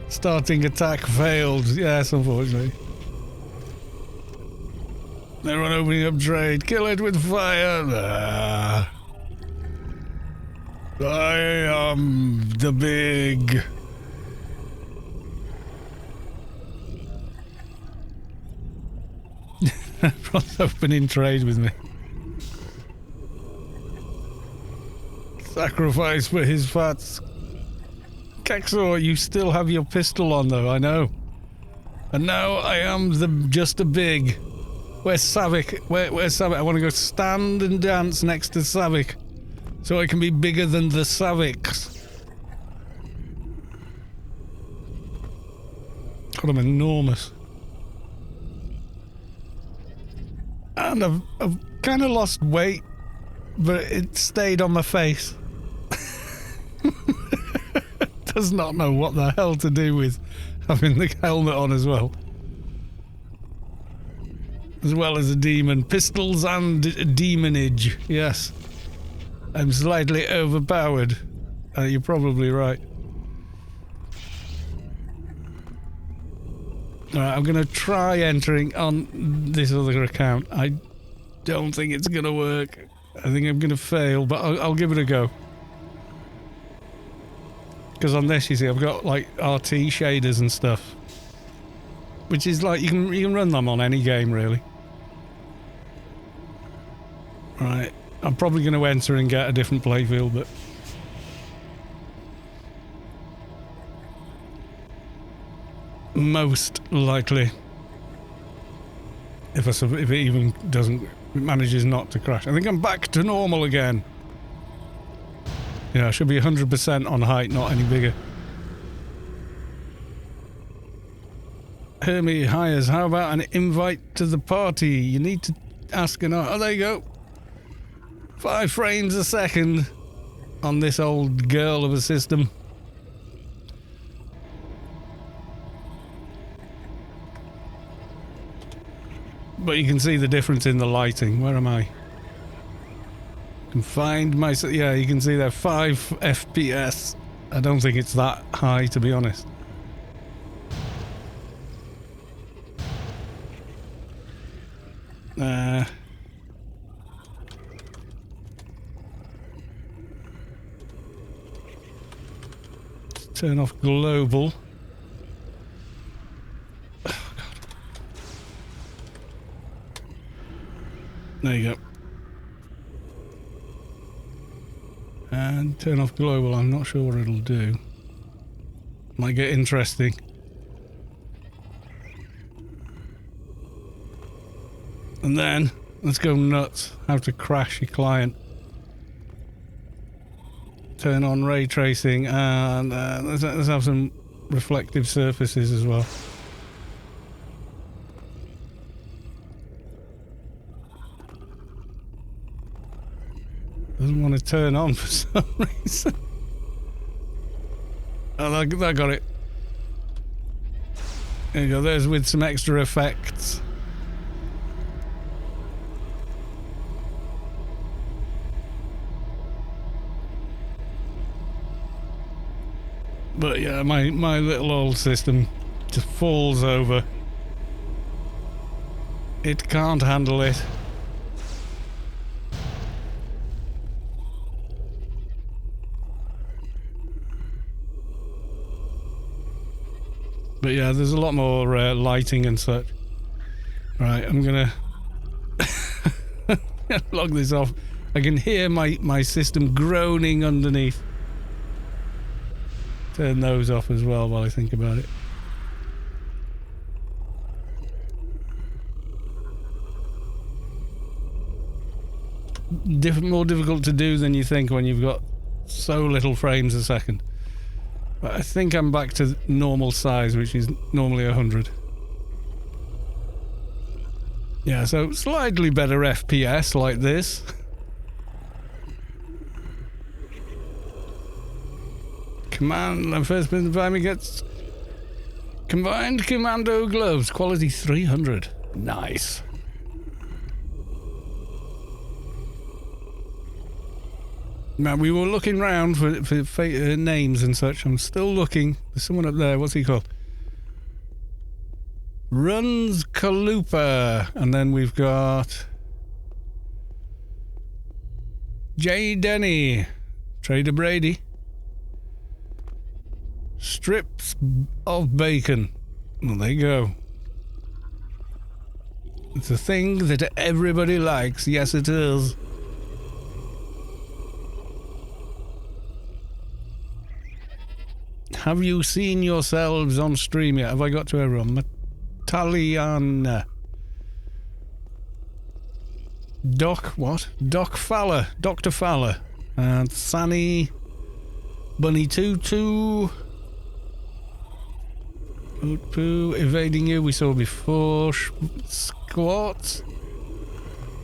Starting attack failed. Yes, unfortunately. Everyone opening up trade. Kill it with fire. I am the big. Everyone's opening trade with me. Sacrifice for his fats. Kexor, you still have your pistol on though, I know. And now I am just a big. Where's Savik? Where's Savik? I want to go stand and dance next to Savik. So I can be bigger than the Saviks. God, I'm enormous. And I've kind of lost weight, but it stayed on my face. Does not know what the hell to do with having the helmet on as well. As well as a demon. Pistols and demonage. Yes. I'm slightly overpowered. You're probably right. Alright, I'm going to try entering on this other account. I don't think it's going to work. I think I'm going to fail, but I'll give it a go. Because on this, you see, I've got like RT shaders and stuff, which is like you can run them on any game really. Right, I'm probably going to enter and get a different playfield, but most likely, if it even manages not to crash, I think I'm back to normal again. Yeah, I should be 100% on height, not any bigger. Hermie hires, how about an invite to the party? You need to ask an... Oh, there you go. 5 frames a second on this old girl of a system. But you can see the difference in the lighting. Where am I? Can find myself. Yeah, you can see there 5 FPS. I don't think it's that high, to be honest. Turn off global. Oh, God. There you go. And turn off global. I'm not sure what it'll do. Might get interesting. And then, let's go nuts. How to crash your client. turn on ray tracing, and let's have some reflective surfaces as well. Doesn't want to turn on for some reason. Oh, I got it. There you go, there's with some extra effects. But yeah, my little old system just falls over. It can't handle it. But yeah, there's a lot more lighting and such. Right, I'm gonna log this off. I can hear my system groaning underneath. Turn those off as well while I think about it. More difficult to do than you think when you've got so little frames a second. But I think I'm back to normal size, which is normally 100. Yeah, so slightly better FPS like this. The first person by me gets combined commando gloves, quality 300. Nice. Now, we were looking round for names and such. I'm still looking. There's someone up there. What's he called? Runs Kalupa. And then we've got J. Denny. Trader Brady. Strips of bacon. Well, there you go. It's a thing that everybody likes. Yes, it is. Have you seen yourselves on stream yet? Have I got to everyone? Mataliana. Doc Fowler. Dr. Fowler. And Sunny Bunny Tutu. Poo evading you, we saw before. Squat.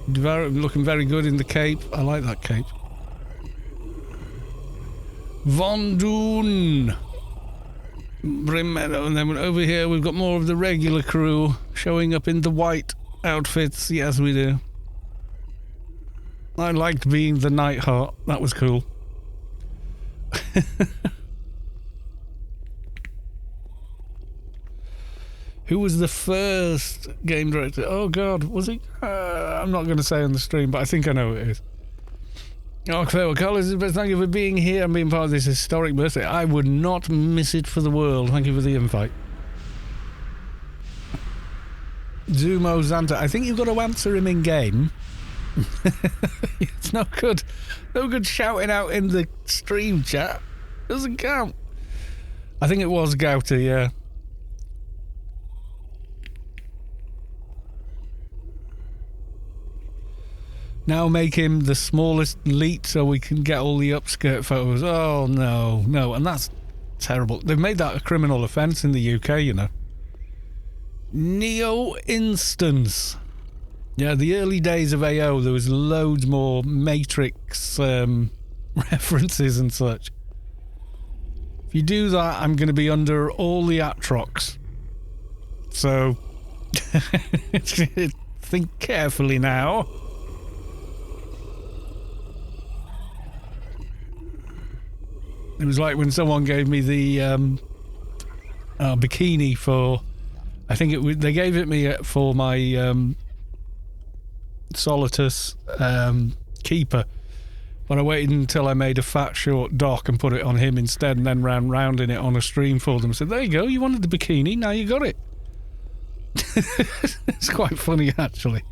Looking very good in the cape. I like that cape. Von Doon. And then over here we've got more of the regular crew showing up in the white outfits. Yes, we do. I liked being the Nightheart. That was cool. Who was the first game director? Oh God, was he? I'm not going to say on the stream, but I think I know who it is. Oh, farewell, Caloss, thank you for being here and being part of this historic birthday. I would not miss it for the world. Thank you for the invite. Zumo Zanta, I think you've got to answer him in game. It's not good. No good shouting out in the stream chat. Doesn't count. I think it was Gouter, yeah. Now make him the smallest elite so we can get all the upskirt photos. Oh, no, no. And that's terrible. They've made that a criminal offence in the UK, you know. Neo Instance. Yeah, the early days of AO, there was loads more Matrix references and such. If you do that, I'm going to be under all the Atrox. So, think carefully now. It was like when someone gave me the bikini for, I think they gave it me for my Solitus keeper, but I waited until I made a fat short doc and put it on him instead, and then ran round in it on a stream for them. So there you go, you wanted the bikini, now you got it. It's quite funny actually.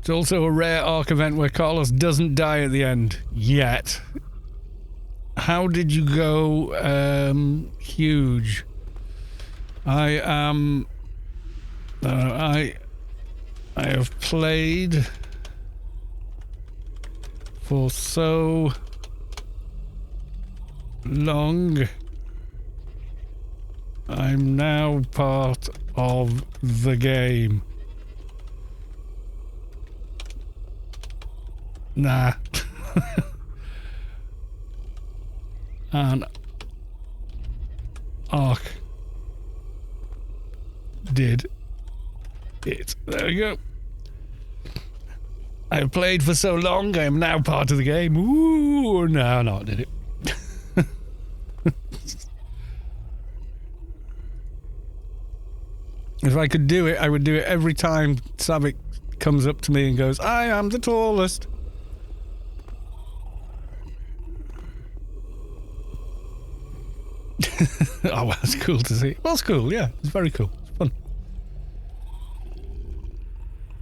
It's also a rare ARC event where Caloss doesn't die at the end. Yet. How did you go huge? I am... I have played for so long. I'm now part of the game. Nah. And Ark did it. There we go. I've played for so long, I am now part of the game. Ooh, no, no, did it. If I could do it, I would do it every time Savik comes up to me and goes, I am the tallest. Oh, well, that's cool to see. Well, it's cool, yeah. It's very cool. It's fun.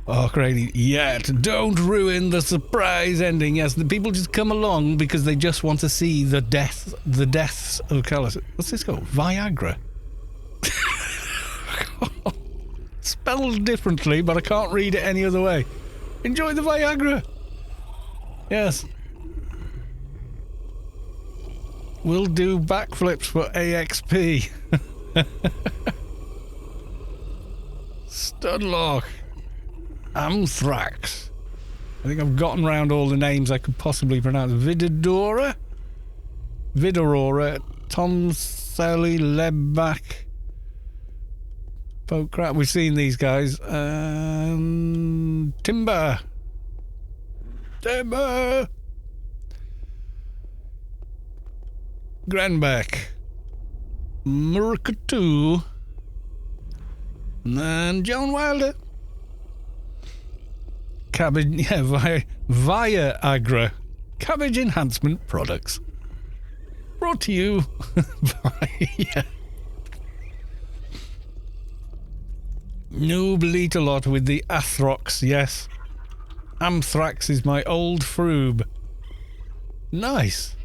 Oh, Crazy. Yet, don't ruin the surprise ending. Yes, the people just come along because they just want to see the deaths of Caloss. What's this called? Viagra. Spelled differently, but I can't read it any other way. Enjoy the Viagra. Yes. We'll do backflips for AXP. Studlock. Anthrax. I think I've gotten around all the names I could possibly pronounce. Vidorora, Tom Selly, Lebach, Pokrat. We've seen these guys. Timber. Granbeck. Murkatu. And John Wilder. Cabbage, yeah, via Agra. Cabbage enhancement products. Brought to you by... Yeah. Noob a lot with the Athrox, yes. Anthrax is my old froob. Nice.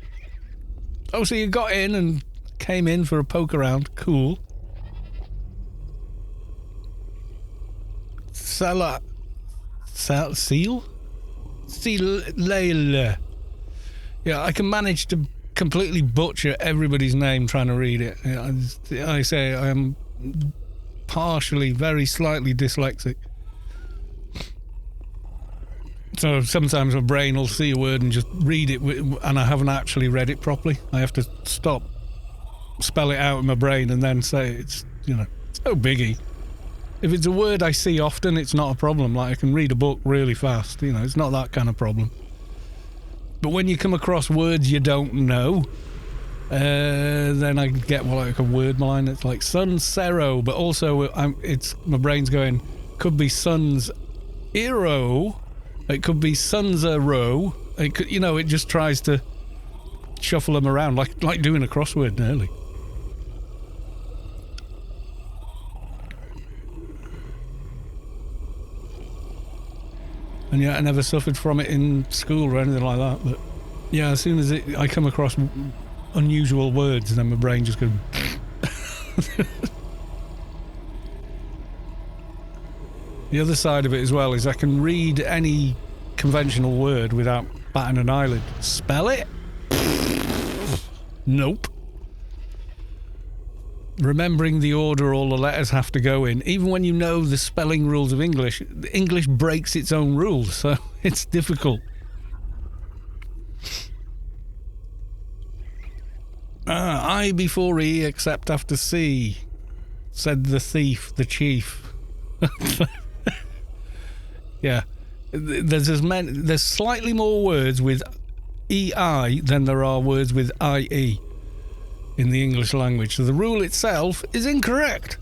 Oh, so you got in and came in for a poke around. Cool. Seal? Leila. Yeah, I can manage to completely butcher everybody's name trying to read it. I say I am partially, very slightly dyslexic. So sometimes my brain will see a word and just read it, and I haven't actually read it properly. I have to stop, spell it out in my brain, and then say it's, you know, it's no biggie. If it's a word I see often, it's not a problem. Like, I can read a book really fast, you know, it's not that kind of problem. But when you come across words you don't know, then I get like a word mine. It's like Sunsero, but also it's my brain's going, could be Sun's Ero, it could be Sunzero. It could, you know, it just tries to shuffle them around like doing a crossword nearly. And yeah, I never suffered from it in school or anything like that. But yeah, as soon as I come across unusual words, then my brain just goes. The other side of it as well is I can read any conventional word without batting an eyelid. Spell it? Nope. Remembering the order all the letters have to go in, even when you know the spelling rules of English, English breaks its own rules, so it's difficult. I before E, except after C, said the thief, the chief. Yeah, there's slightly more words with EI than there are words with IE in the English language, so the rule itself is incorrect.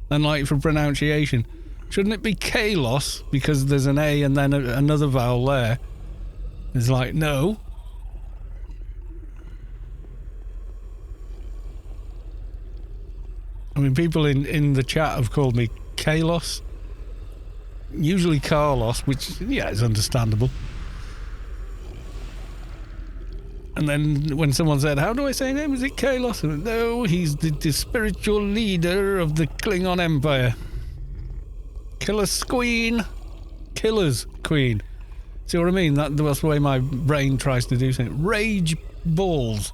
And like for pronunciation, shouldn't it be Caloss because there's an A and then another vowel there? It's like, no. I mean, people in the chat have called me Caloss. Usually Carlos, which, yeah, is understandable. And then when someone said, how do I say his name? Is it Caloss? No, he's the spiritual leader of the Klingon Empire. Killer Squeen. Killer's Queen. See what I mean? That's the way my brain tries to do something. Rage Balls.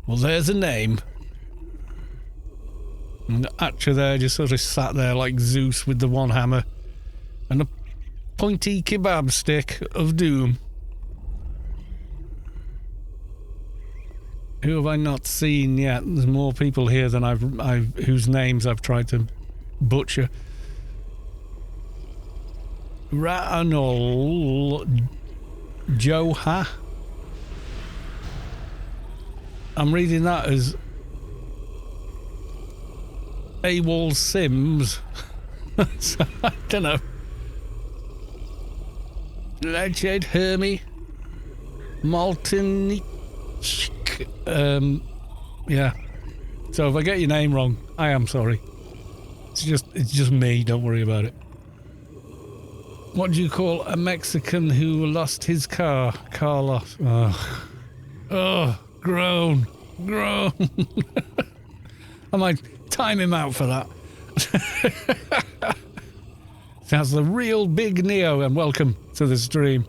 Well, there's a name. And Atcha there just sort of sat there like Zeus with the one hammer. And a pointy kebab stick of doom. Who have I not seen yet? There's more people here than I've whose names I've tried to butcher. Ra'anol Joha. I'm reading that as AWOL Sims. So, I don't know. Ledshed Hermie. Maltin. Yeah. So if I get your name wrong, I am sorry. It's just me, don't worry about it. What do you call a Mexican who lost his car? Caloss. Oh, groan. I might time him out for that. That's the real Big Neo, and welcome to the stream.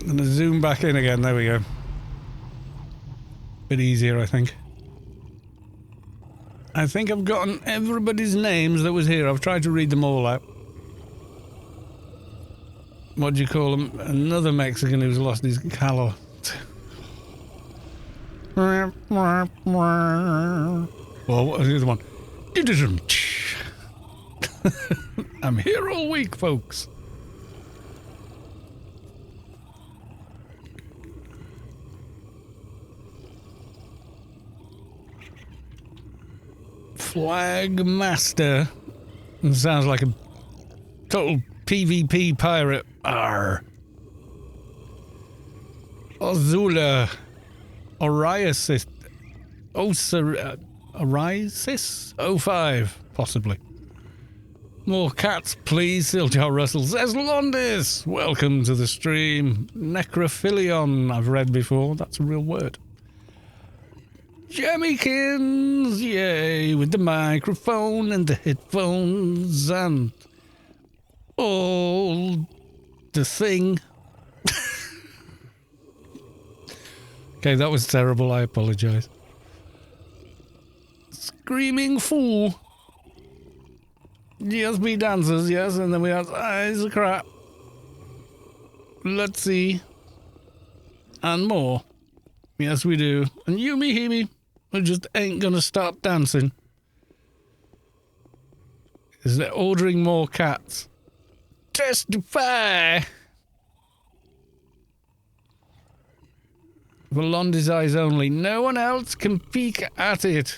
I'm going to zoom back in again. There we go. Bit easier, I think. I think I've gotten everybody's names that was here. I've tried to read them all out. What do you call him? Another Mexican who's lost his Caloss. Well, what was the other one? I'm here all week, folks. Flag Master. Sounds like a total PvP pirate. Arr. Ozula. Oriasis. Oriasis? 05, possibly. More cats, please. Siljar Russell says Londis. Welcome to the stream. Necrophilion, I've read before. That's a real word. Jemmykins, yay, with the microphone and the headphones and all the thing. Okay, that was terrible, I apologise. Screaming Fool. GSB dancers, yes, and then we have Eyes of Crap. Let's see. And more. Yes, we do. And Yumi Himi. We just ain't gonna stop dancing. Is they're ordering more cats. Testify! For Londy's eyes only. No one else can peek at it.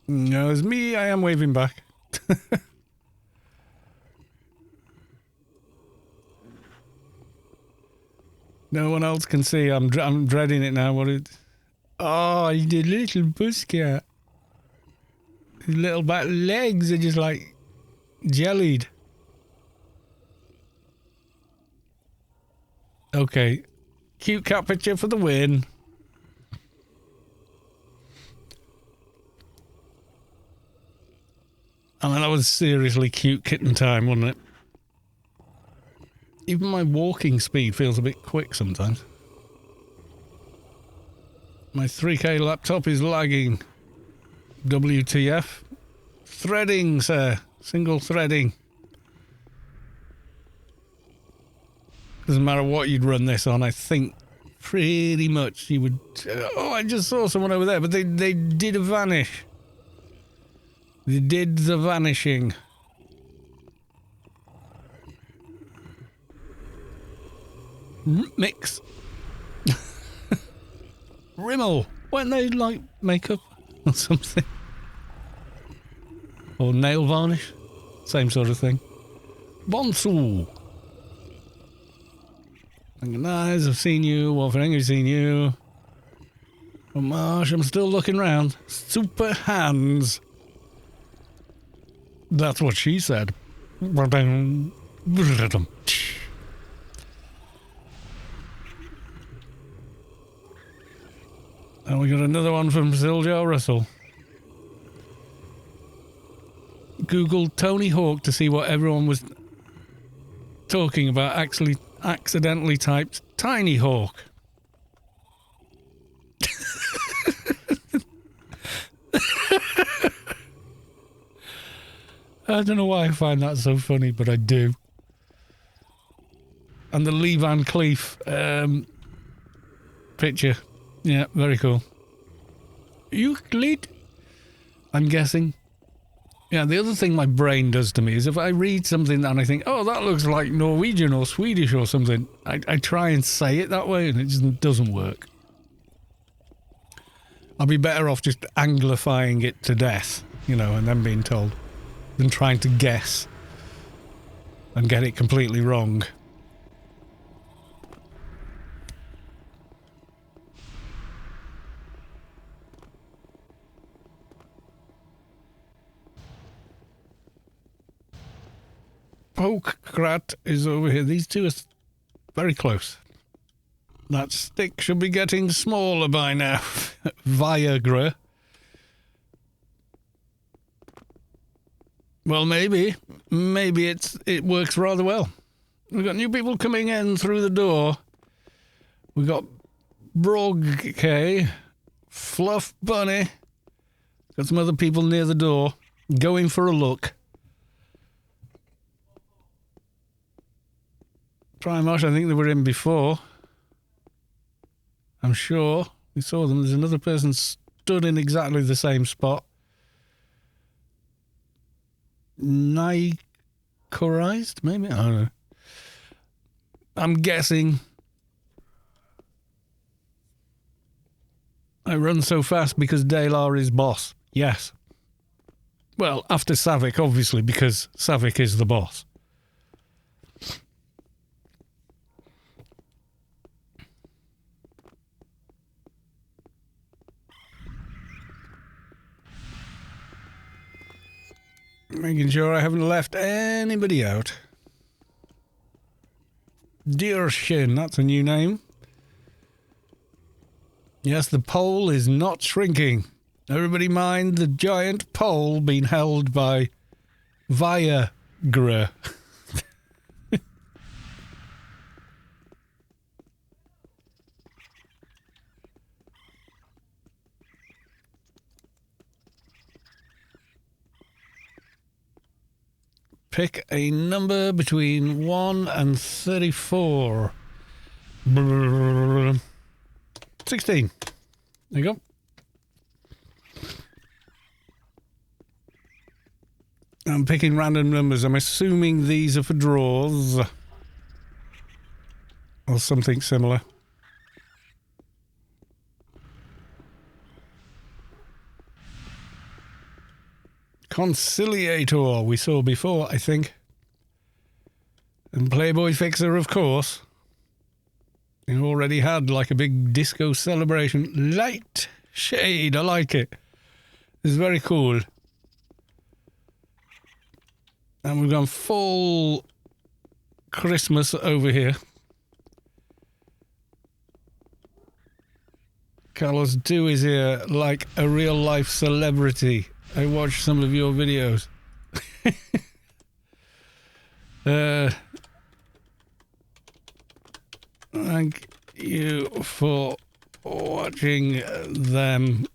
No, it's me. I am waving back. No one else can see. I'm dreading it now. What it? Oh, you did little pussycat. His little back legs are just like jellied. Okay. Cute cat picture for the win. I mean, that was seriously cute kitten time, wasn't it? Even my walking speed feels a bit quick sometimes. My 3K laptop is lagging. WTF. Threading, sir. Single threading. Doesn't matter what you'd run this on, I think pretty much you would... oh, I just saw someone over there, but they did vanish. They did the vanishing. Mix. Rimmel. Weren't they like makeup or something? Or nail varnish? Same sort of thing. Bonsu. Nice, I've seen you. Wolfgang, I've seen you. Oh, Marsh, I'm still looking round. Super hands. That's what she said. And we got another one from Silja Russell. Googled Tony Hawk to see what everyone was talking about. Actually, accidentally typed Tiny Hawk. I don't know why I find that so funny, but I do. And the Lee Van Cleef picture. Yeah, very cool. Euclid, I'm guessing. Yeah, the other thing my brain does to me is if I read something and I think, oh, that looks like Norwegian or Swedish or something, I try and say it that way and it just doesn't work. I'll be better off just anglifying it to death, you know, and then being told, than trying to guess and get it completely wrong. Pokekrat is over here. These two are very close. That stick should be getting smaller by now. Viagra. Well, maybe. Maybe it works rather well. We've got new people coming in through the door. We've got Brog K, Fluff Bunny. Got some other people near the door going for a look. Primosh, I think they were in before. I'm sure. We saw them. There's another person stood in exactly the same spot. Nicorized, maybe? I don't know. I'm guessing. I run so fast because Dalar is boss. Yes. Well, after Savik, obviously, because Savik is the boss. Making sure I haven't left anybody out. Dear Shin, that's a new name. Yes, the pole is not shrinking. Everybody mind the giant pole being held by Viagra. Pick a number between 1 and 34. 16. There you go. I'm picking random numbers. I'm assuming these are for draws. Or something similar. Conciliator we saw before, I think. And Playboy Fixer, of course. You already had like a big disco celebration. Light shade, I like it. It's very cool. And we've gone full Christmas over here. Caloss2 is here like a real life celebrity. I watched some of your videos. Thank you for watching them,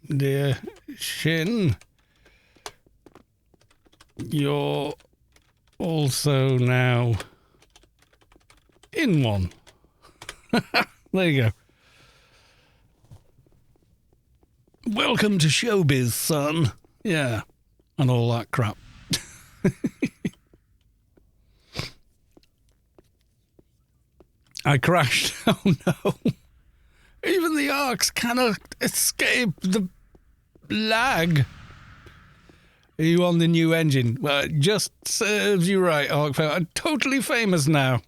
dear Shin. You're also now in one. There you go. Welcome to showbiz, son. Yeah, and all that crap. I crashed. Oh no. Even the arcs cannot escape the lag. Are you on the new engine? Well, it just serves you right, Arcfail. I'm totally famous now.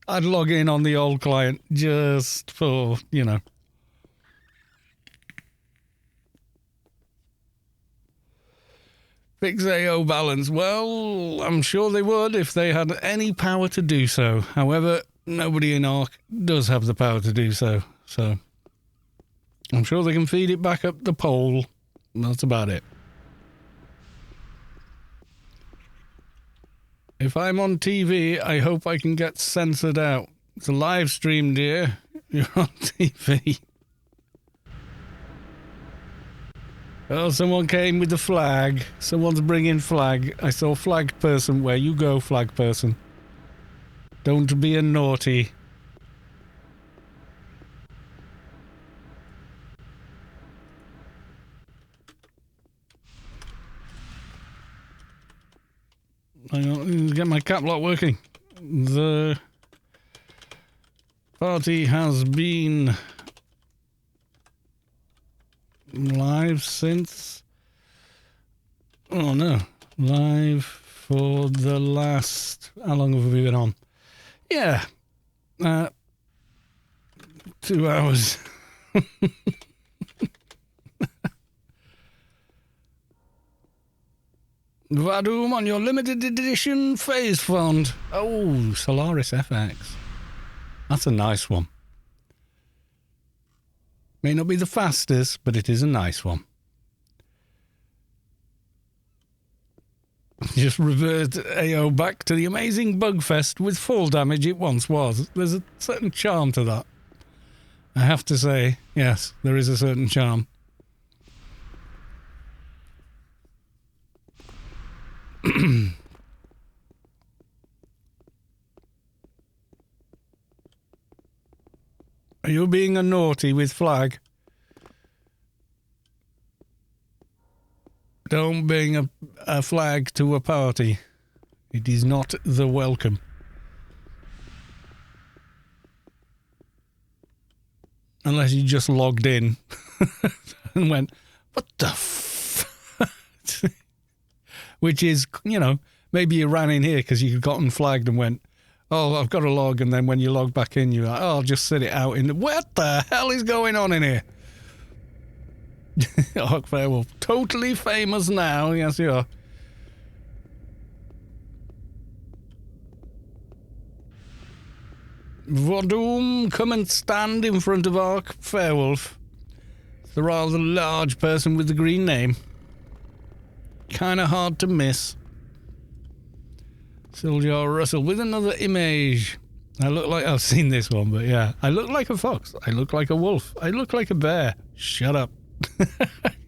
I'd log in on the old client just for, you know. fix AO balance. Well, I'm sure they would if they had any power to do so. However, nobody in Ark does have the power to do so. So I'm sure they can feed it back up the pole. That's about it. If I'm on TV, I hope I can get censored out. It's a live stream, dear. You're on TV. Oh, someone came with the flag. Someone's bringing flag. I saw flag person. Where you go, flag person. Don't be a naughty. Hang on, get my cap lock working. The party has been live since... Oh no. Live for the last... How long have we been on? Yeah. 2 hours. Vadum on your limited edition phase font. Oh, Solaris FX. That's a nice one. May not be the fastest, but it is a nice one. Just revert AO back to the amazing bugfest with fall damage it once was. There's a certain charm to that. I have to say, yes, there is a certain charm. Are you being a naughty with flag? Don't bring a flag to a party. It is not the welcome. Unless you just logged in and went, what the f... Which is, you know, maybe you ran in here because you got unflagged and went, oh, I've got to log, and then when you log back in, you're like, oh, I'll just sit it out in the... What the hell is going on in here? Ark Fairwolf, totally famous now. Yes, you are. Vodum, come and stand in front of Ark Fairwolf. The rather large person with the green name. Kind of hard to miss. Siljar Russell with another image. I look like... I've seen this one, but yeah. I look like a fox. I look like a wolf. I look like a bear. Shut up.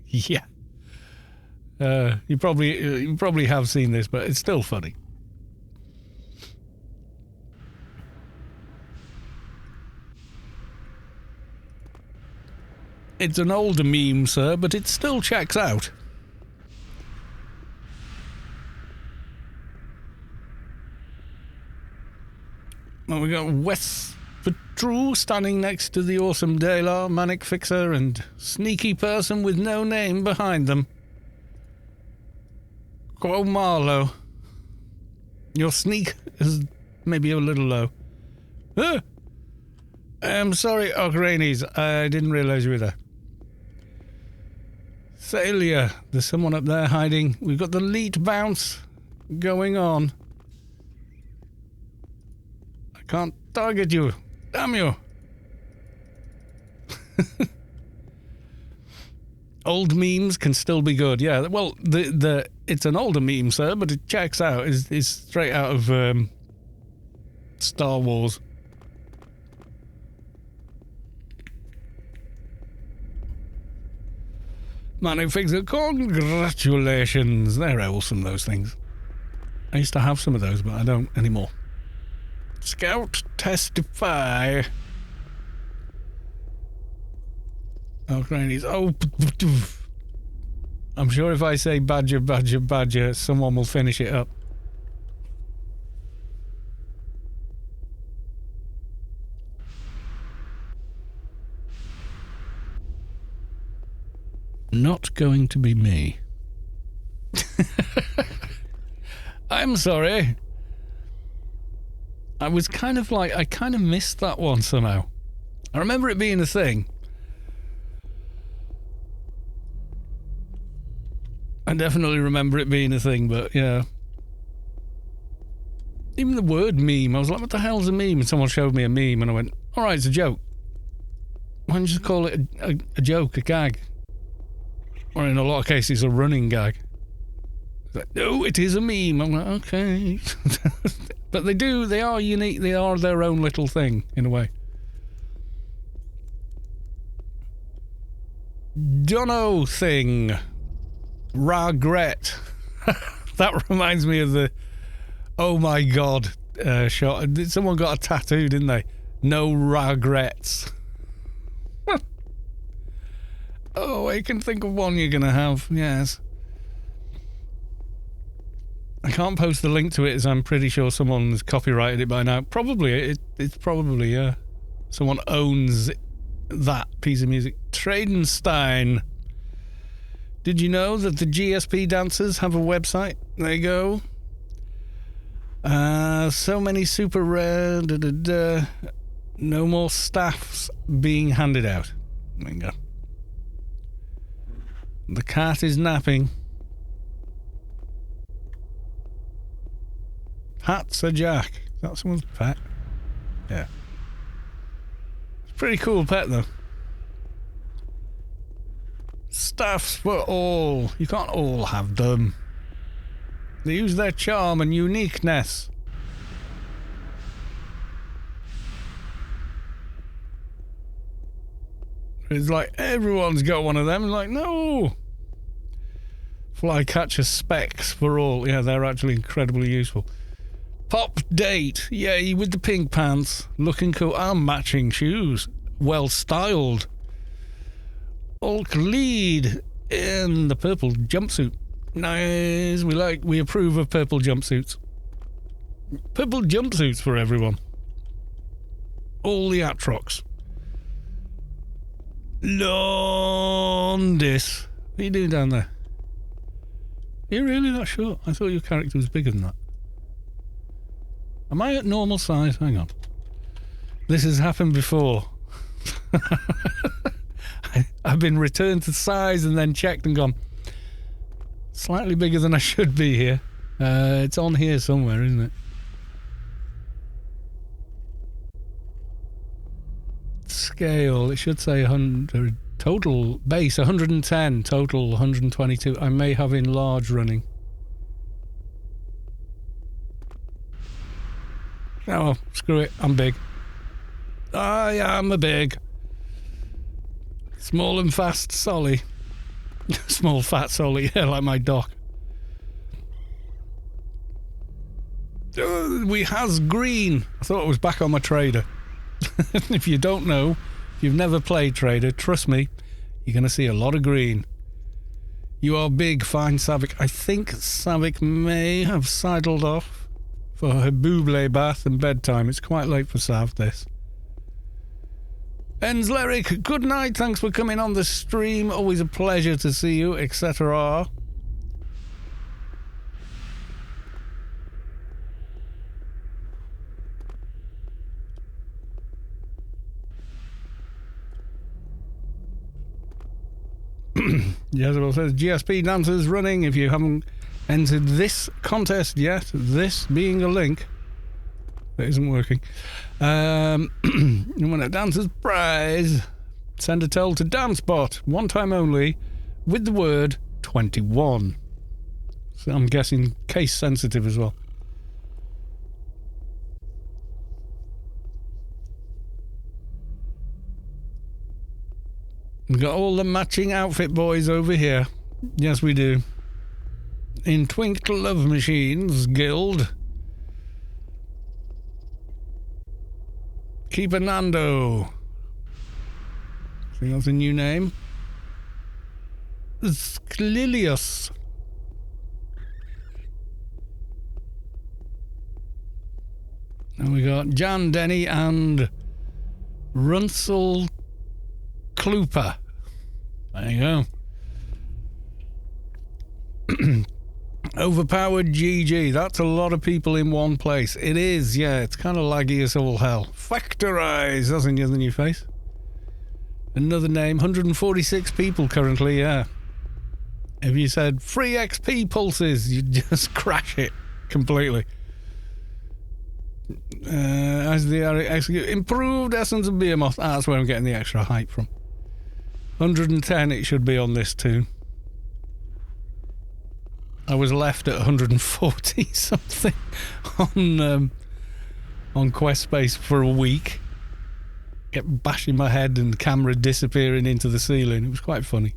Yeah. You probably have seen this, but it's still funny. It's an older meme, sir, but it still checks out. Well, we got Wes Petru standing next to the awesome Dalar, Manic Fixer, and sneaky person with no name behind them. Quo Marlow. Your sneak is maybe a little low. I'm sorry, Ocranes. I didn't realise you were there. Thalia. There's someone up there hiding. We've got the leet bounce going on. Can't target you. Damn you. Old memes can still be good. Yeah, well, it's an older meme, sir, but it checks out. It's straight out of Star Wars. Manic Fixer, congratulations. They're awesome, those things. I used to have some of those, but I don't anymore. Scout testify. Oh, grannies. Oh, I'm sure if I say badger, badger, badger, someone will finish it up. Not going to be me. I'm sorry. I was kind of like, I kind of missed that one somehow. I remember it being a thing. I definitely remember it being a thing, but yeah. Even the word meme, I was like, what the hell's a meme? And someone showed me a meme and I went, all right, it's a joke. Why don't you just call it a joke, a gag? Or in a lot of cases, a running gag. It's like, no, it is a meme. I'm like, okay. But they are unique, they are their own little thing, in a way. Dono thing. Regret. That reminds me of the oh my god shot. Someone got a tattoo, didn't they? No regrets. Oh, I can think of one you're gonna have. Yes. I can't post the link to it as I'm pretty sure someone's copyrighted it by now. Probably. It's probably, yeah. Someone owns that piece of music. Tradenstein. Did you know that the GSP dancers have a website? There you go. So many super rare. No more staffs being handed out. There you go. The cat is napping. Hat's a Jack. Is that someone's pet? Yeah. It's a pretty cool pet, though. Staffs for all. You can't all have them. They use their charm and uniqueness. It's like everyone's got one of them. It's like, no. Flycatcher specs for all. Yeah, they're actually incredibly useful. Pop date. Yay, with the pink pants. Looking cool. And matching shoes. Well styled. Ulk lead in the purple jumpsuit. Nice. We approve of purple jumpsuits. Purple jumpsuits for everyone. All the Atrox. Londis. What are you doing down there? Are you really that short? I thought your character was bigger than that. Am I at normal size? Hang on. This has happened before. I've been returned to size and then checked and gone, slightly bigger than I should be here. It's on here somewhere, isn't it? Scale, it should say 100. Total base 110, total 122. I may have enlarge running. Oh, screw it, I'm big. I am a big. Small and fast Solly. Small fat Solly, yeah, like my doc. We has green. I thought it was back on my trader. If you don't know, if you've never played trader, trust me, you're going to see a lot of green. You are big, fine Savick. I think Savick may have sidled off for her buble bath and bedtime. It's quite late for Sav, this. Enzleric, good night. Thanks for coming on the stream. Always a pleasure to see you, etc. Yes, it says GSP dancers running. If you haven't entered this contest yet, this being a link that isn't working, you want a dancer's prize, send a toll to DanceBot, one time only, with the word 21. So I'm guessing case sensitive as well. We've got all the matching outfit boys over here. Yes, we do. In Twinkle Love Machines Guild. Keeper Nando. I think that's a new name. Sklilius. And we got Jan Denny and Runsel Klooper. There you go. Overpowered GG. That's a lot of people in one place. It is, yeah. It's kind of laggy as all hell. Factorize. That's in the new face. Another name. 146 people currently, yeah. If you said free XP pulses, you'd just crash it completely. As the execute improved Essence of Behemoth. That's where I'm getting the extra hype from. 110 it should be on this too. I was left at 140 something on Quest Space for a week. Kept bashing my head and the camera disappearing into the ceiling. It was quite funny.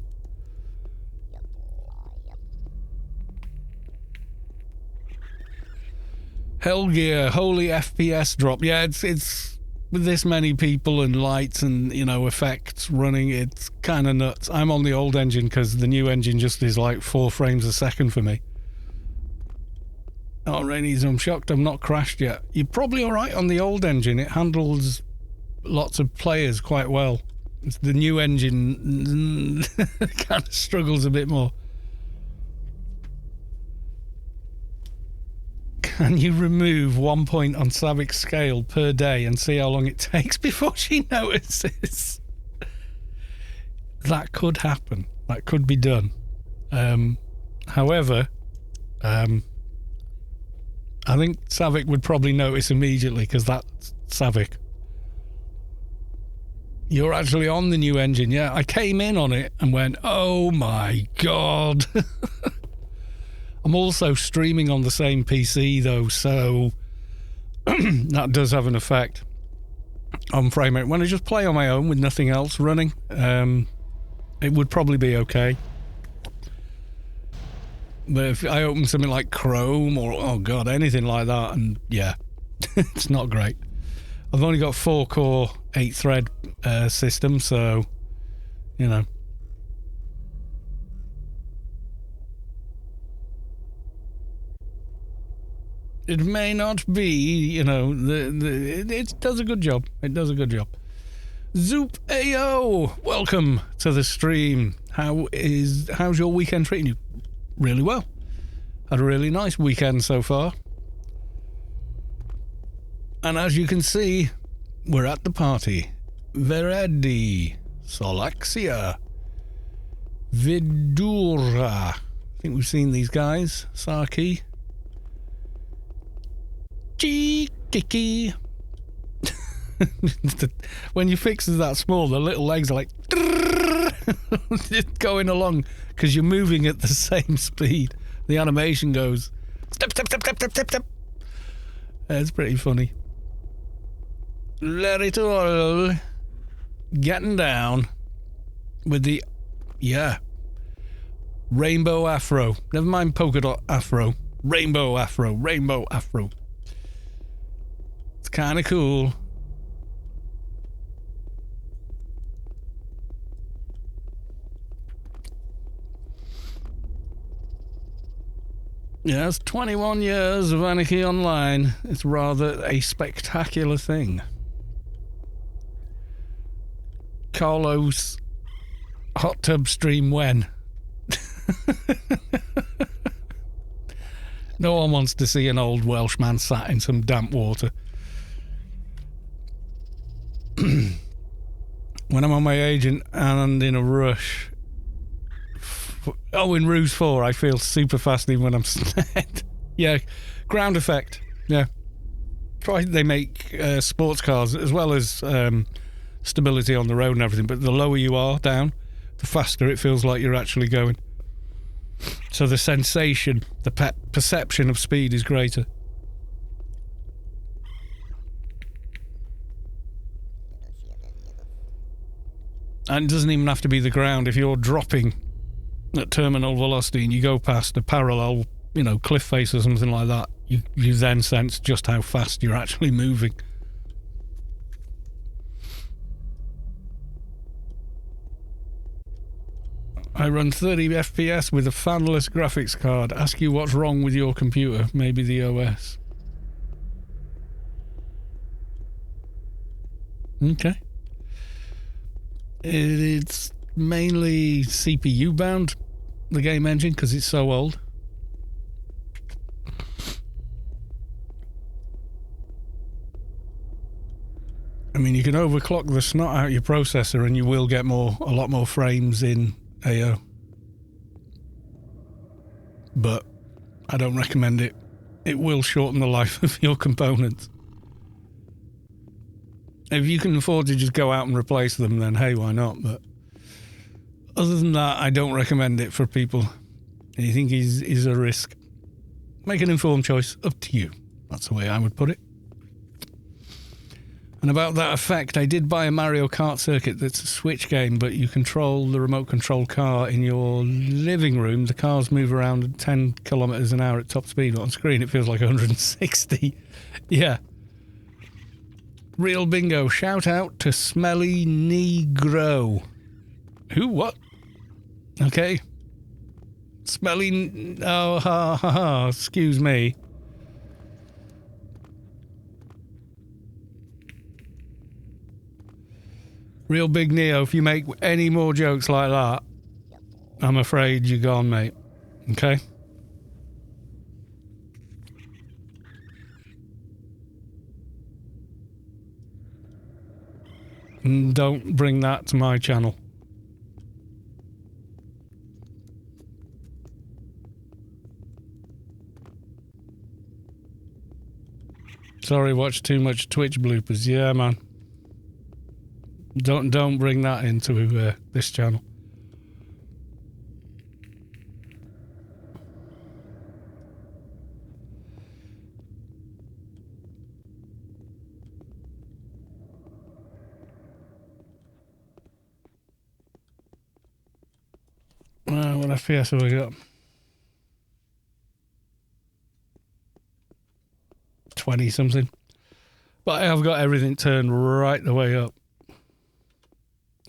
Hellgear, holy FPS drop. Yeah, it's with this many people and lights and, you know, effects running, it's kind of nuts. I'm on the old engine because the new engine just is like 4 frames a second for me. Oh, Rainies, I'm shocked I've not crashed yet. You're probably alright on the old engine. It handles lots of players quite well. It's the new engine kind of struggles a bit more. Can you remove 1 point on Savic's scale per day and see how long it takes before she notices? That could happen. That could be done. However, I think Savic would probably notice immediately because that's Savic. You're actually on the new engine. Yeah, I came in on it and went, oh my God. I'm also streaming on the same PC though, so that does have an effect on frame rate. When I just play on my own with nothing else running, it would probably be okay. But if I open something like Chrome or, oh God, anything like that, and yeah, it's not great. I've only got 4-core, 8-thread system, so, you know. It may not be, you know, it does a good job. It does a good job. Zoop AO, welcome to the stream. How's your weekend treating you? Really well. Had a really nice weekend so far. And as you can see, we're at the party. Veredi, Solaxia, Vidura. I think we've seen these guys. Saki. Kiki. When your fixes that small, the little legs are like just going along because you're moving at the same speed. The animation goes step, step, step, step, step, step, step. It's pretty funny. Let it all getting down with the rainbow afro. Never mind polka dot afro. Rainbow afro. Rainbow afro. It's kind of cool. Yes, 21 years of Anarchy Online. It's rather a spectacular thing. Carlos hot tub stream when? No one wants to see an old Welshman sat in some damp water. When I'm on my agent and in a rush. In Ruse 4, I feel super fast even when I'm snared. Yeah, ground effect. Yeah. They make sports cars as well as stability on the road and everything, but the lower you are down, the faster it feels like you're actually going. So the sensation, the perception of speed is greater. And it doesn't even have to be the ground. If you're dropping at terminal velocity and you go past a parallel, cliff face or something like that, you then sense just how fast you're actually moving. I run 30 FPS with a fanless graphics card. Ask you what's wrong with your computer. Maybe the OS. Okay. It's mainly CPU bound, the game engine, because it's so old. I mean, you can overclock the snot out your processor and you will get a lot more frames in AO. but I don't recommend it. It will shorten the life of your components. If you can afford to just go out and replace them, then hey, why not? But other than that, I don't recommend it for people anything is a risk. Make an informed choice, up to you. That's the way I would put it. And about that effect, I did buy a Mario Kart circuit that's a Switch game, but you control the remote control car in your living room. The cars move around at 10 kilometers an hour at top speed. On screen, it feels like 160. Yeah. Real bingo. Shout out to Smelly Negro. Who? What? Okay. Smelly... Oh, ha, ha, ha. Excuse me. Real Big Neo, if you make any more jokes like that, I'm afraid you're gone, mate. Okay? And don't bring that to my channel. Sorry, watch too much Twitch bloopers. Yeah, man. Don't bring that into this channel. What FPS have we got? 20 something. But I've got everything turned right the way up.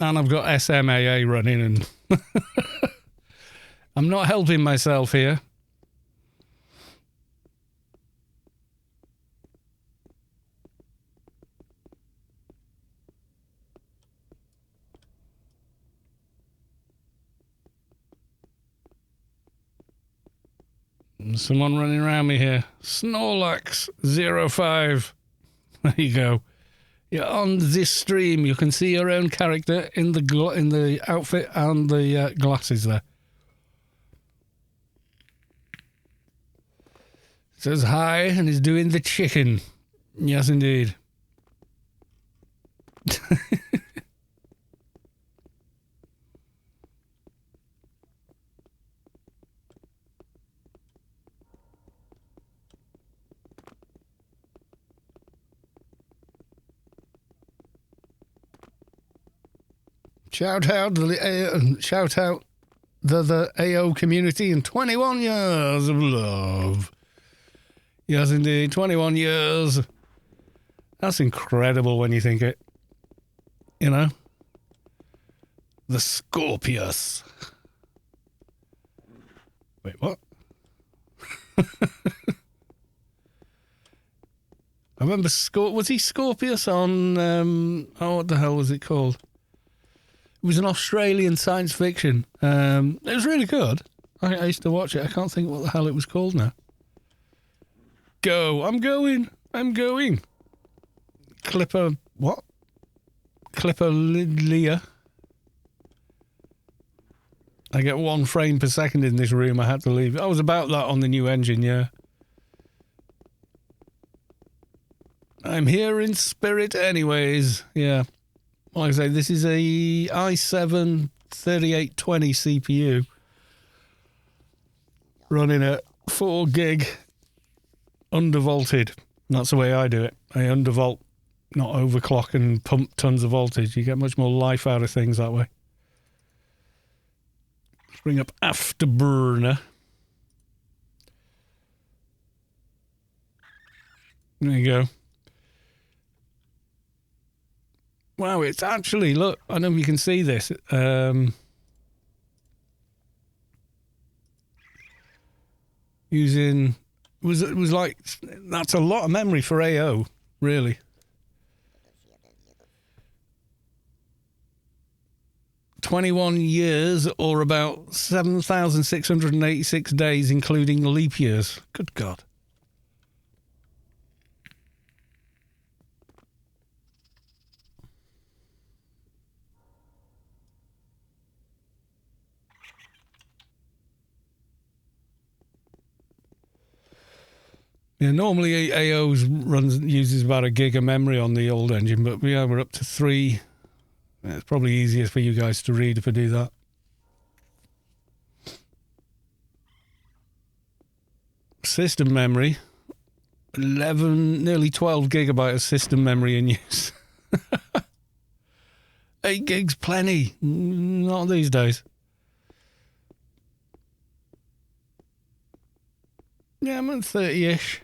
And I've got SMAA running and I'm not helping myself here. Someone running around me here. Snorlax05. There you go. You're on this stream. You can see your own character in the outfit and the glasses there. Says hi and is doing the chicken. Yes, indeed. Shout out the AO community and 21 years of love. Yes, indeed, 21 years. That's incredible when you think it. You know? The Scorpius. Wait, what? I remember was he Scorpius on what the hell was it called? It was an Australian science fiction. It was really good. I used to watch it. I can't think what the hell it was called now. Go. I'm going. Clipper. What? Clipper Leah. I get 1 frame per second in this room. I had to leave. I was about that on the new engine, yeah. I'm here in spirit anyways. Yeah. Like I say, this is a i7 3820 CPU running at 4 gig undervolted. That's the way I do it. I undervolt, not overclock and pump tons of voltage. You get much more life out of things that way. Let's bring up Afterburner. There you go. Wow, it's actually, look, I don't know if you can see this. Using, it was like, that's a lot of memory for AO, really. "21 years, or about 7,686 days, including leap years." Good God. Yeah, normally AO's uses about 1 gig of memory on the old engine, but yeah, we're up to 3. It's probably easier for you guys to read if I do that. System memory, 11, nearly 12 gigabyte of system memory in use. 8 gigs plenty, not these days. Yeah, I'm at 30-ish.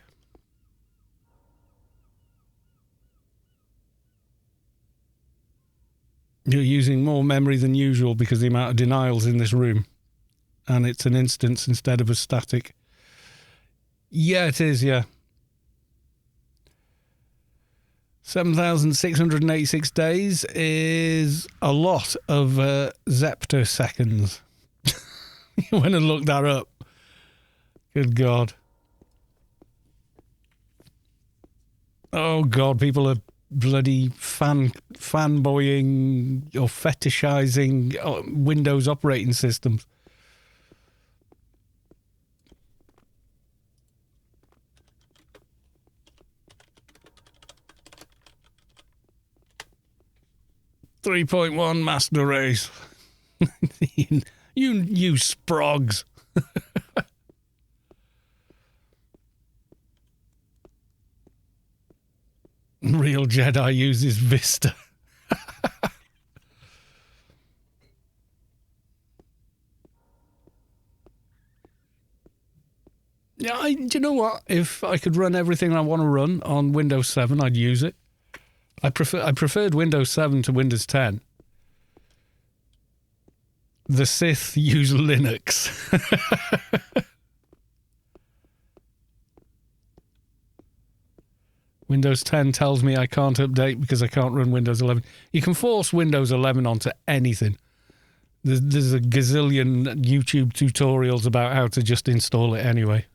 You're using more memory than usual because of the amount of denials in this room. And it's an instance instead of a static. Yeah, it is, yeah. 7,686 days is a lot of zeptoseconds. You went and looked that up. Good God. Oh, God, people are bloody fanboying or fetishizing Windows operating systems. .3.1 master race. you sprogs. Real Jedi uses Vista. Yeah, do you know what? If I could run everything I want to run on Windows 7, I'd use it. I preferred Windows 7 to Windows 10. The Sith use Linux. Windows 10 tells me I can't update because I can't run Windows 11. You can force Windows 11 onto anything. There's a gazillion YouTube tutorials about how to just install it anyway.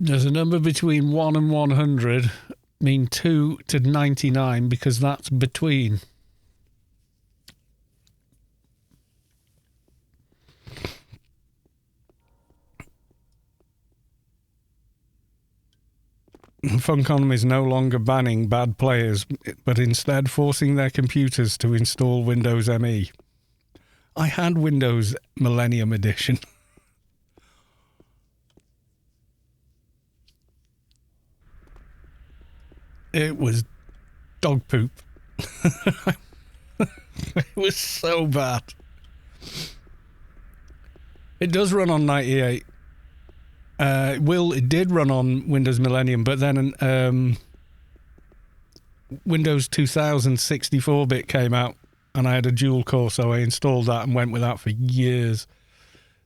There's a number between 1 and 100, mean 2 to 99 because that's between. Funcom is no longer banning bad players, but instead forcing their computers to install Windows ME. I had Windows Millennium Edition. It was dog poop. It was so bad. It does run on 98. It did run on Windows Millennium, but then Windows 2000 64-bit came out, and I had a dual core, so I installed that and went with that for years.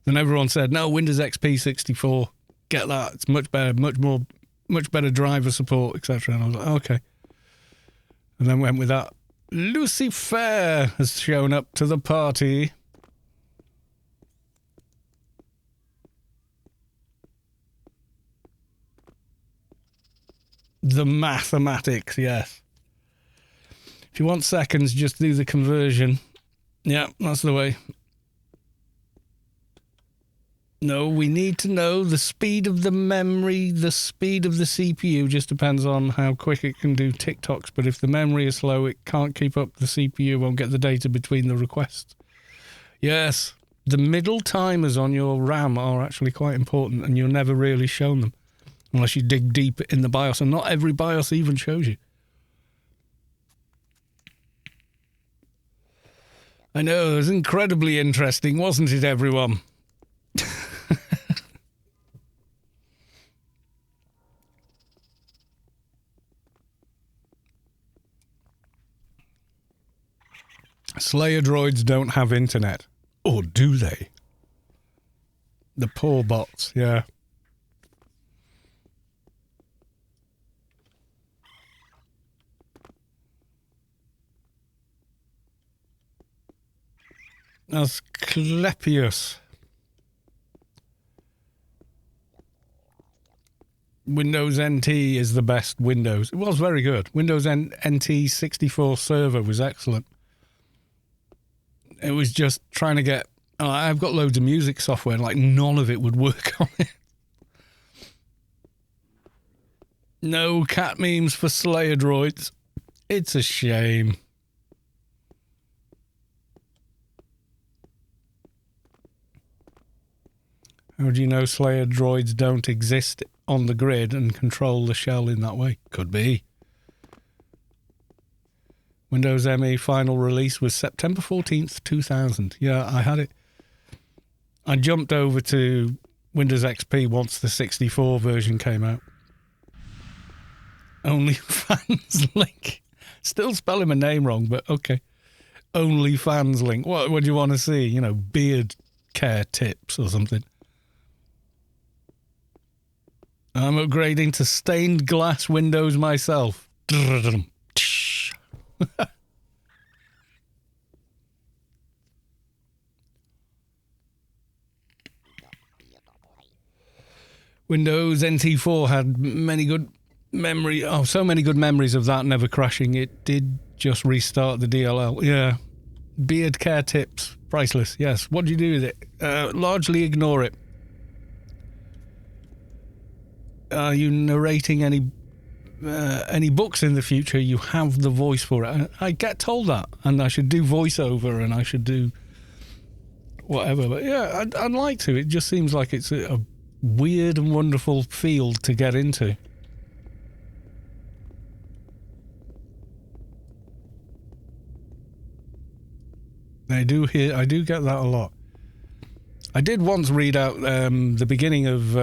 Then everyone said, no, Windows XP 64, get that. It's much better, much better driver support, etc. And I was like, okay. And then went with that. Lucifer has shown up to the party. The mathematics, yes. If you want seconds, just do the conversion. Yeah, that's the way. No, we need to know the speed of the memory, the speed of the CPU just depends on how quick it can do TikToks. But if the memory is slow, it can't keep up. The CPU won't get the data between the requests. Yes, the middle timers on your RAM are actually quite important, and you're never really shown them unless you dig deep in the BIOS, and not every BIOS even shows you. I know, it was incredibly interesting, wasn't it, everyone? Slayer droids don't have internet. Or do they? The poor bots, yeah. Asclepius. Windows NT is the best Windows. It was very good. Windows NT 64 server was excellent. It was just trying to get... I've got loads of music software, like none of it would work on it. No cat memes for Slayer droids. It's a shame. How do you know Slayer droids don't exist on the grid and control the shell in that way? Could be. Windows ME final release was September 14th, 2000. Yeah, I had it. I jumped over to Windows XP once the 64 version came out. OnlyFans link. Still spelling my name wrong, but okay. OnlyFans link. What do you want to see? You know, beard care tips or something. I'm upgrading to stained glass windows myself. Windows NT4 had many good memory. Oh, so many good memories of that never crashing. It did just restart the DLL. Yeah. Beard care tips. Priceless. Yes. What do you do with it? Largely ignore it. Are you narrating any books in the future? You have the voice for it. I get told that, and I should do voiceover, and I should do whatever. But yeah, I'd like to. It just seems like it's a weird and wonderful field to get into. I do get that a lot. I did once read out the beginning of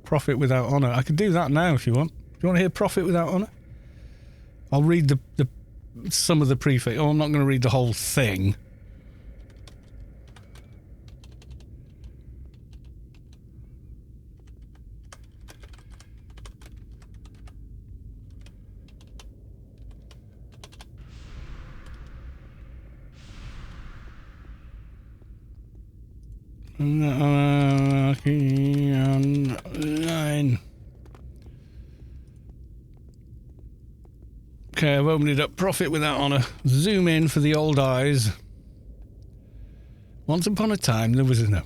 Profit Without Honor. I could do that now if you want. Do you want to hear Profit Without Honor? I'll read the some of the prefix. Oh, I'm not going to read the whole thing. Anarchy online. Okay, I've opened it up. Profit Without Honor. Zoom in for the old eyes. Once upon a time, there was a no.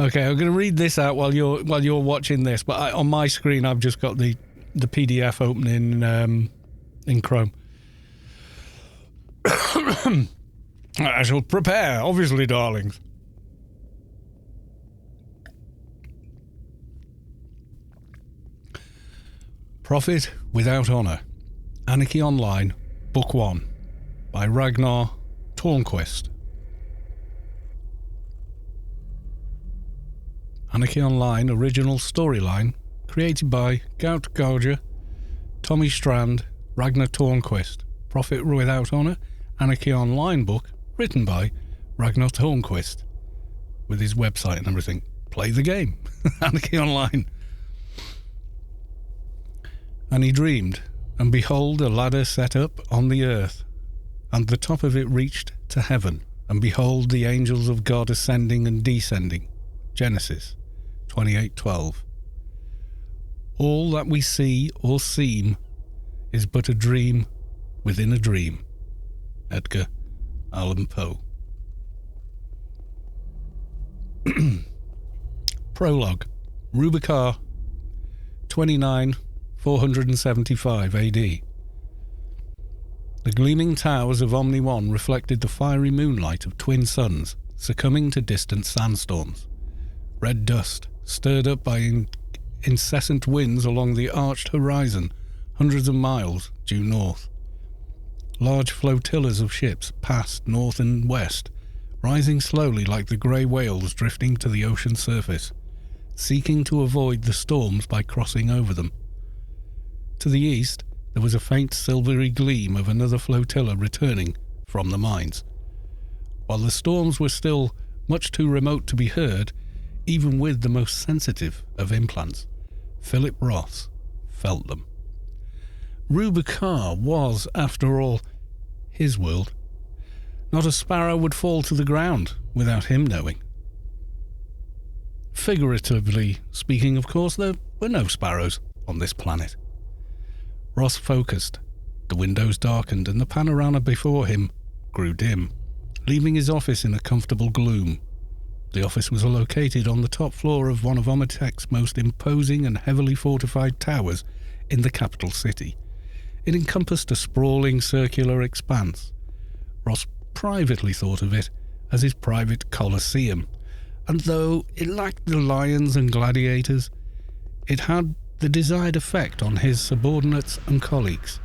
Okay, I'm going to read this out while you're watching this. But on my screen, I've just got the PDF open in Chrome. I shall prepare, obviously, darlings. Profit Without Honor. Anarchy Online, Book 1, by Ragnar Tornquist. Anarchy Online original storyline, created by Gout Gouger, Tommy Strand, Ragnar Tornquist. Profit Without Honor, Anarchy Online book, written by Ragnar Tornquist, with his website and everything. Play the game. Anarchy Online. And he dreamed, and behold, a ladder set up on the earth, and the top of it reached to heaven, and behold, the angels of God ascending and descending. Genesis 28:12. All that we see or seem is but a dream within a dream. Edgar Allan Poe. Prologue. Rubicar 475 AD. The gleaming towers of Omni 1 reflected the fiery moonlight of twin suns, succumbing to distant sandstorms. Red dust, stirred up by incessant winds along the arched horizon, hundreds of miles due north. Large flotillas of ships passed north and west, rising slowly like the grey whales drifting to the ocean surface, seeking to avoid the storms by crossing over them. To the east, there was a faint silvery gleam of another flotilla returning from the mines. While the storms were still much too remote to be heard, even with the most sensitive of implants, Philip Ross felt them. Rubicar was, after all, his world. Not a sparrow would fall to the ground without him knowing. Figuratively speaking, of course, there were no sparrows on this planet. Ross focused. The windows darkened and the panorama before him grew dim, leaving his office in a comfortable gloom. The office was located on the top floor of one of Omitech's most imposing and heavily fortified towers in the capital city. It encompassed a sprawling circular expanse. Ross privately thought of it as his private Colosseum, and though it lacked the lions and gladiators, it had the desired effect on his subordinates and colleagues.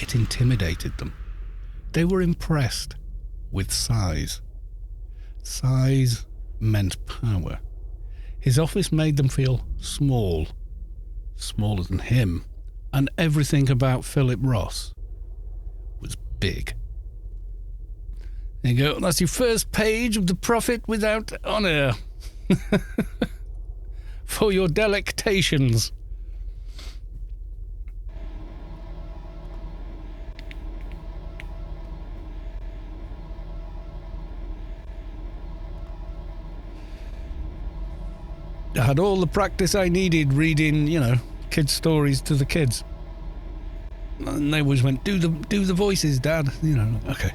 It intimidated them. They were impressed with size. Size meant power. His office made them feel small, smaller than him, and everything about Philip Ross was big. There you go, that's your first page of The Prophet Without Honour. For your delectations. I had all the practice I needed reading, kids' stories to the kids. And they always went, do the voices, Dad. Okay.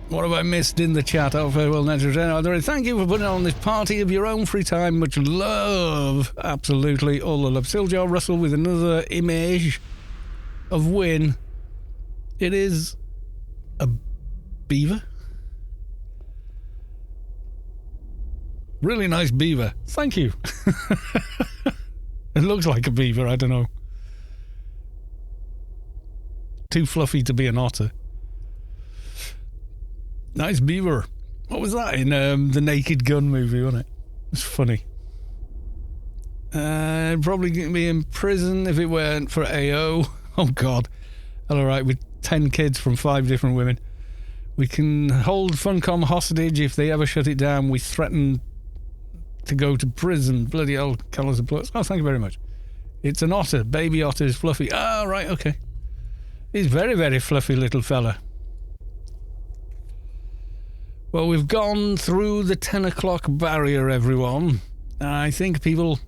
What have I missed in the chat? Oh, very well, Natural. Thank you for putting on this party of your own free time. Much love. Absolutely. All the love. Siljar Russell with another image of Win. It is a beaver. Really nice beaver. Thank you. It looks like a beaver, I don't know. Too fluffy to be an otter. Nice beaver. What was that in the Naked Gun movie, wasn't it? It's funny. Probably going to be in prison if it weren't for AO. Oh, God. All right, with 10 kids from 5 different women. We can hold Funcom hostage if they ever shut it down. We threaten to go to prison. Bloody hell, Caloss2 TNH-ed. Oh, thank you very much. It's an otter. Baby otter is fluffy. Ah, right, okay. He's very, very fluffy little fella. Well, we've gone through the 10 o'clock barrier, everyone. I think people,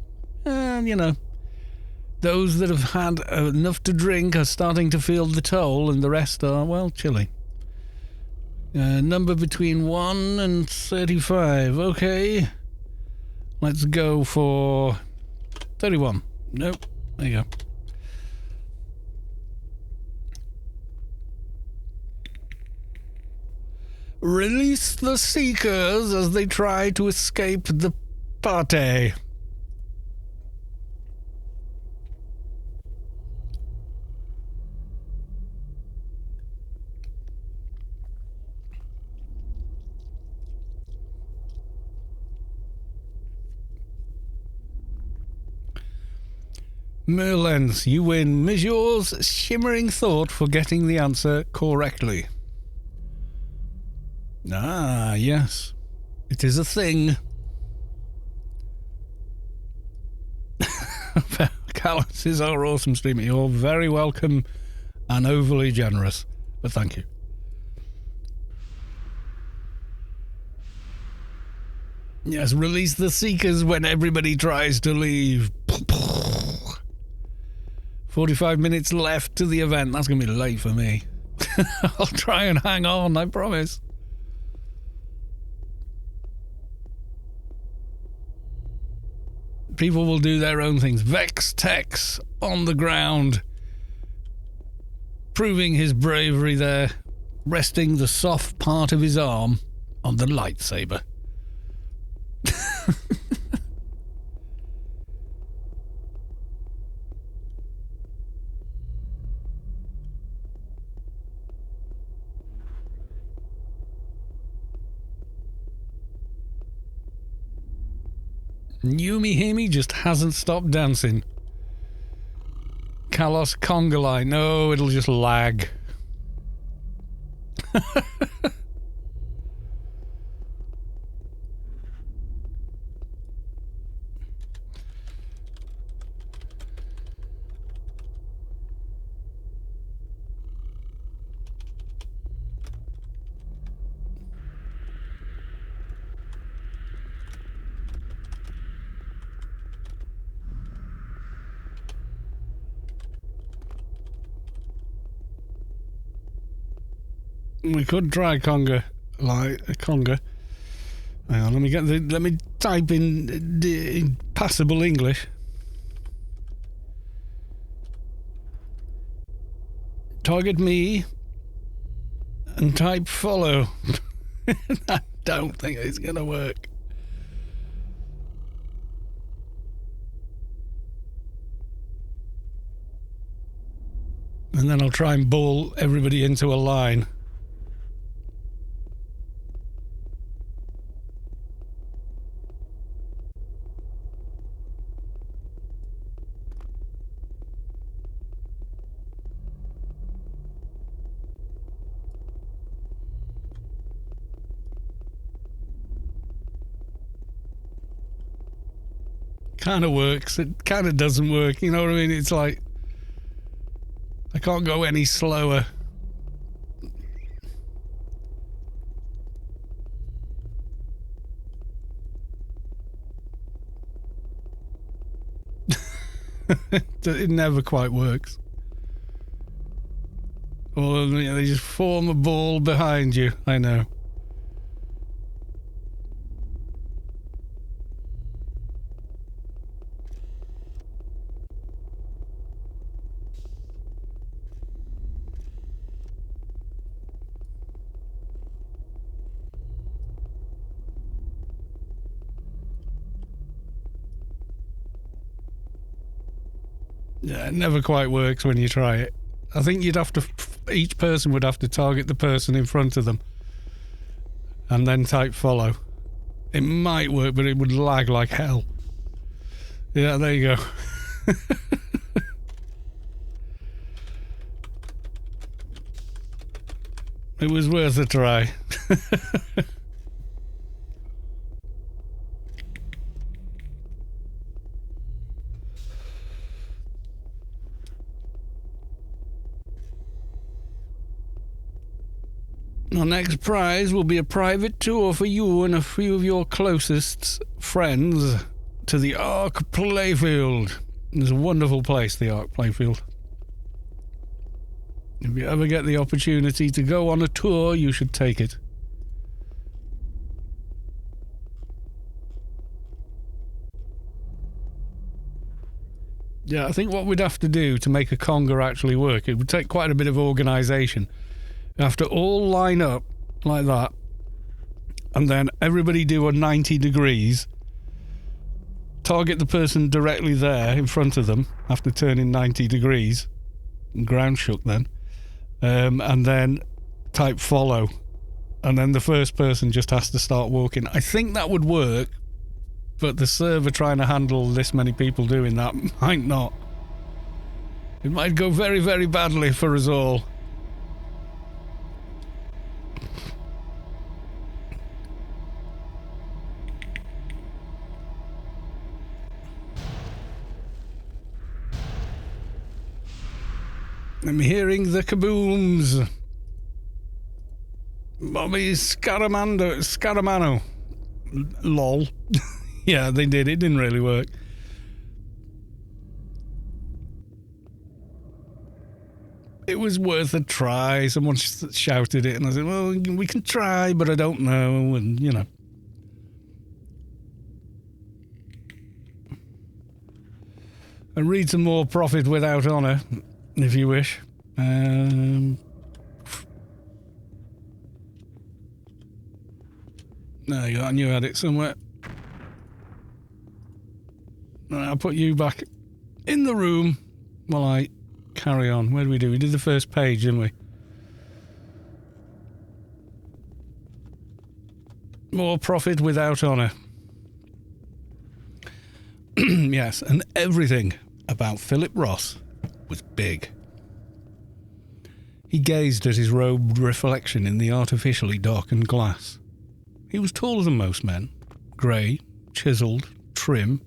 those that have had enough to drink are starting to feel the toll, and the rest are, well, chilling. Number between 1 and 35. Okay. Let's go for 31. Nope. There you go. Release the Seekers as they try to escape the party. Merlens, you win. Mijor's shimmering thought for getting the answer correctly. Ah, yes. It is a thing. Caloss is our awesome streamer. You're very welcome and overly generous, but thank you. Yes, release the Seekers when everybody tries to leave. 45 minutes left to the event. That's going to be late for me. I'll try and hang on, I promise. People will do their own things. Vex Tex on the ground, proving his bravery there, resting the soft part of his arm on the lightsaber. Yumi Himi just hasn't stopped dancing. Caloss Congolai. No, it'll just lag. We could try conga, like a conga. Hang on, let me type in passable English. Target me and type follow. I don't think it's going to work. And then I'll try and ball everybody into a line. Kind of works. It kind of doesn't work. You know what I mean? It's like I can't go any slower. It never quite works. Or they just form a ball behind you. I know. Yeah, it never quite works when you try it. I think you'd have to, each person would have to target the person in front of them and then type follow. It might work, but it would lag like hell. Yeah, there you go. It was worth a try. Our next prize will be a private tour for you and a few of your closest friends to the Ark Playfield. It's a wonderful place, the Ark Playfield. If you ever get the opportunity to go on a tour, you should take it. Yeah, I think what we'd have to do to make a conga actually work, it would take quite a bit of organisation. You have to all line up like that, and then everybody do a 90 degrees, target the person directly there in front of them after turning 90 degrees, ground shook then, and then type follow, and then the first person just has to start walking. I think that would work, but the server trying to handle this many people doing that might not. It might go very, very badly for us all. I'm hearing the kabooms. Bobby Scaramano. Lol. Yeah, they did. It didn't really work. It was worth a try. Someone shouted it, and I said, well, we can try, but I don't know. And, you know. And read some more Profit Without Honour, if you wish. There you go, I knew I had it somewhere. Right, I'll put you back in the room while I carry on. Where did we do? We did the first page, didn't we? More Profit Without Honour. Yes, and everything about Philip Ross was big. He gazed at his robed reflection in the artificially darkened glass. He was taller than most men, grey, chiselled, trim.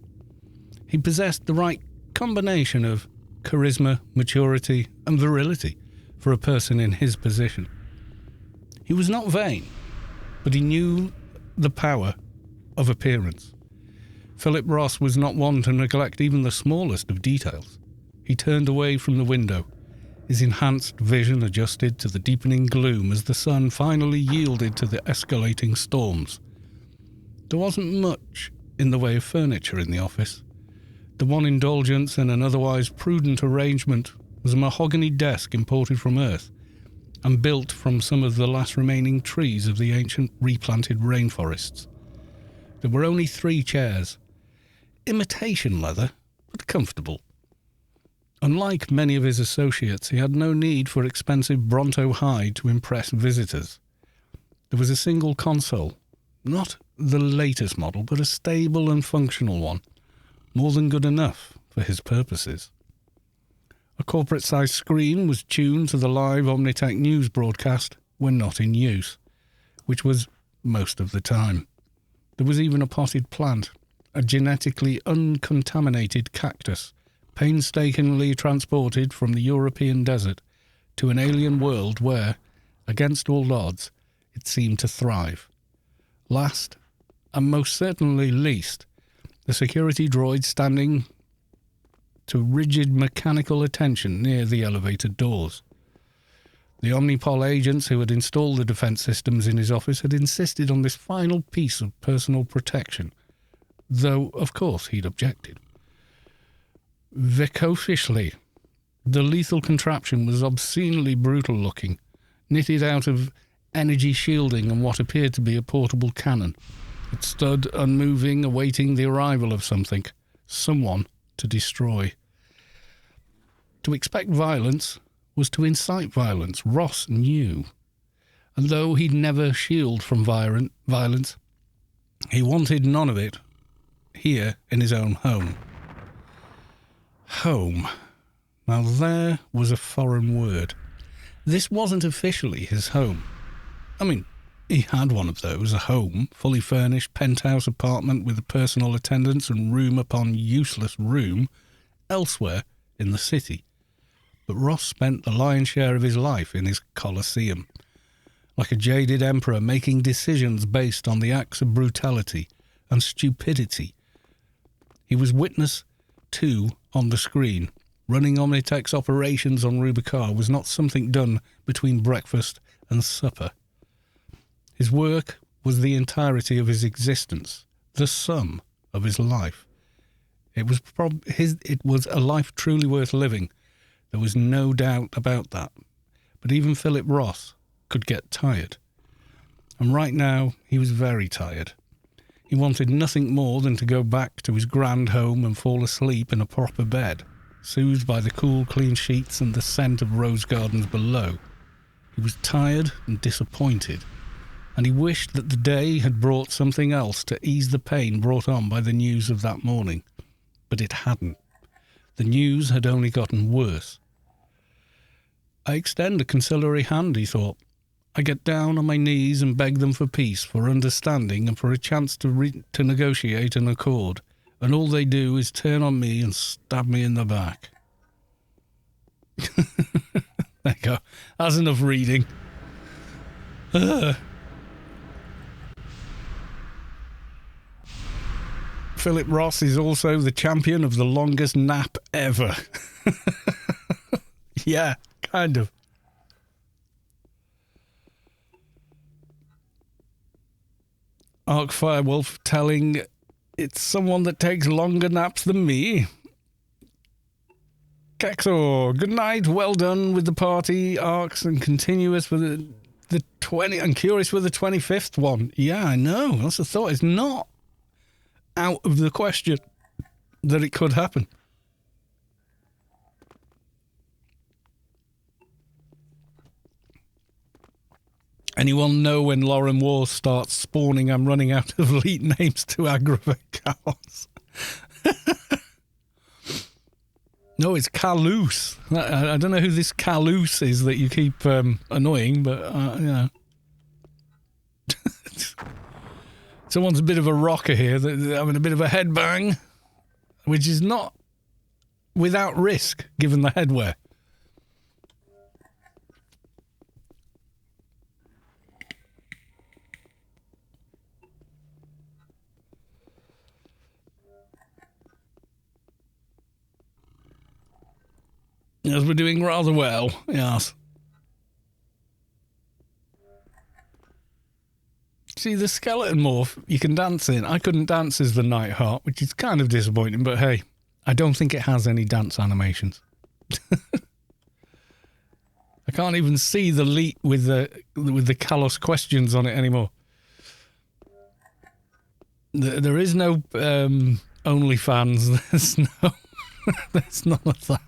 He possessed the right combination of charisma, maturity, and virility for a person in his position. He was not vain, but he knew the power of appearance. Philip Ross was not one to neglect even the smallest of details. He turned away from the window, His enhanced vision adjusted to the deepening gloom as the sun finally yielded to the escalating storms. There wasn't much in the way of furniture in the office. The one indulgence in an otherwise prudent arrangement was a mahogany desk imported from Earth and built from some of the last remaining trees of the ancient replanted rainforests. There were only 3 chairs, imitation leather, but comfortable. Unlike many of his associates, he had no need for expensive Bronto hide to impress visitors. There was a single console, not the latest model, but a stable and functional one, more than good enough for his purposes. A corporate-sized screen was tuned to the live Omnitech news broadcast when not in use, which was most of the time. There was even a potted plant, a genetically uncontaminated cactus, painstakingly transported from the European desert to an alien world where, against all odds, it seemed to thrive. Last, and most certainly least, the security droid standing to rigid mechanical attention near the elevator doors. The Omnipol agents who had installed the defence systems in his office had insisted on this final piece of personal protection, though, of course, he'd objected. Vicofishly, the lethal contraption was obscenely brutal-looking, knitted out of energy shielding and what appeared to be a portable cannon. It stood unmoving, awaiting the arrival of something, someone to destroy. To expect violence was to incite violence, Ross knew. And though he'd never shield from violence, he wanted none of it here in his own home. Home. Now there was a foreign word. This wasn't officially his home. I mean, he had one of those, a home, fully furnished penthouse apartment with a personal attendance and room upon useless room elsewhere in the city. But Ross spent the lion's share of his life in his Colosseum, like a jaded emperor making decisions based on the acts of brutality and stupidity. He was witness to on the screen. Running Omnitech's operations on Rubicar was not something done between breakfast and supper. His work was the entirety of his existence, the sum of his life. It was a life truly worth living. There was no doubt about that. But even Philip Ross could get tired. And right now, he was very tired. He wanted nothing more than to go back to his grand home and fall asleep in a proper bed, soothed by the cool, clean sheets and the scent of rose gardens below. He was tired and disappointed, and he wished that the day had brought something else to ease the pain brought on by the news of that morning. But it hadn't. The news had only gotten worse. I extend a conciliatory hand, he thought. I get down on my knees and beg them for peace, for understanding, and for a chance to negotiate an accord. And all they do is turn on me and stab me in the back. There you go. That's enough reading. Philip Ross is also the champion of the longest nap ever. Yeah, kind of. Arc Firewolf telling it's someone that takes longer naps than me. Kexor, good night, well done with the party arcs and continuous for the 20. I'm curious for the 25th one. Yeah, I know. That's the thought. It's not out of the question that it could happen. Anyone know when Lauren Wars starts spawning I'm running out of elite names to aggravate Caloss? No, it's Caloss. I don't know who this Caloss is that you keep annoying, but, you know. Someone's a bit of a rocker here, they're having a bit of a headbang, which is not without risk, given the headwear. Yes, we're doing rather well, yes. See, the skeleton morph you can dance in. I couldn't dance as the Nightheart, which is kind of disappointing, but hey, I don't think it has any dance animations. I can't even see the leak with the Caloss questions on it anymore. There is no OnlyFans. There's none of that.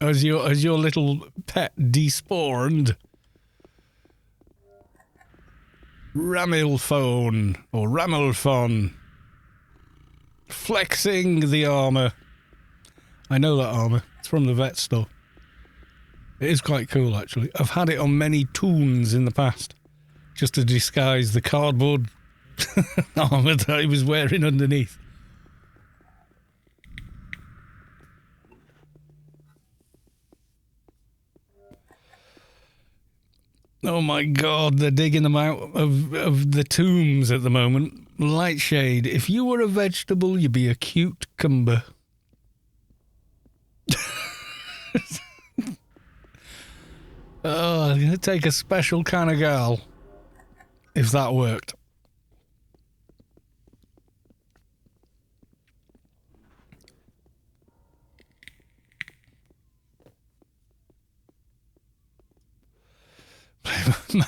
Has your little pet despawned? Ramilphone or Ramilphon. Flexing the armour. I know that armour. It's from the vet store. It is quite cool, actually. I've had it on many toons in the past, just to disguise the cardboard armour that I was wearing underneath. Oh my god, they're digging them out of the tombs at the moment. Lightshade, if you were a vegetable, you'd be a cute cumber. Oh, I'm going to take a special kind of gal, if that worked.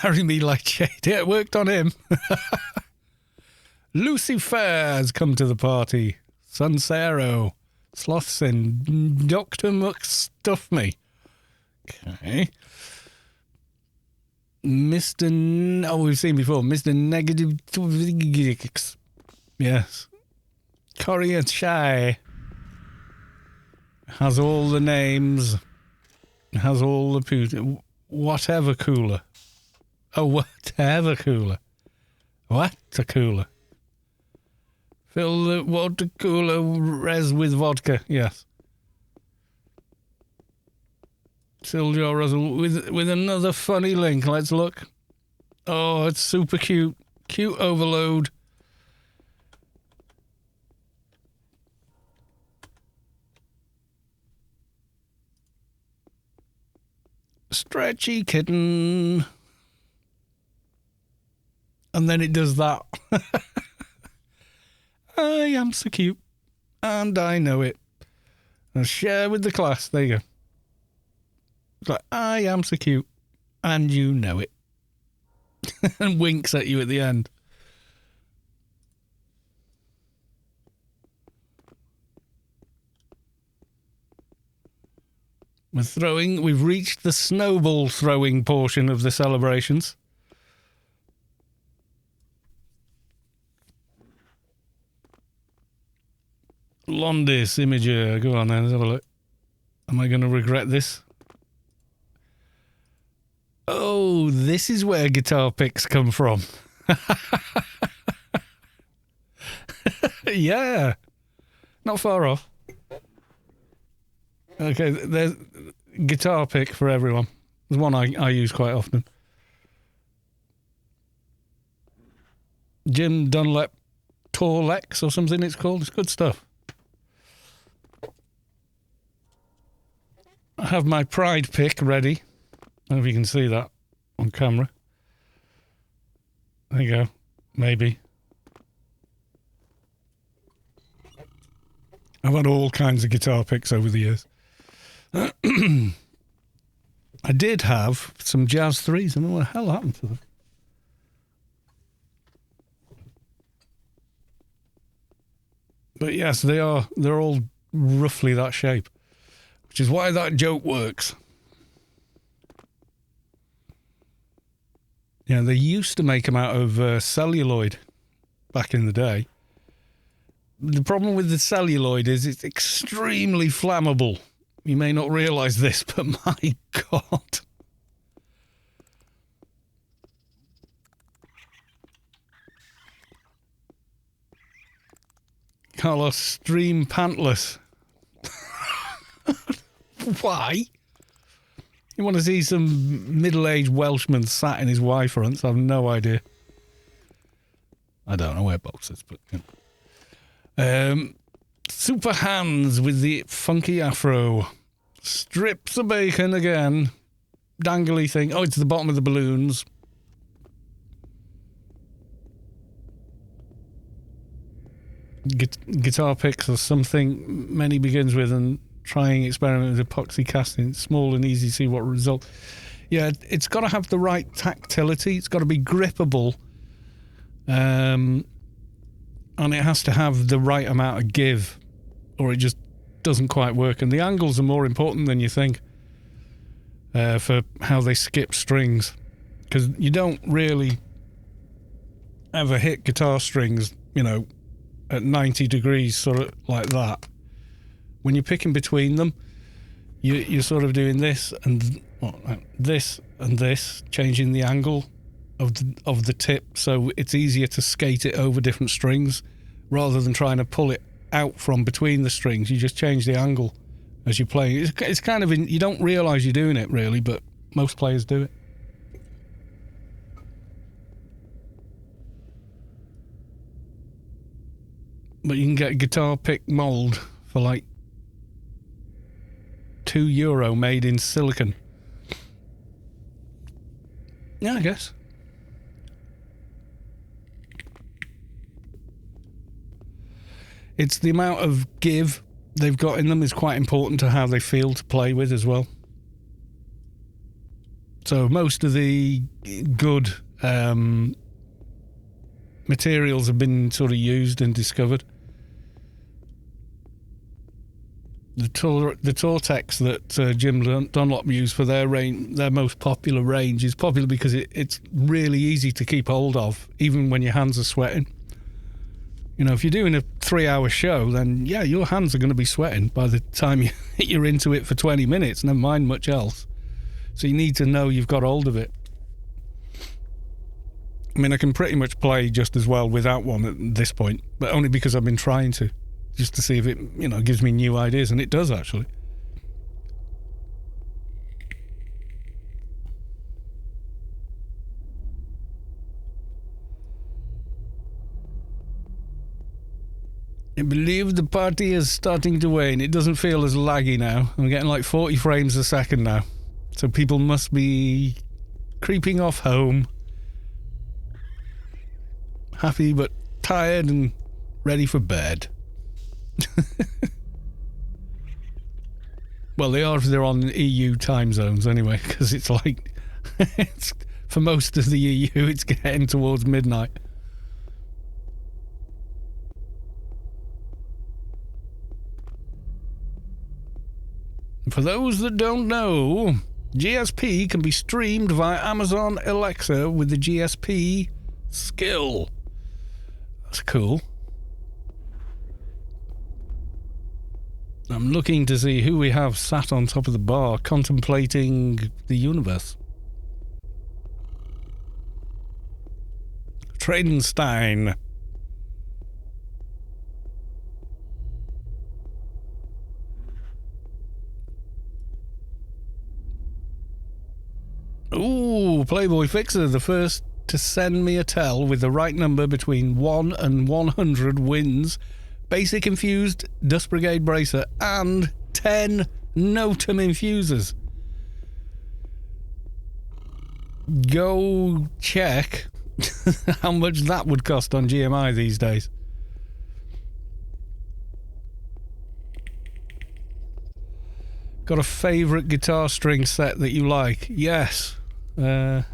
Marry me like Jade. Yeah, it worked on him. Lucifer has come to the party. Sunsero. Slothsin. Dr. Muck stuff me. Okay. We've seen before. Mr. Negative. Yes. Korean Shy. Has all the names. Has all the whatever cooler. Oh, whatever cooler. What a cooler. Fill the water cooler res with vodka. Yes. Siljar Russell with another funny link. Let's look. Oh, it's super cute. Cute overload. Stretchy kitten. And then it does that. I am so cute. And I know it. I'll share with the class. There you go. It's like, I am so cute. And you know it. And winks at you at the end. We've reached the snowball throwing portion of the celebrations. Londis, Imager, go on then, let's have a look. Am I going to regret this? Oh, this is where guitar picks come from. Yeah, not far off. Okay, there's guitar pick for everyone. There's one I use quite often. Jim Dunlap Torlex or something it's called. It's good stuff. I have my Pride pick ready. I don't know if you can see that on camera. There you go. Maybe. I've had all kinds of guitar picks over the years. I did have some Jazz 3s. I don't know what the hell happened to them. But yes, they're all roughly that shape, which is why that joke works. Yeah, they used to make them out of celluloid back in the day. The problem with the celluloid is it's extremely flammable. You may not realise this, but my God. Caloss stream pantless. Why? You want to see some middle-aged Welshman sat in his Y fronts? I have no idea. I don't know where boxes, but... You know. Super hands with the funky afro. Strips of bacon again. Dangly thing. Oh, it's the bottom of the balloons. Guitar picks are something many begins with, and trying experiment with epoxy casting. It's small and easy to see what result. Yeah, it's got to have the right tactility. It's got to be grippable. And it has to have the right amount of give, or it just doesn't quite work. And the angles are more important than you think for how they skip strings, because you don't really ever hit guitar strings, at 90 degrees, sort of like that. When you're picking between them, you're sort of doing this and this, changing the angle of the tip, so it's easier to skate it over different strings rather than trying to pull it out from between the strings. You just change the angle as you play. It's kind of you don't realise you're doing it really, but most players do it. But you can get a guitar pick mould for like €2 made in silicon. Yeah, I guess. It's the amount of give they've got in them is quite important to how they feel to play with as well. So most of the good materials have been sort of used and discovered. The Tortex that Jim Dunlop used for their most popular range is popular because it's really easy to keep hold of, even when your hands are sweating. If you're doing a 3-hour show, then yeah, your hands are going to be sweating by the time you're into it for 20 minutes, never mind much else. So you need to know you've got hold of it. I mean, I can pretty much play just as well without one at this point, but only because I've been trying to, just to see if it, gives me new ideas, and it does actually. I believe the party is starting to wane. It doesn't feel as laggy now. I'm getting like 40 frames a second now. So people must be creeping off home. Happy but tired and ready for bed. Well, they are if they're on EU time zones anyway, because it's like, for most of the EU, it's getting towards midnight. For those that don't know, GSP can be streamed via Amazon Alexa with the GSP skill. That's cool. I'm looking to see who we have sat on top of the bar contemplating the universe. Tradenstein. Ooh, Playboy Fixer, the first to send me a tell with the right number between 1 and 100 wins, basic infused Dust Brigade bracer, and 10 Notum infusers. Go check how much that would cost on GMI these days. Got a favourite guitar string set that you like? Yes. There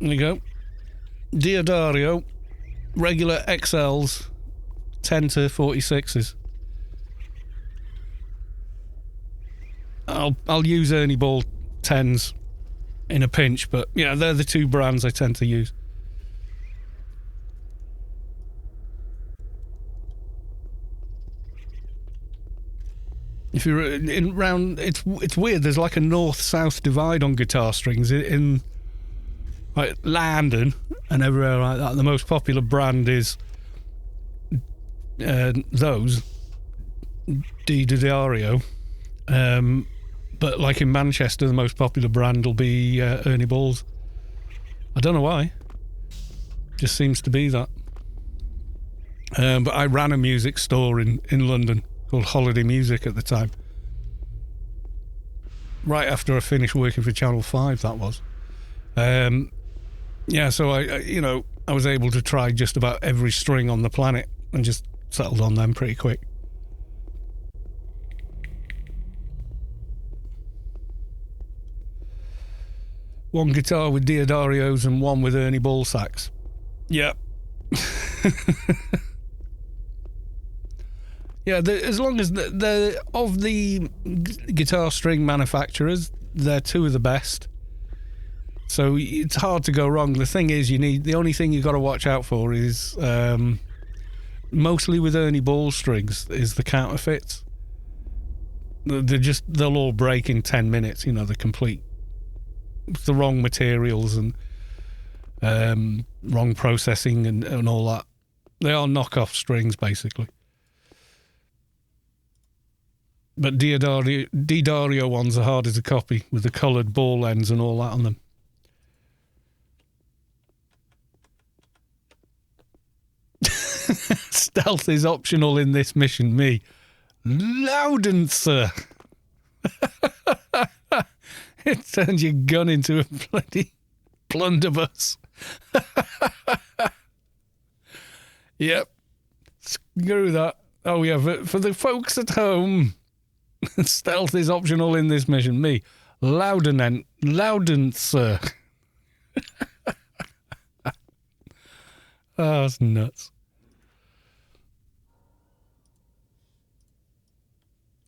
you go. Diodario, regular XLs, 10 to 46s. I'll use Ernie Ball 10s in a pinch, but yeah, they're the two brands I tend to use. If you're in round, it's weird. There's like a north-south divide on guitar strings in like London and everywhere like that. The most popular brand is those Diodario, but like in Manchester, the most popular brand will be Ernie Balls. I don't know why. Just seems to be that. But I ran a music store in London called Holiday Music at the time. Right after I finished working for Channel 5, that was. Yeah, so I was able to try just about every string on the planet and just settled on them pretty quick. One guitar with Diodarios and one with Ernie Ball sax. Yep. Yeah, as long as they're of the guitar string manufacturers, they're two of the best. So it's hard to go wrong. The thing is, the only thing you've got to watch out for is, mostly with Ernie Ball strings, is the counterfeits. They'll all break in 10 minutes, the complete. It's the wrong materials and wrong processing and all that. They are knockoff strings, basically. But D'Addario ones are harder to copy with the coloured ball ends and all that on them. Stealth is optional in this mission, me. Loudon, sir. It turns your gun into a bloody blunderbuss. Yep. Screw that. Oh, yeah, for the folks at home, stealth is optional in this mission. Me. Loudon, sir. Oh, that's nuts.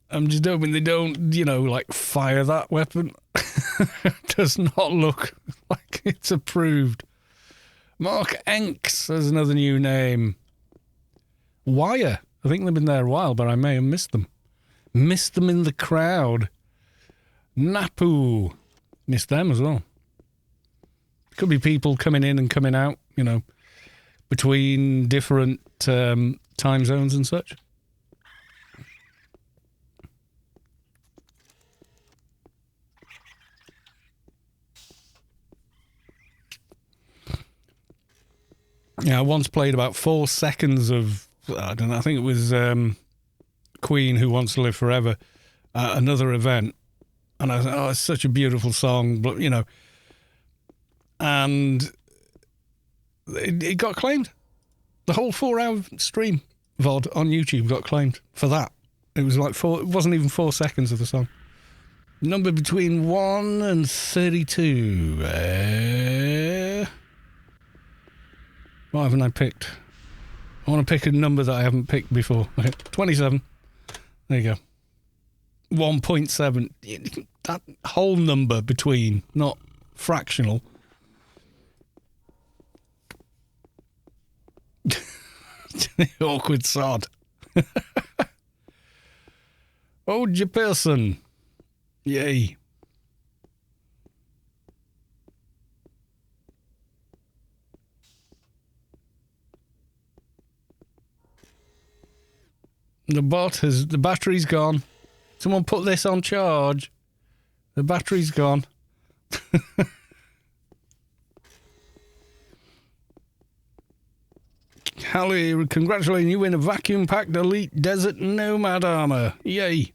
I'm just hoping they don't, fire that weapon. Does not look like it's approved. Mark Enks has another new name. Wire. I think they've been there a while, but I may have missed them. Missed them in the crowd. Napu. Missed them as well. Could be people coming in and coming out, between different time zones and such. Yeah, I once played about 4 seconds of, I don't know, I think it was Queen, Who Wants to Live Forever, another event. And I thought, it's such a beautiful song, but, and it got claimed. The whole 4-hour stream VOD on YouTube got claimed for that. It was like it wasn't even 4 seconds of the song. Number between 1 and 32. What haven't I picked? I want to pick a number that I haven't picked before. Okay, 27. There you go. 1.7. That whole number between, not fractional. Awkward sod. Oh, Person. Yay. The battery's gone. Someone put this on charge. The battery's gone. Hallie, congratulating you, win a vacuum-packed Elite Desert Nomad armor. Yay.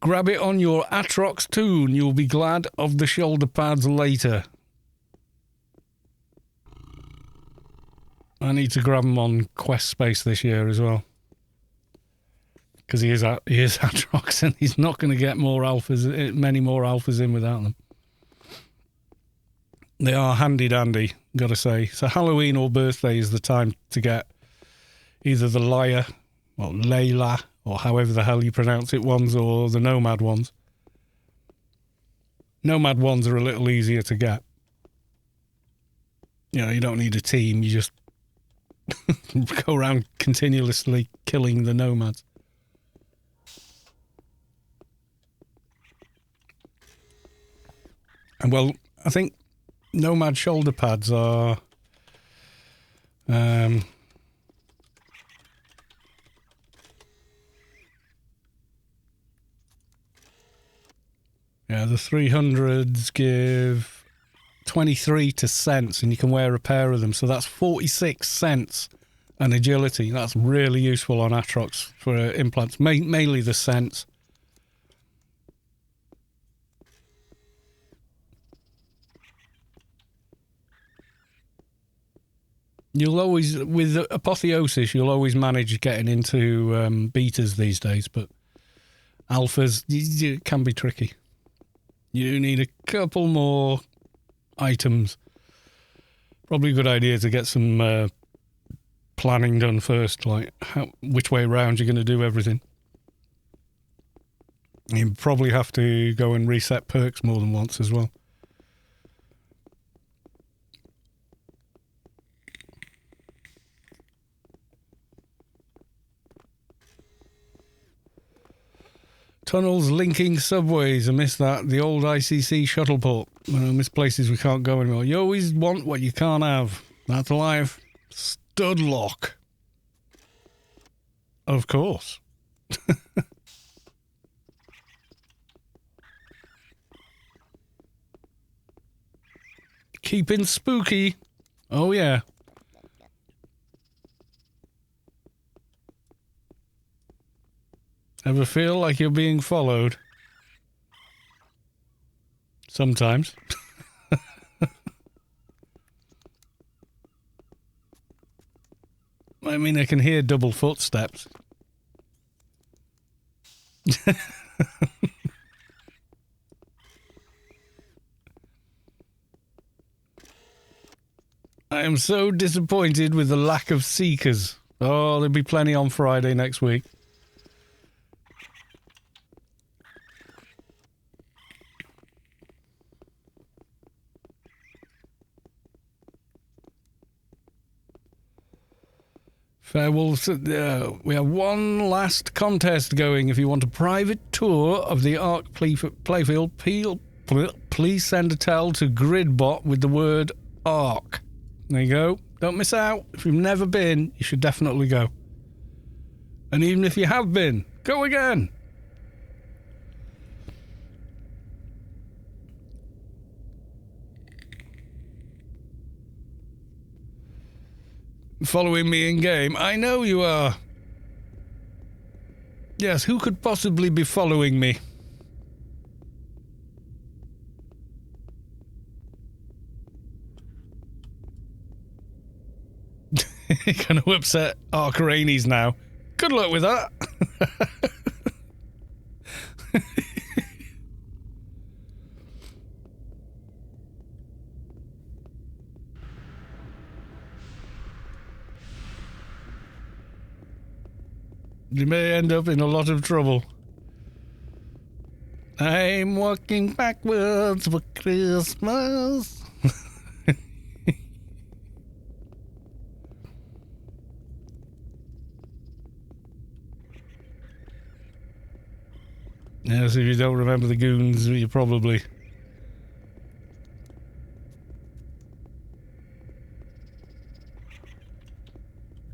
Grab it on your Atrox Toon. You'll be glad of the shoulder pads later. I need to grab him on Quest Space this year as well. Because he is Atrox and he's not going to get many more alphas in without them. They are handy-dandy, gotta say. So Halloween or birthday is the time to get either the Layla, or however the hell you pronounce it, ones, or the Nomad ones. Nomad ones are a little easier to get. You don't need a team, you just go around continuously killing the Nomads. And well, I think Nomad shoulder pads are Yeah, the 300s give 23 to cents, and you can wear a pair of them. So that's 46 cents and agility. That's really useful on Atrox for implants, mainly the cents. You'll always, with Apotheosis, you'll always manage getting into betas these days, but alphas can be tricky. You need a couple more items. Probably a good idea to get some planning done first, like which way around you're going to do everything. You probably have to go and reset perks more than once as well. Tunnels linking subways. I miss that. The old ICC shuttle port. I miss places we can't go anymore. You always want what you can't have. That's life. Stud lock. Of course. Keeping spooky. Oh, yeah. Ever feel like you're being followed? Sometimes. I mean, I can hear double footsteps. I am so disappointed with the lack of seekers. Oh, there'll be plenty on Friday next week. Werewolves, we have one last contest going. If you want a private tour of the Ark playfield, please send a tell to Gridbot with the word Ark. There you go. Don't miss out. If you've never been, you should definitely go. And even if you have been, go again. Following me in game? I know you are. Yes, who could possibly be following me? You're going to upset Arcaranes now. Good luck with that. You may end up in a lot of trouble. I'm walking backwards for Christmas. Yes, if you don't remember the goons, you probably...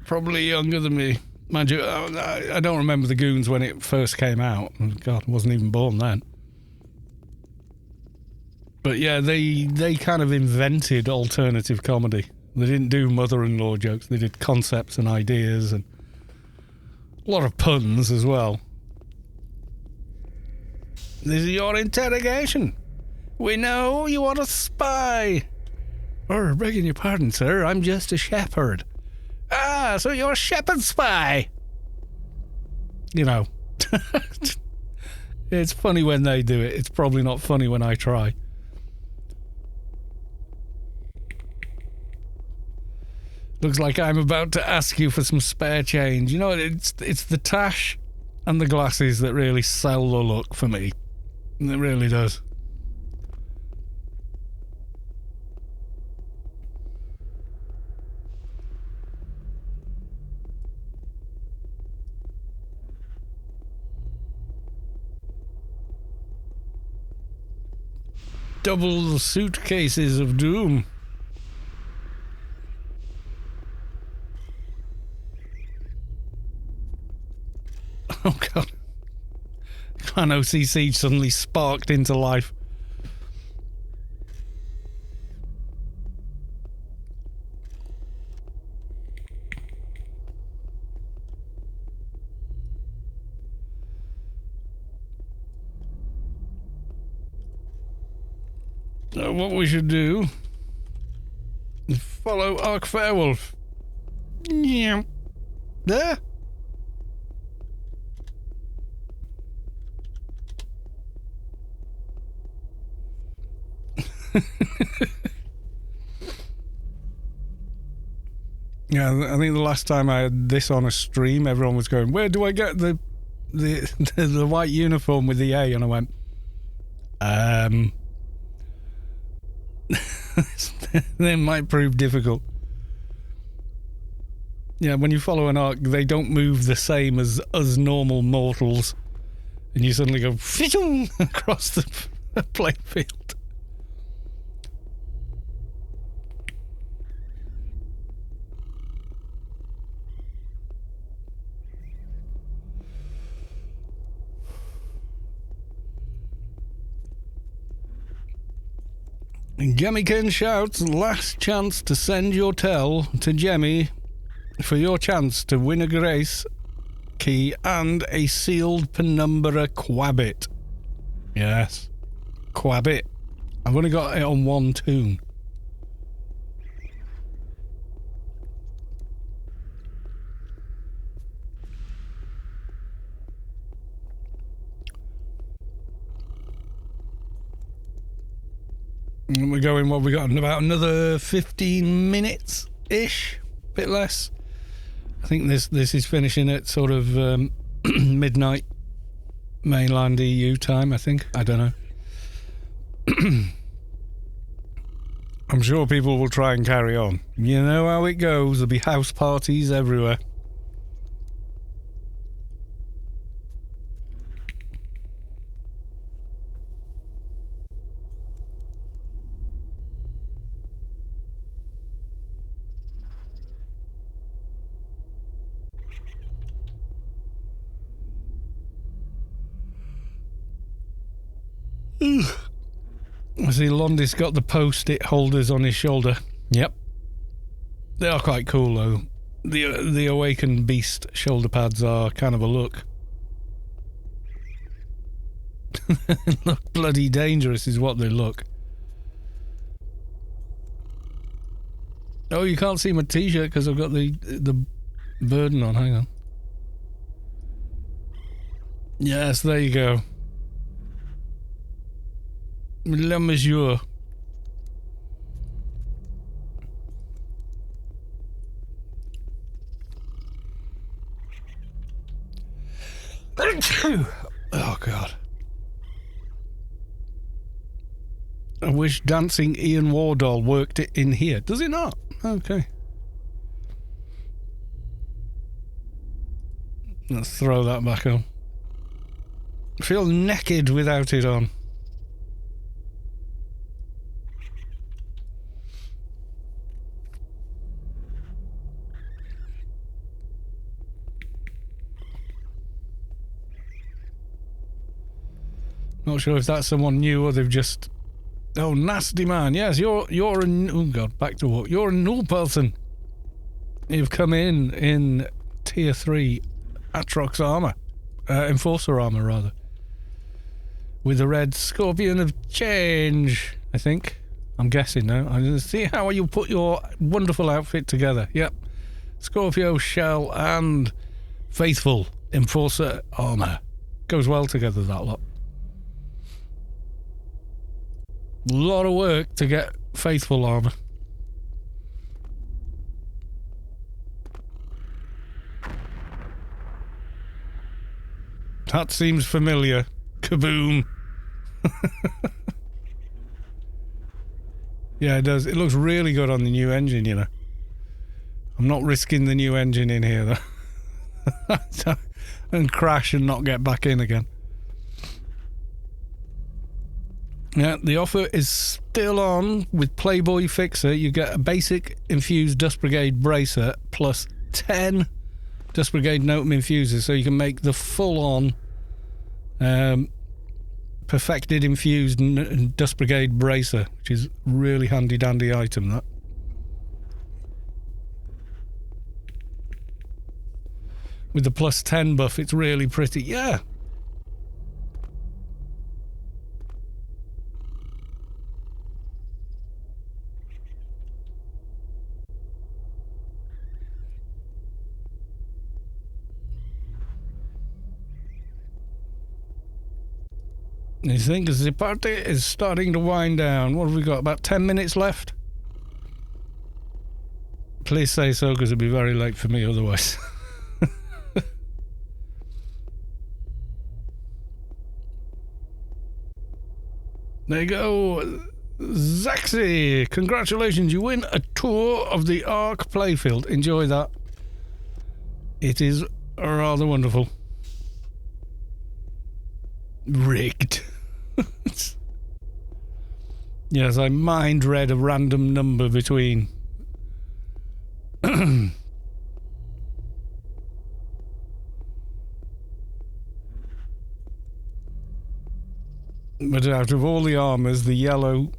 Probably younger than me. Mind you, I don't remember the goons when it first came out. God, I wasn't even born then. But yeah, they kind of invented alternative comedy. They didn't do mother-in-law jokes. They did concepts and ideas and a lot of puns as well. This is your interrogation. We know you are a spy. Oh, begging your pardon, sir. I'm just a shepherd. Ah, so you're a shepherd spy. You know. It's funny when they do it. It's probably not funny when I try. Looks like I'm about to ask you for some spare change. You know, it's the tash and the glasses that really sell the look for me. It really does. Double suitcases of doom. Oh God. And OC Siege suddenly sparked into life. So what we should do is follow Ark Fairwolf. Yeah. There. Yeah, I think the last time I had this on a stream, everyone was going, "Where do I get the white uniform with the A?" And I went, They might prove difficult. Yeah, when you follow an arc, they don't move the same as us normal mortals, and you suddenly go across the playing field. Jemmykin shouts, last chance to send your tell to Jemmy for your chance to win a grace key and a sealed Penumbra Quabbit. Yes, Quabbit. I've only got it on one tune. And we're going, what we got, in about another 15 minutes-ish, bit less. I think this is finishing at sort of midnight mainland EU time, I think. I don't know. I'm sure people will try and carry on. You know how it goes. There'll be house parties everywhere. I see Londy's got the post-it holders on his shoulder. Yep. They are quite cool, though. The Awakened Beast shoulder pads are kind of a look. Look bloody dangerous is what they look. Oh, you can't see my t-shirt because I've got the burden on. Hang on. Yes, there you go. Le Monsieur. Oh, God. I wish dancing Ian Wardall worked it in here. Does it not? Okay. Let's throw that back on. I feel naked without it on. Not sure if that's someone new or they've just... Oh, nasty man. Yes, you're a... Oh, God, back to what? You're a new person. You've come in Tier 3 Atrox armour. Enforcer armour, rather. With the red Scorpion of Change, I think. I'm guessing now. I'm going to see how you put your wonderful outfit together. Yep. Scorpio, Shell, and Faithful Enforcer armour. Goes well together, that lot. A lot of work to get Faithful armour. That seems familiar. Kaboom. Yeah, it does. It looks really good on the new engine, you know. I'm not risking the new engine in here, though. And crash and not get back in again. Yeah, the offer is still on with Playboy Fixer. You get a basic infused Dust Brigade bracer plus 10 Dust Brigade Notum infusers, so you can make the full-on Perfected infused Dust Brigade bracer, which is really handy dandy item, that. With the plus 10 buff, it's really pretty. Yeah. I think the party is starting to wind down. What have we got? About 10 minutes left? Please say so, because it'll be very late for me otherwise. There you go. Zaxi, congratulations. You win a tour of the Ark playfield. Enjoy that. It is rather wonderful. Rigged. Yes, I mind read a random number between. But out of all the armours, the yellow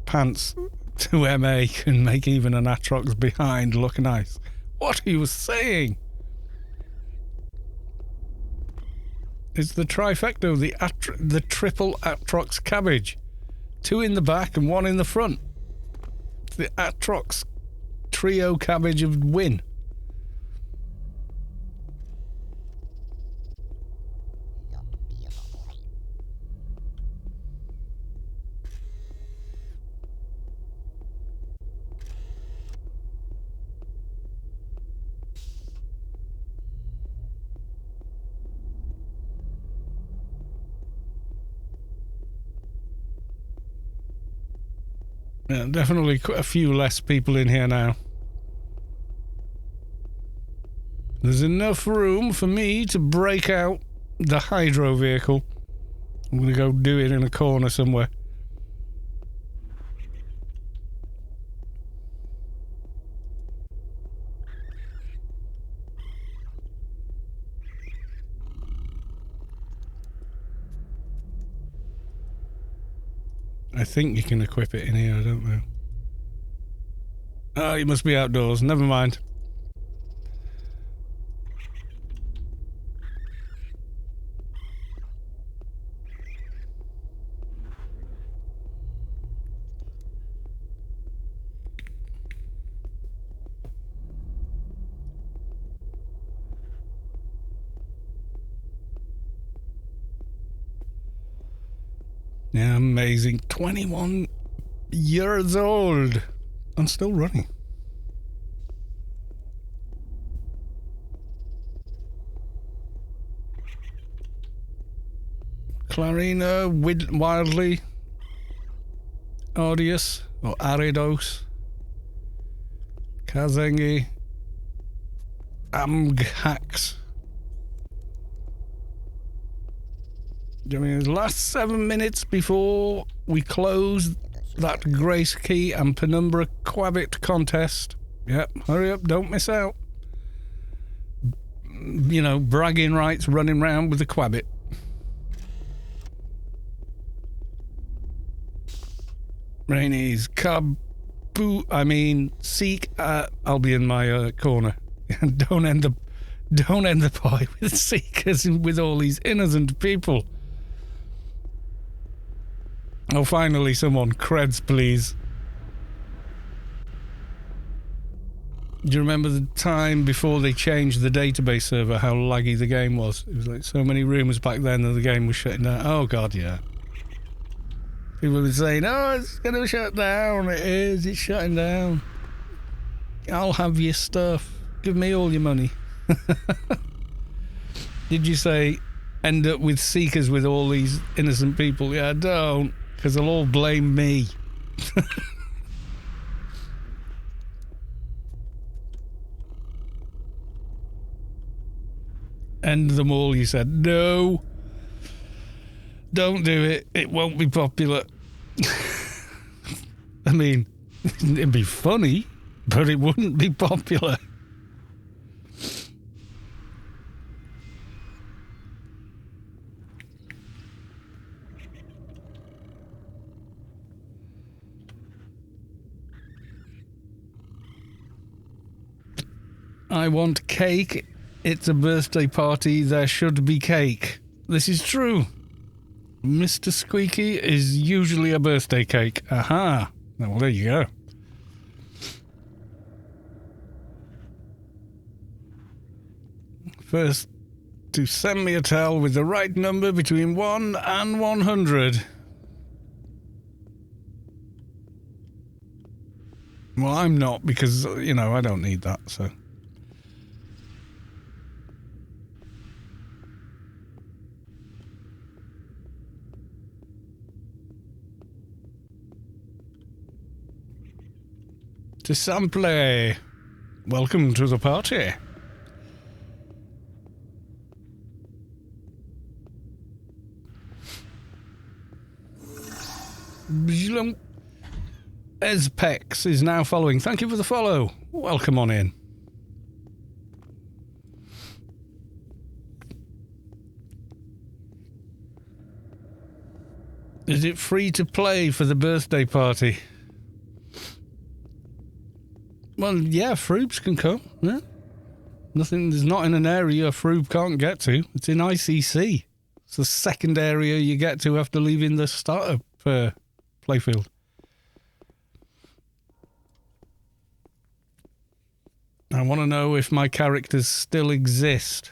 pants to MA can make even an Atrox behind look nice. What are you saying? It's the trifecta, the triple Atrox cabbage. 2 in the back and 1 in the front. It's the Atrox trio cabbage of win. Yeah, definitely a few less people in here now. There's enough room for me to break out the hydro vehicle. I'm going to go do it in a corner somewhere. I think you can equip it in here, I don't know. Oh, it must be outdoors. Never mind. Yeah, amazing. 21 years old. I'm still running. Clarina, Wildly, Audius, or Aridos, Kazengi, Amghax. I mean, the last 7 minutes before we close that Grace Key and Penumbra Quabit contest. Yep, hurry up, don't miss out. You know, bragging rights running around with the Quabit. Rainey's Seek. I'll be in my corner. Don't end the pie with Seekers and with all these innocent people. Oh, finally, someone. Creds, please. Do you remember the time before they changed the database server, how laggy the game was? It was like so many rumours back then that the game was shutting down. Oh, God, yeah. People were saying, oh, it's going to shut down. It is. It's shutting down. I'll have your stuff. Give me all your money. Did you say end up with Seekers with all these innocent people? Yeah, don't. Because they'll all blame me. End them all, you said. No. Don't do it. It won't be popular. I mean, it'd be funny, but it wouldn't be popular. I want cake. It's a birthday party. There should be cake. This is true. Mr. Squeaky is usually a birthday cake. Aha. Well, there you go. First, to send me a towel with the right number between 1 and 100. Well, I'm not because, you know, I don't need that, so. To sample. Welcome to the party. Ezpex is now following. Thank you for the follow. Welcome on in. Is it free to play for the birthday party? Well, yeah, Froobs can come. Yeah. Nothing, there's not in an area a Froob can't get to. It's in ICC. It's the second area you get to after leaving the startup playfield. I want to know if my characters still exist.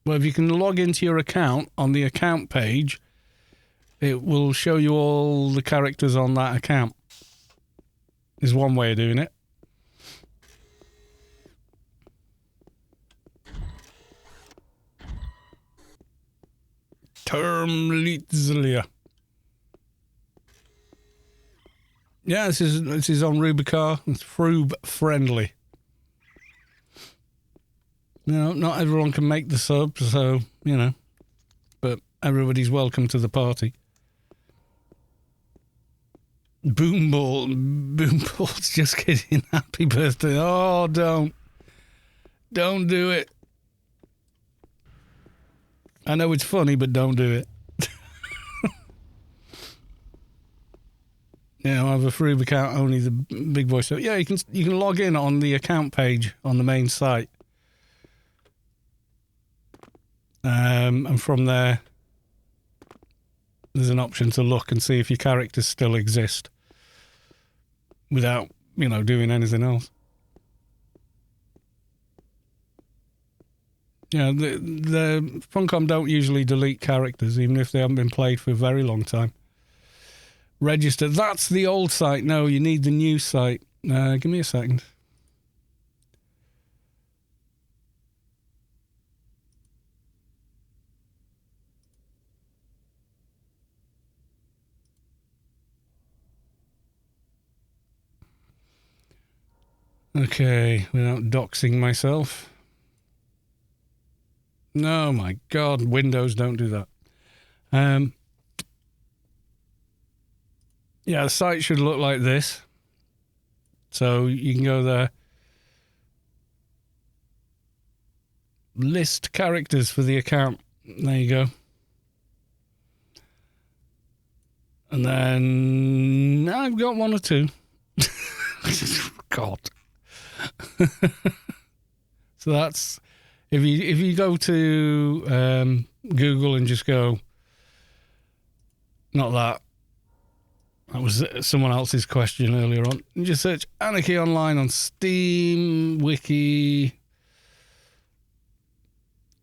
Well, if you can log into your account on the account page, it will show you all the characters on that account. Is one way of doing it. Termlitzlia. Yeah, this is on Rubicar. It's Froob friendly. You know, not everyone can make the sub, so, you know. But everybody's welcome to the party. Boomball's just kidding. Happy birthday. Oh, don't do it. I know it's funny, but don't do it. Yeah, I have a Froob account, only the big boy. So yeah, you can log in on the account page on the main site. And from there, there's an option to look and see if your characters still exist without, you know, doing anything else. Yeah, the Funcom don't usually delete characters, even if they haven't been played for a very long time. Register. That's the old site. No, you need the new site. Give me a second. Okay, without doxing myself. No, my God, Windows don't do that. Yeah, the site should look like this. So you can go there. List characters for the account. There you go. And then I've got one or two. God. So that's if you go to Google and just go, not that. That was someone else's question earlier on. You just search Anarchy Online on Steam, Wiki,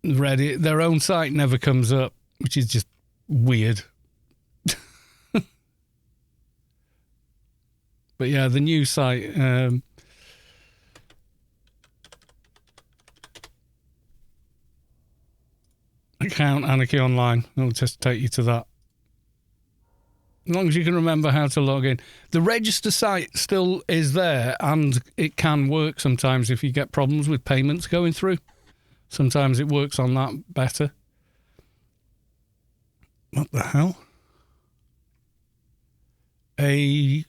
Reddit. Their own site never comes up, which is just weird. But yeah, the new site, account Anarchy Online. It'll just take you to that. As long as you can remember how to log in. The register site still is there, and it can work sometimes if you get problems with payments going through. Sometimes it works on that better. What the hell? A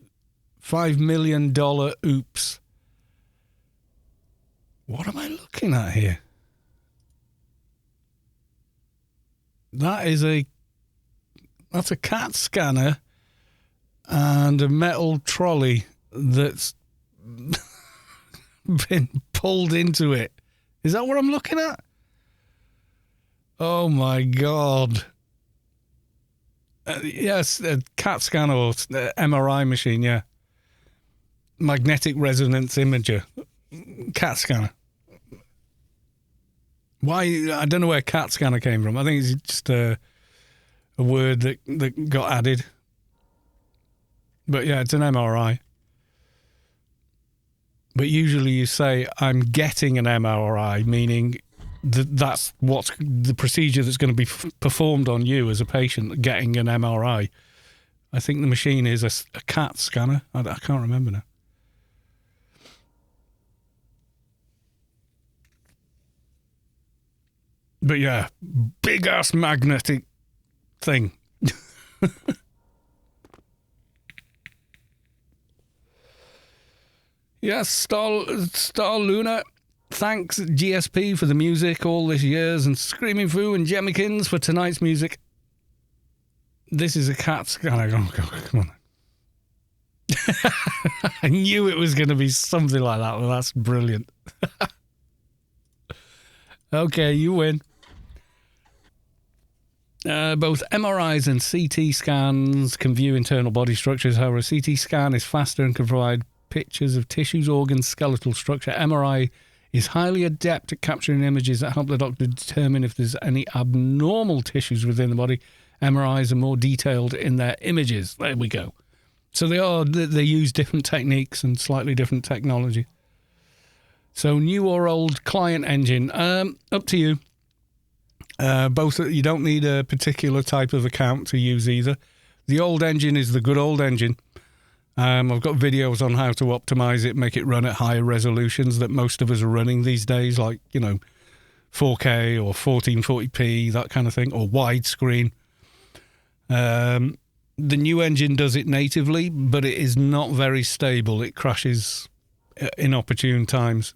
$5 million oops. What am I looking at here? That's a CAT scanner and a metal trolley that's been pulled into it. Is that what I'm looking at? Oh my God. Yes, a CAT scan or MRI machine, yeah. Magnetic resonance imager. CAT scanner. Why? I don't know where CAT scanner came from. I think it's just a word that got added. But yeah, it's an MRI. But usually you say, I'm getting an MRI, meaning that's what's the procedure that's going to be performed on you as a patient, getting an MRI. I think the machine is a CAT scanner. I can't remember now. But yeah, big-ass magnetic thing. Yes, Star Luna. Thanks, GSP, for the music all this years, and Screaming Foo and Jemmykins for tonight's music. This is a CAT scanner. Oh, God, come on. I knew it was going to be something like that. Well, that's brilliant. Okay, you win. Both MRIs and CT scans can view internal body structures. However, a CT scan is faster and can provide pictures of tissues, organs, skeletal structure. MRI is highly adept at capturing images that help the doctor determine if there's any abnormal tissues within the body. MRIs are more detailed in their images. There we go. So they use different techniques and slightly different technology. So new or old client engine, up to you. Both, you don't need a particular type of account to use either. The old engine is the good old engine. I've got videos on how to optimize it, make it run at higher resolutions that most of us are running these days, like, 4K or 1440p, that kind of thing, or widescreen. The new engine does it natively, but it is not very stable. It crashes inopportune times.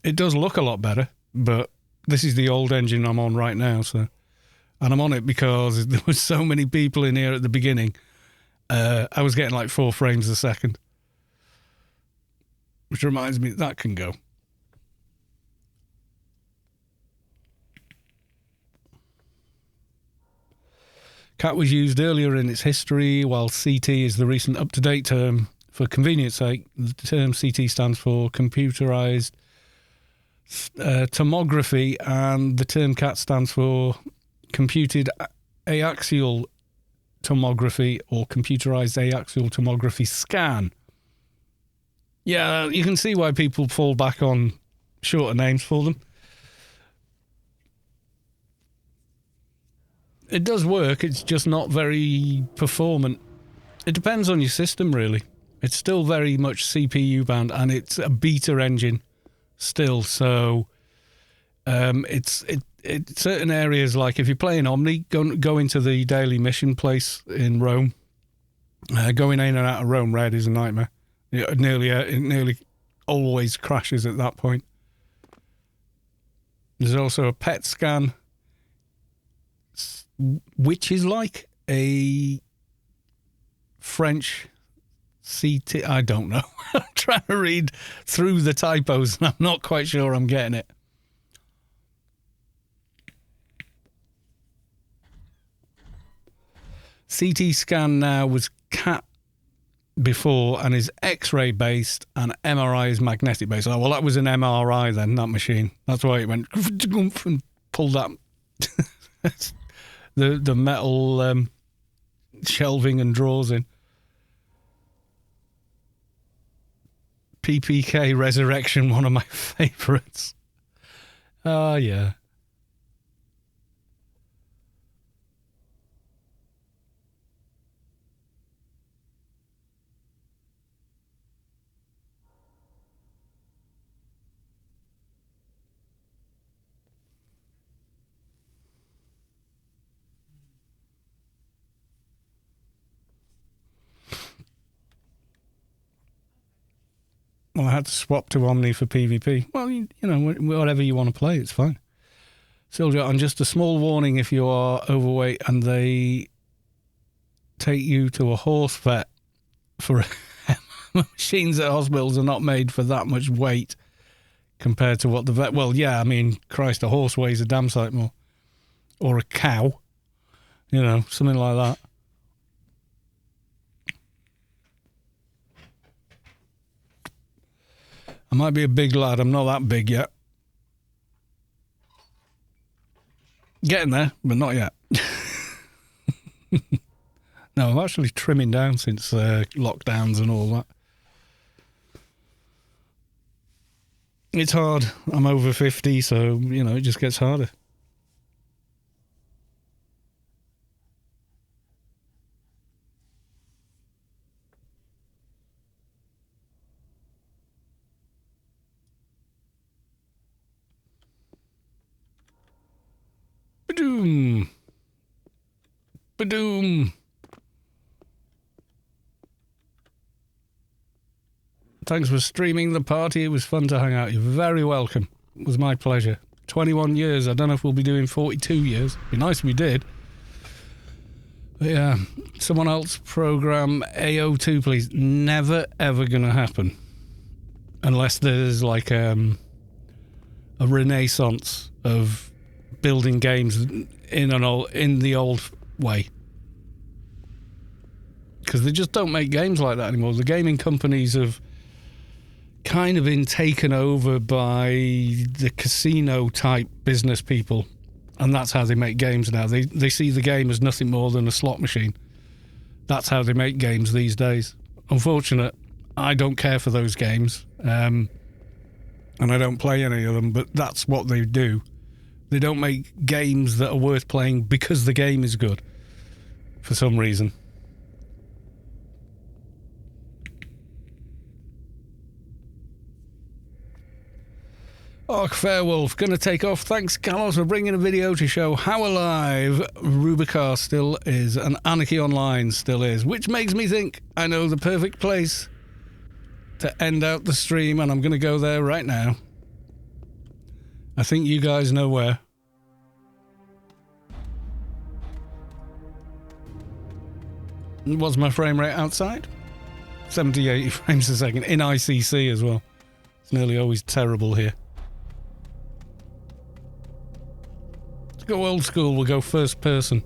It does look a lot better, but this is the old engine I'm on right now, and I'm on it because there were so many people in here at the beginning. I was getting like 4 frames a second, which reminds me that can go. CAT was used earlier in its history, while CT is the recent up-to-date term. For convenience sake, the term CT stands for computerized tomography, and the term CAT stands for computed axial tomography or computerized axial tomography scan. Yeah, you can see why people fall back on shorter names for them. It does work, it's just not very performant. It depends on your system, really. It's still very much CPU bound, and it's a beta engine still, so it's certain areas, like if you're playing Omni, go into the daily mission place in Rome. Going in and out of Rome Red is a nightmare. It nearly always crashes at that point. There's also a PET scan, which is like a French CT. I don't know. I'm trying to read through the typos and I'm not quite sure I'm getting it. CT scan now was CAT before and is X-ray based, and MRI is magnetic based. Oh, well, that was an MRI then, that machine. That's why it went and pulled that the metal shelving and drawers in. PPK Resurrection, one of my favourites. Oh, yeah. Well, I had to swap to Omni for PvP. Well, you know, whatever you want to play, it's fine. Soldier, and just a small warning if you are overweight and they take you to a horse vet for machines at hospitals are not made for that much weight. compared to what the... Well, yeah, I mean, Christ, a horse weighs a damn sight more. Or a cow. You know, something like that. I might be a big lad. I'm not that big yet. Getting there, but not yet. No, I'm actually trimming down since lockdowns and all that. It's hard. I'm over 50, so, you know, it just gets harder. Ba-doom. Ba-doom. Thanks for streaming the party. It was fun to hang out. You're very welcome. It was my pleasure. 21 years. I don't know if we'll be doing 42 years. It'd be nice if we did. But yeah, someone else program AO2, please. Never, ever going to happen. Unless there's like a renaissance of building games in the old way. Because they just don't make games like that anymore. The gaming companies have kind of been taken over by the casino type business people, and that's how they make games now. They see the game as nothing more than a slot machine. That's how they make games these days. Unfortunate, I don't care for those games, and I don't play any of them, but that's what they do. They don't make games that are worth playing because the game is good for some reason. Oh, Fairwolf, gonna take off. Thanks, Caloss, for bringing a video to show how alive Rubicar still is and Anarchy Online still is, which makes me think I know the perfect place to end out the stream, and I'm gonna go there right now. I think you guys know where. What's my frame rate outside? 70, 80 frames a second in ICC as well. It's nearly always terrible here. Go old school, we'll go first person.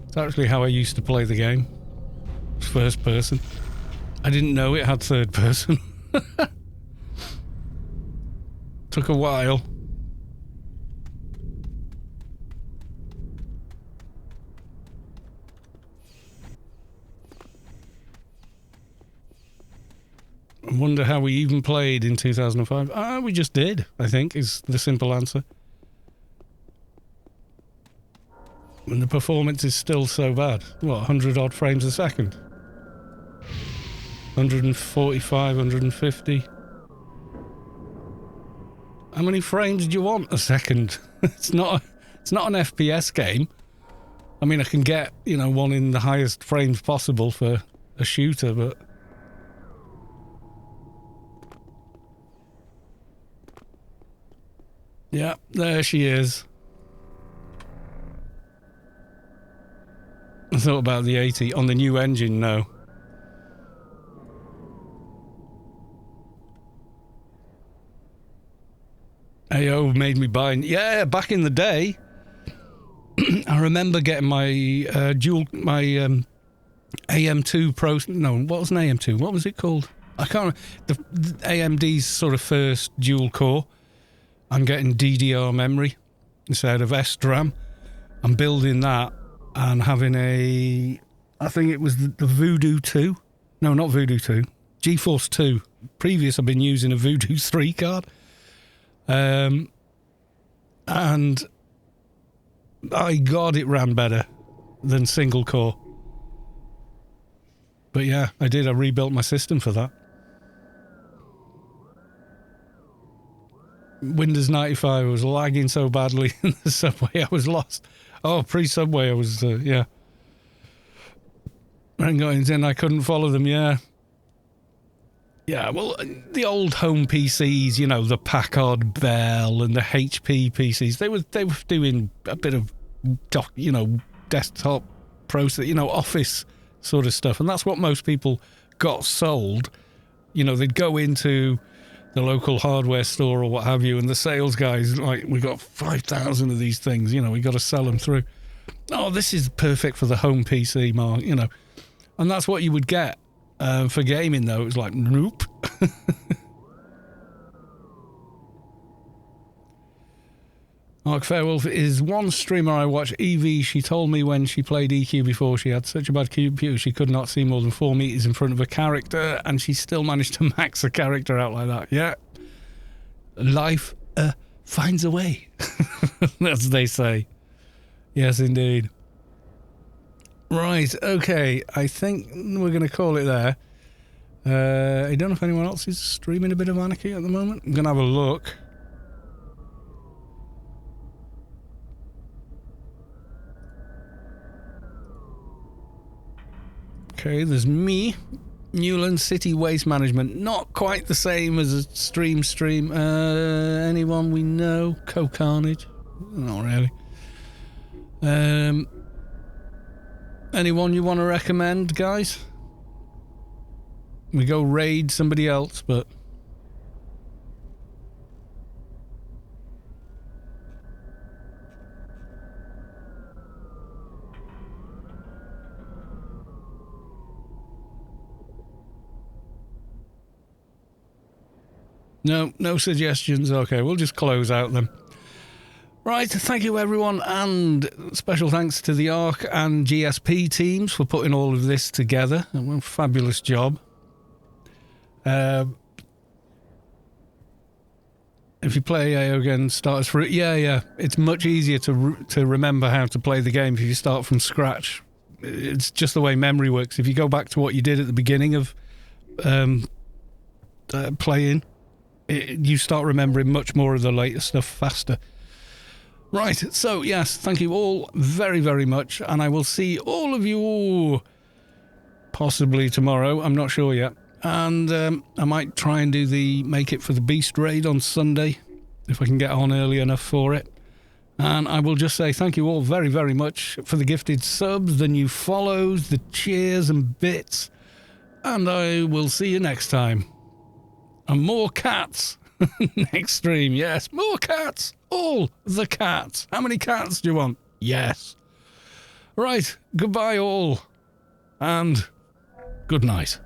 It's actually how I used to play the game. First person. I didn't know it had third person. Took a while. I wonder how we even played in 2005. We just did, I think, is the simple answer. And the performance is still so bad. What, 100 odd frames a second? 145, 150. How many frames do you want a second? It's not an FPS game. I mean, I can get, you know, one in the highest frames possible for a shooter, but... Yeah, there she is. I thought about the 80 on the new engine, no. AO made me buy... Yeah, back in the day, I remember getting my AM2 Pro... No, what was an AM2? What was it called? I can't... The AMD's sort of first dual core. I'm getting DDR memory instead of SDRAM. I'm building that and having a... I think it was the Voodoo 2. No, not Voodoo 2. GeForce 2. Previous, I've been using a Voodoo 3 card. And by God, it ran better than single core. But yeah, I did. I rebuilt my system for that. Windows 95 was lagging so badly in the subway, I was lost. Oh, pre-subway, I was, yeah. And going in, I couldn't follow them, yeah. Yeah, well, the old home PCs, you know, the Packard Bell and the HP PCs, they were doing a bit of, you know, desktop process, you know, office sort of stuff. And that's what most people got sold. You know, they'd go into the local hardware store or what have you, and the sales guy's like, we got 5,000 of these things, you know, we got to sell them through. Oh, this is perfect for the home PC, Mark, you know. And that's what you would get. For gaming, though, it was like, nope. Mark Fairwolf is one streamer I watch, Evie. She told me when she played EQ before she had such a bad computer she could not see more than 4 meters in front of a character, and she still managed to max a character out like that. Yeah. Life finds a way, as they say. Yes, indeed. Right, okay. I think we're going to call it there. I don't know if anyone else is streaming a bit of Anarchy at the moment. I'm going to have a look. Okay, there's me, Newland City Waste Management. Not quite the same as a stream. Anyone we know? Co-Carnage? Not really. Anyone you want to recommend, guys? We go raid somebody else, but... No suggestions. Okay, we'll just close out then. Right, thank you everyone, and special thanks to the ARC and GSP teams for putting all of this together. A fabulous job. If you play AO again, start as for it. Yeah, it's much easier to remember how to play the game if you start from scratch. It's just the way memory works. If you go back to what you did at the beginning of playing, you start remembering much more of the later stuff faster. Right, so yes, thank you all very, very much, and I will see all of you possibly tomorrow. I'm not sure yet. And I might try and do the Make It for the Beast raid on Sunday, if I can get on early enough for it. And I will just say thank you all very, very much for the gifted subs, the new follows, the cheers and bits. And I will see you next time. And more cats next stream. Yes, more cats. All the cats. How many cats do you want? Yes. Right, goodbye all. And good night.